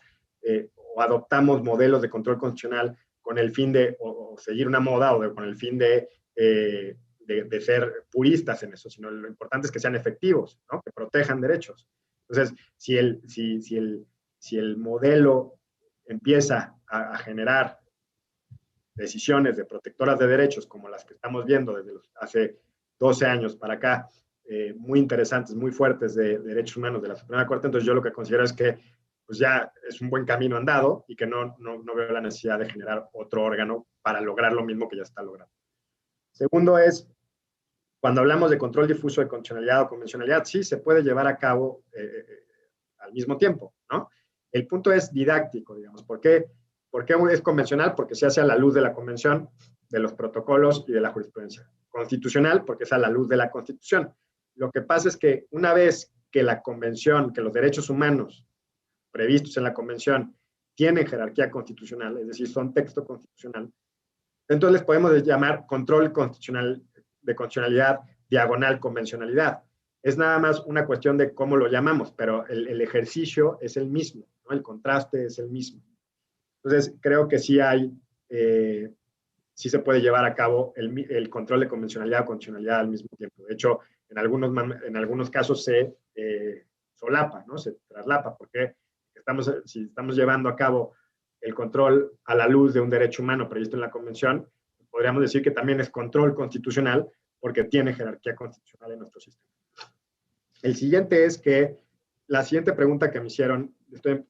Speaker 2: o adoptamos modelos de control constitucional con el fin de o seguir una moda o con el fin de ser puristas en eso, sino lo importante es que sean efectivos, ¿no? Que protejan derechos. Entonces, si el modelo empieza a generar decisiones de protectoras de derechos como las que estamos viendo desde hace 12 años para acá, muy interesantes, muy fuertes de derechos humanos de la Suprema Corte, entonces yo lo que considero es que pues ya es un buen camino andado y que no veo la necesidad de generar otro órgano para lograr lo mismo que ya está logrando. Segundo es, cuando hablamos de control difuso de constitucionalidad o convencionalidad, sí se puede llevar a cabo al mismo tiempo, ¿no? El punto es didáctico, digamos. ¿Por qué es convencional? Porque se hace a la luz de la convención, de los protocolos y de la jurisprudencia. Constitucional, porque es a la luz de la Constitución. Lo que pasa es que una vez que la convención, que los derechos humanos previstos en la convención tienen jerarquía constitucional, es decir, son texto constitucional, entonces les podemos llamar control constitucional de constitucionalidad, diagonal convencionalidad. Es nada más una cuestión de cómo lo llamamos, pero el ejercicio es el mismo, ¿no? El contraste es el mismo. Entonces, creo que sí sí se puede llevar a cabo el control de convencionalidad o constitucionalidad al mismo tiempo. De hecho, en algunos casos se solapa, ¿no? Se traslapa, porque si estamos llevando a cabo el control a la luz de un derecho humano previsto en la Convención, podríamos decir que también es control constitucional porque tiene jerarquía constitucional en nuestro sistema. El siguiente es que la siguiente pregunta que me hicieron, estoy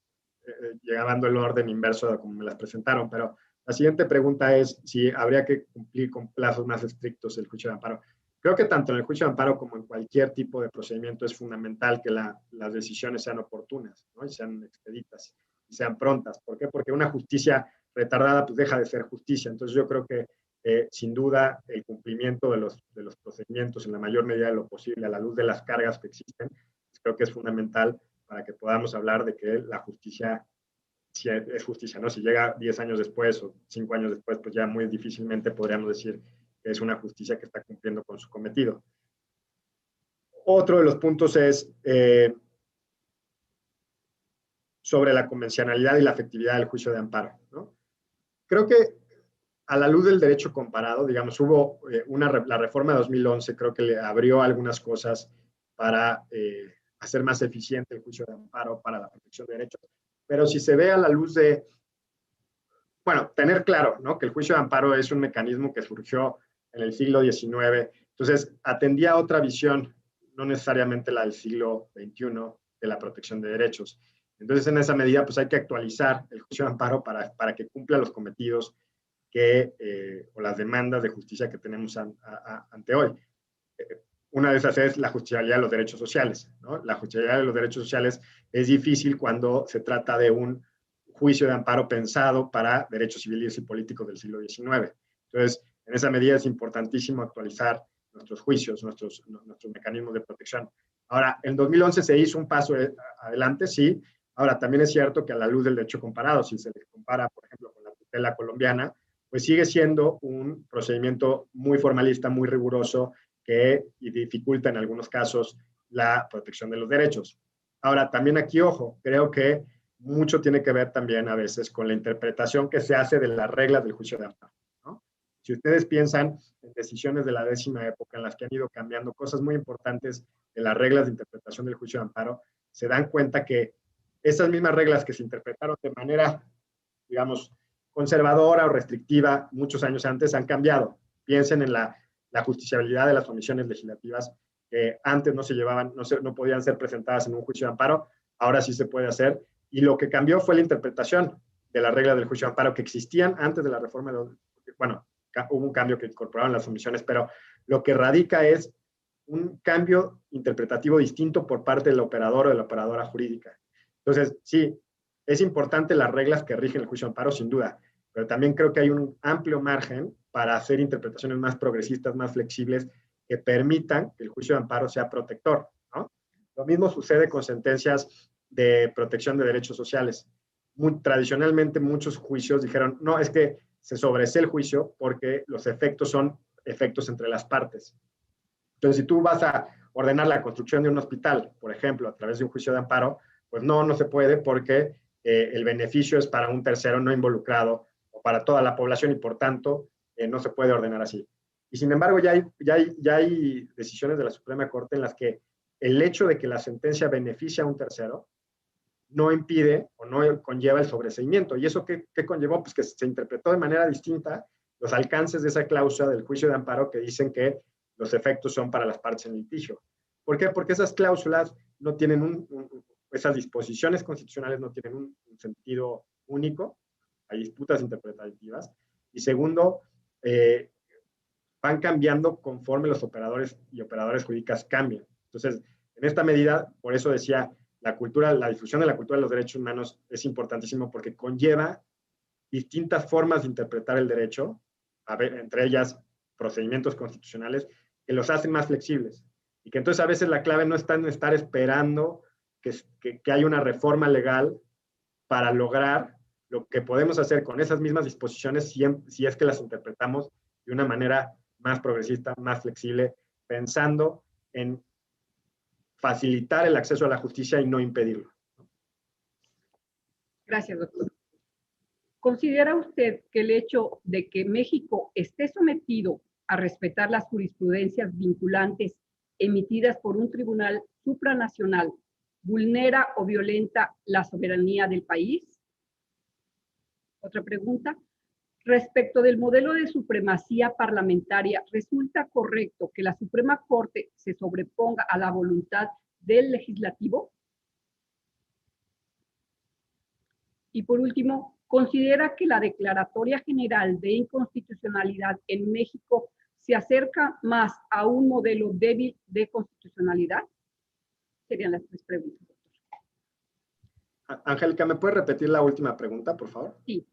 Speaker 2: llevando el orden inverso de como me las presentaron, pero la siguiente pregunta es si habría que cumplir con plazos más estrictos el juicio de amparo. Creo que tanto en el juicio de amparo como en cualquier tipo de procedimiento es fundamental que las decisiones sean oportunas, ¿no? Y sean expeditas y sean prontas. ¿Por qué? Porque una justicia retardada pues deja de ser justicia. Entonces yo creo que sin duda el cumplimiento de los procedimientos en la mayor medida de lo posible a la luz de las cargas que existen, pues creo que es fundamental para que podamos hablar de que la justicia si es justicia, ¿no? Si llega 10 años después o 5 años después, pues ya muy difícilmente podríamos decir que es una justicia que está cumpliendo con su cometido. Otro de los puntos es sobre la convencionalidad y la efectividad del juicio de amparo, ¿no? Creo que a la luz del derecho comparado, digamos, hubo la reforma de 2011, creo que le abrió algunas cosas para hacer más eficiente el juicio de amparo para la protección de derechos. Pero si se ve a la luz de, bueno, tener claro, ¿no? Que el juicio de amparo es un mecanismo que surgió en el siglo XIX, entonces atendía a otra visión, no necesariamente la del siglo XXI, de la protección de derechos. Entonces, en esa medida, pues hay que actualizar el juicio de amparo para que cumpla los cometidos o las demandas de justicia que tenemos ante hoy. Una de esas es la justiciabilidad de los derechos sociales, ¿no? La justiciabilidad de los derechos sociales es difícil cuando se trata de un juicio de amparo pensado para derechos civiles y políticos del siglo XIX. Entonces, en esa medida es importantísimo actualizar nuestros juicios, nuestros mecanismos de protección. Ahora, en 2011 se hizo un paso adelante, sí. Ahora, también es cierto que a la luz del derecho comparado, si se le compara, por ejemplo, con la tutela colombiana, pues sigue siendo un procedimiento muy formalista, muy riguroso, que dificulta en algunos casos la protección de los derechos. Ahora, también aquí, ojo, creo que mucho tiene que ver también a veces con la interpretación que se hace de las reglas del juicio de amparo, ¿no? Si ustedes piensan en decisiones de la 10ª época en las que han ido cambiando cosas muy importantes de las reglas de interpretación del juicio de amparo, se dan cuenta que esas mismas reglas que se interpretaron de manera, digamos, conservadora o restrictiva muchos años antes han cambiado. Piensen en la justiciabilidad de las omisiones legislativas que antes no se llevaban, no podían ser presentadas en un juicio de amparo, ahora sí se puede hacer. Y lo que cambió fue la interpretación de las reglas del juicio de amparo que existían antes de la reforma. Bueno, hubo un cambio que incorporaron las omisiones, pero lo que radica es un cambio interpretativo distinto por parte del operador o de la operadora jurídica. Entonces, sí, es importante las reglas que rigen el juicio de amparo, sin duda, pero también creo que hay un amplio margen para hacer interpretaciones más progresistas, más flexibles, que permitan que el juicio de amparo sea protector, ¿no? Lo mismo sucede con sentencias de protección de derechos sociales. Tradicionalmente muchos juicios dijeron, no, es que se sobresee el juicio porque los efectos son efectos entre las partes. Entonces, si tú vas a ordenar la construcción de un hospital, por ejemplo, a través de un juicio de amparo, pues no se puede porque el beneficio es para un tercero no involucrado o para toda la población y por tanto no se puede ordenar así. Y sin embargo, ya hay decisiones de la Suprema Corte en las que el hecho de que la sentencia beneficia a un tercero no impide o no conlleva el sobreseimiento. ¿Y eso qué conllevó? Pues que se interpretó de manera distinta los alcances de esa cláusula del juicio de amparo que dicen que los efectos son para las partes en litigio. ¿Por qué? Porque esas cláusulas no tienen esas disposiciones constitucionales no tienen un sentido único, hay disputas interpretativas. Y segundo, van cambiando conforme los operadores y operadoras jurídicas cambian. Entonces, en esta medida, por eso decía, la difusión de la cultura de los derechos humanos es importantísimo porque conlleva distintas formas de interpretar el derecho, entre ellas procedimientos constitucionales, que los hacen más flexibles. Y que entonces a veces la clave no está en estar esperando que haya una reforma legal para lograr lo que podemos hacer con esas mismas disposiciones si es que las interpretamos de una manera más progresista, más flexible, pensando en facilitar el acceso a la justicia y no impedirlo.
Speaker 1: Gracias, doctor. ¿Considera usted que el hecho de que México esté sometido a respetar las jurisprudencias vinculantes emitidas por un tribunal supranacional vulnera o violenta la soberanía del país? Otra pregunta. Respecto del modelo de supremacía parlamentaria, ¿resulta correcto que la Suprema Corte se sobreponga a la voluntad del legislativo? Y por último, ¿considera que la Declaratoria General de Inconstitucionalidad en México se acerca más a un modelo débil de constitucionalidad? Serían las tres preguntas, doctor.
Speaker 2: Angélica, ¿me puedes repetir la última pregunta, por favor?
Speaker 1: Sí.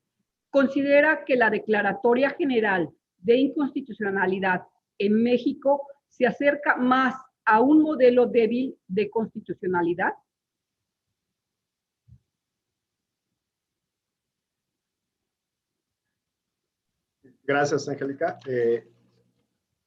Speaker 1: ¿Considera que la Declaratoria General de Inconstitucionalidad en México se acerca más a un modelo débil de constitucionalidad?
Speaker 2: Gracias, Angélica.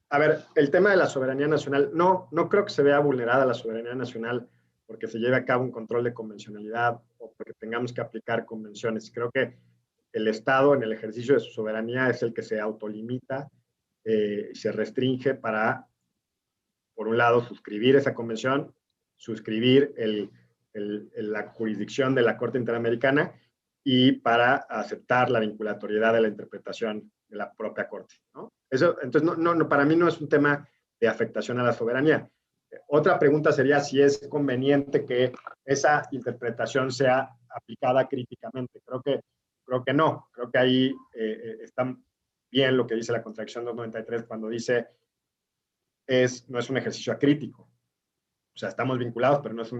Speaker 2: A ver, el tema de la soberanía nacional, no creo que se vea vulnerada la soberanía nacional porque se lleve a cabo un control de convencionalidad o porque tengamos que aplicar convenciones. Creo que el Estado en el ejercicio de su soberanía es el que se autolimita, se restringe para, por un lado, suscribir esa convención, suscribir la jurisdicción de la Corte Interamericana y para aceptar la vinculatoriedad de la interpretación de la propia Corte, ¿no? Eso, entonces, para mí no es un tema de afectación a la soberanía. Otra pregunta sería si es conveniente que esa interpretación sea aplicada críticamente. Creo que no. Creo que ahí está bien lo que dice la contradicción 293 cuando dice no es un ejercicio acrítico. O sea, estamos vinculados, pero no es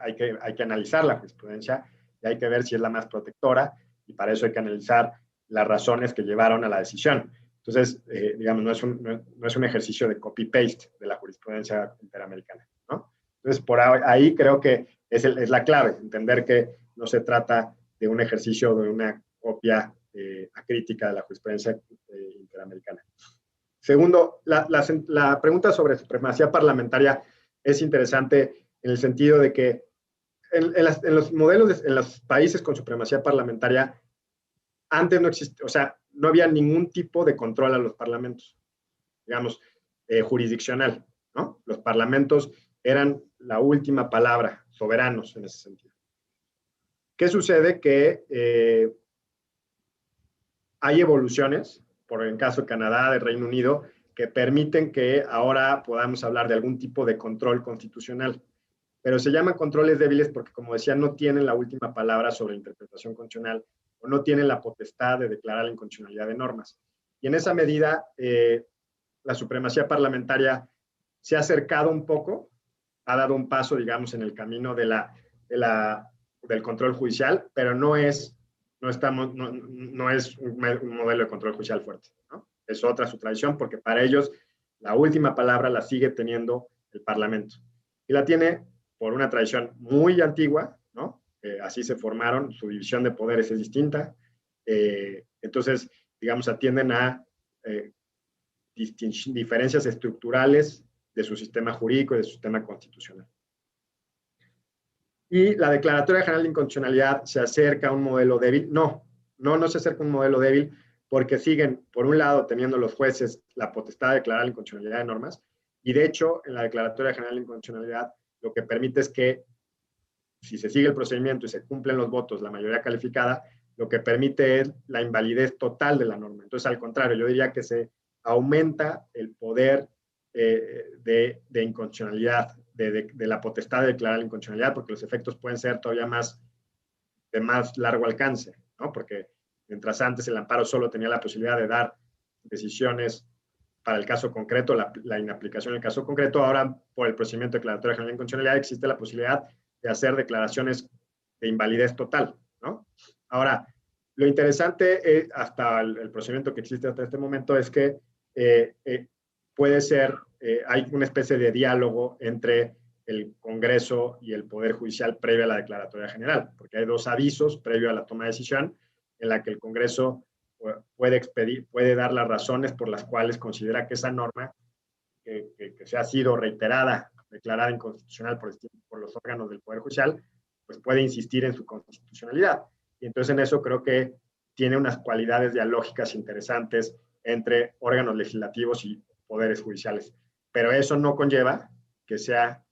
Speaker 2: hay que analizar la jurisprudencia y hay que ver si es la más protectora y para eso hay que analizar las razones que llevaron a la decisión. Entonces, digamos, no es un ejercicio de copy-paste de la jurisprudencia interamericana, ¿no? Entonces, por ahí creo que es la clave, entender que no se trata de un ejercicio de una copia acrítica de la jurisprudencia interamericana. Segundo, la pregunta sobre supremacía parlamentaria es interesante en el sentido de que en los modelos, en los países con supremacía parlamentaria, antes no existía, o sea, no había ningún tipo de control a los parlamentos, digamos, jurisdiccional, ¿no? Los parlamentos eran la última palabra, soberanos en ese sentido. ¿Qué sucede? Que hay evoluciones, por el caso de Canadá, de Reino Unido, que permiten que ahora podamos hablar de algún tipo de control constitucional. Pero se llaman controles débiles porque, como decía, no tienen la última palabra sobre interpretación constitucional o no tienen la potestad de declarar la inconstitucionalidad de normas. Y en esa medida, la supremacía parlamentaria se ha acercado un poco, ha dado un paso, digamos, en el camino del control judicial, pero no es un modelo de control judicial fuerte, ¿no? Es otra su tradición, porque para ellos la última palabra la sigue teniendo el Parlamento. Y la tiene por una tradición muy antigua, ¿no? Así se formaron, su división de poderes es distinta. Entonces, digamos, atienden a diferencias estructurales de su sistema jurídico y de su sistema constitucional. Y la Declaratoria General de Inconstitucionalidad se acerca a un modelo débil. No se acerca a un modelo débil porque siguen, por un lado, teniendo los jueces la potestad de declarar la inconstitucionalidad de normas, y de hecho, en la Declaratoria General de Inconstitucionalidad, lo que permite es que, si se sigue el procedimiento y se cumplen los votos, la mayoría calificada, lo que permite es la invalidez total de la norma. Entonces, al contrario, yo diría que se aumenta el poder de inconstitucionalidad, de la potestad de declarar la inconstitucionalidad, porque los efectos pueden ser todavía de más largo alcance, ¿no? Porque mientras antes el amparo solo tenía la posibilidad de dar decisiones para el caso concreto, la inaplicación del caso concreto, ahora por el procedimiento de declaratoria general de inconstitucionalidad existe la posibilidad de hacer declaraciones de invalidez total, ¿no? Ahora, lo interesante hasta el procedimiento que existe hasta este momento es que puede ser, hay una especie de diálogo entre el Congreso y el Poder Judicial previo a la declaratoria general, porque hay dos avisos previo a la toma de decisión en la que el Congreso puede dar las razones por las cuales considera que esa norma que se ha sido reiterada, declarada inconstitucional por los órganos del Poder Judicial, pues puede insistir en su constitucionalidad. Y entonces en eso creo que tiene unas cualidades dialógicas interesantes entre órganos legislativos y poderes judiciales. Pero eso no conlleva que sea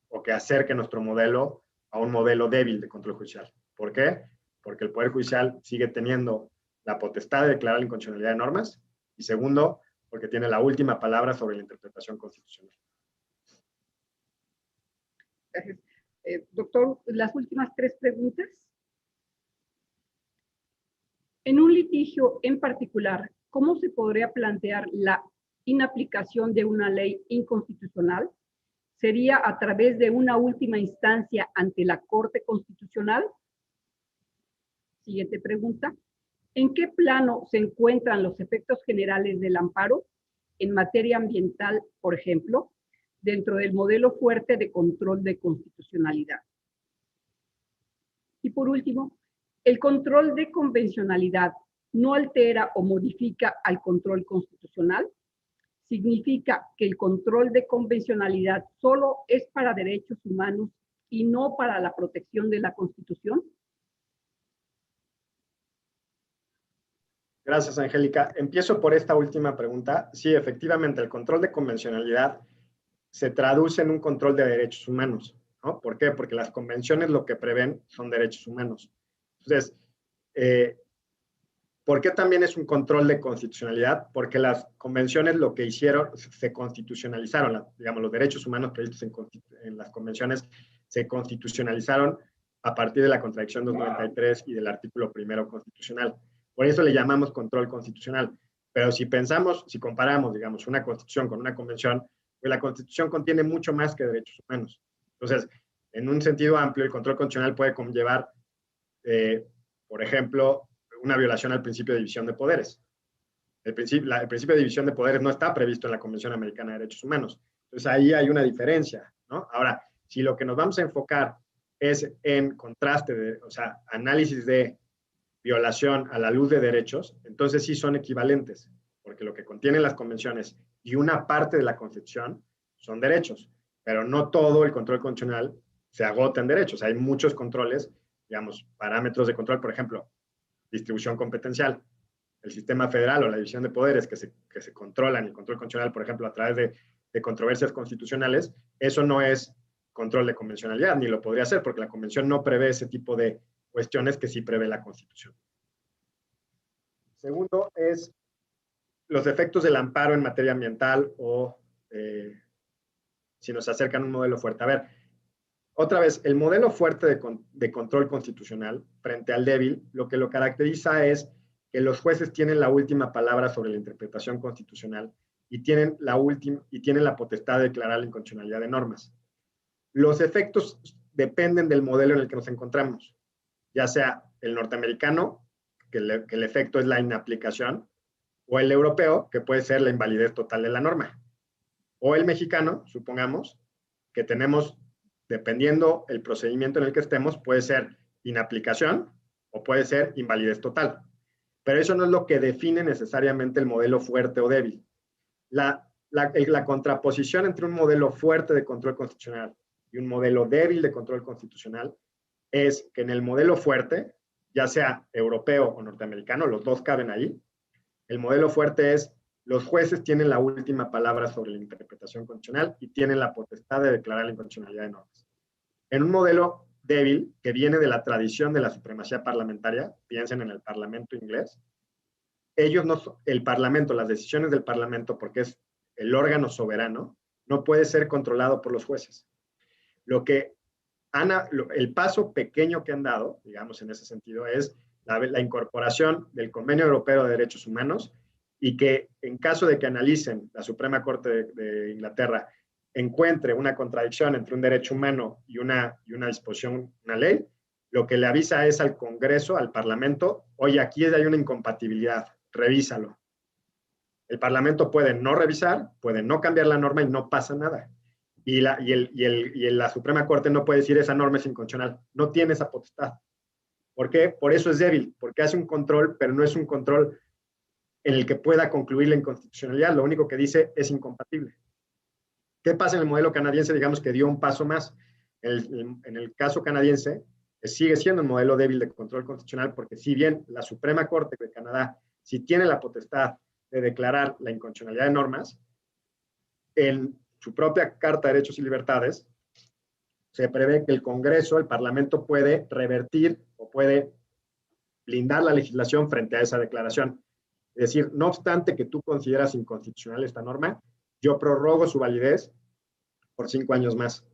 Speaker 2: o que acerque nuestro modelo a un modelo débil de control judicial. ¿Por qué? Porque el Poder Judicial sigue teniendo la potestad de declarar la inconstitucionalidad de normas y segundo, porque tiene la última palabra sobre la interpretación constitucional.
Speaker 1: Gracias. Doctor, las últimas 3 preguntas. En un litigio en particular, ¿cómo se podría plantear la inaplicación de una ley inconstitucional? ¿Sería a través de una última instancia ante la Corte Constitucional? Siguiente pregunta. ¿En qué plano se encuentran los efectos generales del amparo en materia ambiental, por ejemplo, dentro del modelo fuerte de control de constitucionalidad? Y por último, ¿el control de convencionalidad no altera o modifica al control constitucional? ¿Significa que el control de convencionalidad solo es para derechos humanos y no para la protección de la Constitución?
Speaker 2: Gracias, Angélica. Empiezo por esta última pregunta. Sí, efectivamente, el control de convencionalidad se traduce en un control de derechos humanos, ¿no? ¿Por qué? Porque las convenciones lo que prevén son derechos humanos. Entonces, ¿por qué también es un control de constitucionalidad? Porque las convenciones lo que hicieron, se constitucionalizaron, digamos, los derechos humanos previstos en las convenciones se constitucionalizaron a partir de la contradicción 293 y del artículo primero constitucional. Por eso le llamamos control constitucional. Pero si pensamos, si comparamos, digamos, una constitución con una convención, pues la constitución contiene mucho más que derechos humanos. Entonces, en un sentido amplio, el control constitucional puede conllevar, por ejemplo, una violación al principio de división de poderes. El principio de división de poderes no está previsto en la Convención Americana de Derechos Humanos. Entonces, ahí hay una diferencia, ¿no? Ahora, si lo que nos vamos a enfocar es en contraste, o sea, análisis de violación a la luz de derechos, entonces sí son equivalentes, porque lo que contienen las convenciones y una parte de la Constitución son derechos, pero no todo el control constitucional se agota en derechos. Hay muchos controles, digamos, parámetros de control, por ejemplo, distribución competencial, el sistema federal o la división de poderes que se controlan, el control constitucional, por ejemplo, a través de controversias constitucionales, eso no es control de convencionalidad, ni lo podría ser, porque la convención no prevé ese tipo de cuestiones que sí prevé la Constitución. Segundo es los efectos del amparo en materia ambiental o si nos acercan a un modelo fuerte. A ver, otra vez, el modelo fuerte de control constitucional frente al débil, lo que lo caracteriza es que los jueces tienen la última palabra sobre la interpretación constitucional y tienen la potestad de declarar la inconstitucionalidad de normas. Los efectos dependen del modelo en el que nos encontramos, ya sea el norteamericano, que el efecto es la inaplicación, o el europeo, que puede ser la invalidez total de la norma, o el mexicano, supongamos, que tenemos, dependiendo el procedimiento en el que estemos, puede ser inaplicación o puede ser invalidez total. Pero eso no es lo que define necesariamente el modelo fuerte o débil. La contraposición entre un modelo fuerte de control constitucional y un modelo débil de control constitucional es que en el modelo fuerte, ya sea europeo o norteamericano, los dos caben ahí, el modelo fuerte es los jueces tienen la última palabra sobre la interpretación constitucional y tienen la potestad de declarar la inconstitucionalidad de normas. En un modelo débil, que viene de la tradición de la supremacía parlamentaria, piensen en el Parlamento inglés, el Parlamento, las decisiones del Parlamento, porque es el órgano soberano, no puede ser controlado por los jueces. El paso pequeño que han dado, digamos en ese sentido, es la incorporación del Convenio Europeo de Derechos Humanos y que en caso de que analicen la Suprema Corte de Inglaterra encuentre una contradicción entre un derecho humano y una disposición, una ley, lo que le avisa es al Congreso, al Parlamento, oye, aquí hay una incompatibilidad, revísalo. El Parlamento puede no revisar, puede no cambiar la norma y no pasa nada. Y la Suprema Corte no puede decir esa norma es inconstitucional. No tiene esa potestad. ¿Por qué? Por eso es débil, porque hace un control, pero no es un control en el que pueda concluir la inconstitucionalidad. Lo único que dice es incompatible. ¿Qué pasa en el modelo canadiense? Digamos que dio un paso más. En el caso canadiense, sigue siendo un modelo débil de control constitucional, porque si bien la Suprema Corte de Canadá sí tiene la potestad de declarar la inconstitucionalidad de normas, en su propia Carta de Derechos y Libertades se prevé que el Congreso, el Parlamento, puede revertir o puede blindar la legislación frente a esa declaración. Es decir, no obstante que tú consideras inconstitucional esta norma, yo prorrogo su validez por 5 años más.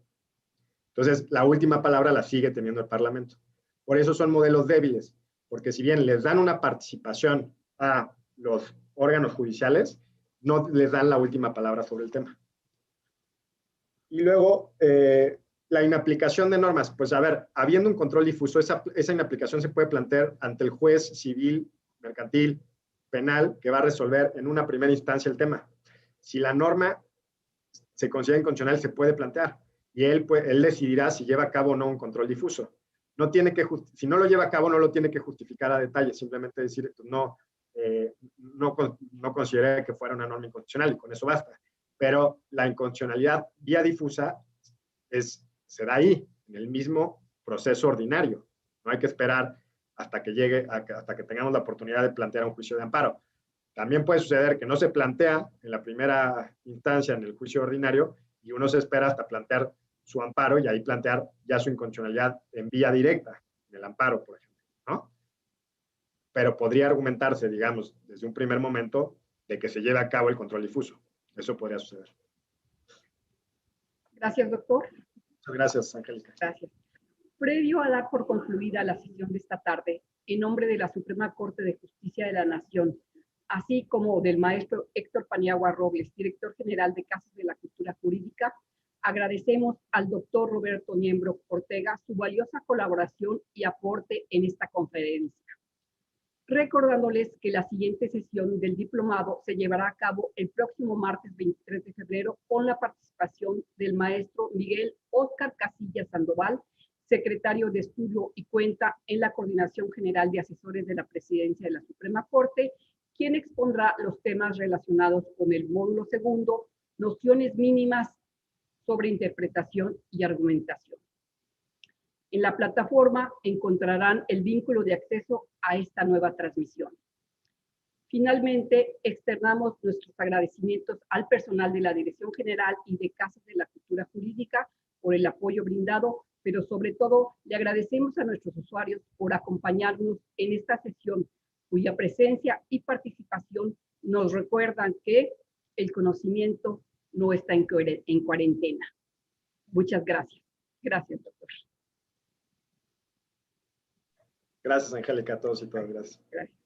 Speaker 2: Entonces, la última palabra la sigue teniendo el Parlamento. Por eso son modelos débiles, porque si bien les dan una participación a los órganos judiciales, no les dan la última palabra sobre el tema. Y luego, la inaplicación de normas. Pues a ver, habiendo un control difuso, esa inaplicación se puede plantear ante el juez civil, mercantil, penal, que va a resolver en una primera instancia el tema. Si la norma se considera inconstitucional, se puede plantear. Y él decidirá si lleva a cabo o no un control difuso. No tiene que si no lo lleva a cabo, no lo tiene que justificar a detalle, simplemente decir, no consideré que fuera una norma inconstitucional y con eso basta. Pero la inconstitucionalidad vía difusa se da ahí, en el mismo proceso ordinario. No hay que esperar hasta que tengamos la oportunidad de plantear un juicio de amparo. También puede suceder que no se plantea en la primera instancia en el juicio ordinario y uno se espera hasta plantear su amparo y ahí plantear ya su inconstitucionalidad en vía directa, en el amparo, por ejemplo, ¿no? Pero podría argumentarse, digamos, desde un primer momento de que se lleve a cabo el control difuso. Eso podría suceder.
Speaker 1: Gracias, doctor.
Speaker 2: Muchas gracias, Angélica.
Speaker 1: Gracias. Previo a dar por concluida la sesión de esta tarde, en nombre de la Suprema Corte de Justicia de la Nación, así como del maestro Héctor Paniagua Robles, director general de Casas de la Cultura Jurídica, agradecemos al doctor Roberto Niembro Ortega su valiosa colaboración y aporte en esta conferencia. Recordándoles que la siguiente sesión del diplomado se llevará a cabo el próximo martes 23 de febrero con la participación del maestro Miguel Óscar Casillas Sandoval, secretario de Estudio y Cuenta en la Coordinación General de Asesores de la Presidencia de la Suprema Corte, quien expondrá los temas relacionados con el módulo segundo, nociones mínimas sobre interpretación y argumentación. En la plataforma encontrarán el vínculo de acceso a esta nueva transmisión. Finalmente, externamos nuestros agradecimientos al personal de la Dirección General y de Casas de la Cultura Jurídica por el apoyo brindado, pero sobre todo le agradecemos a nuestros usuarios por acompañarnos en esta sesión, cuya presencia y participación nos recuerdan que el conocimiento no está en cuarentena. Muchas gracias. Gracias, doctor.
Speaker 2: Gracias, Angélica, a todos y todas. Gracias.
Speaker 1: Gracias.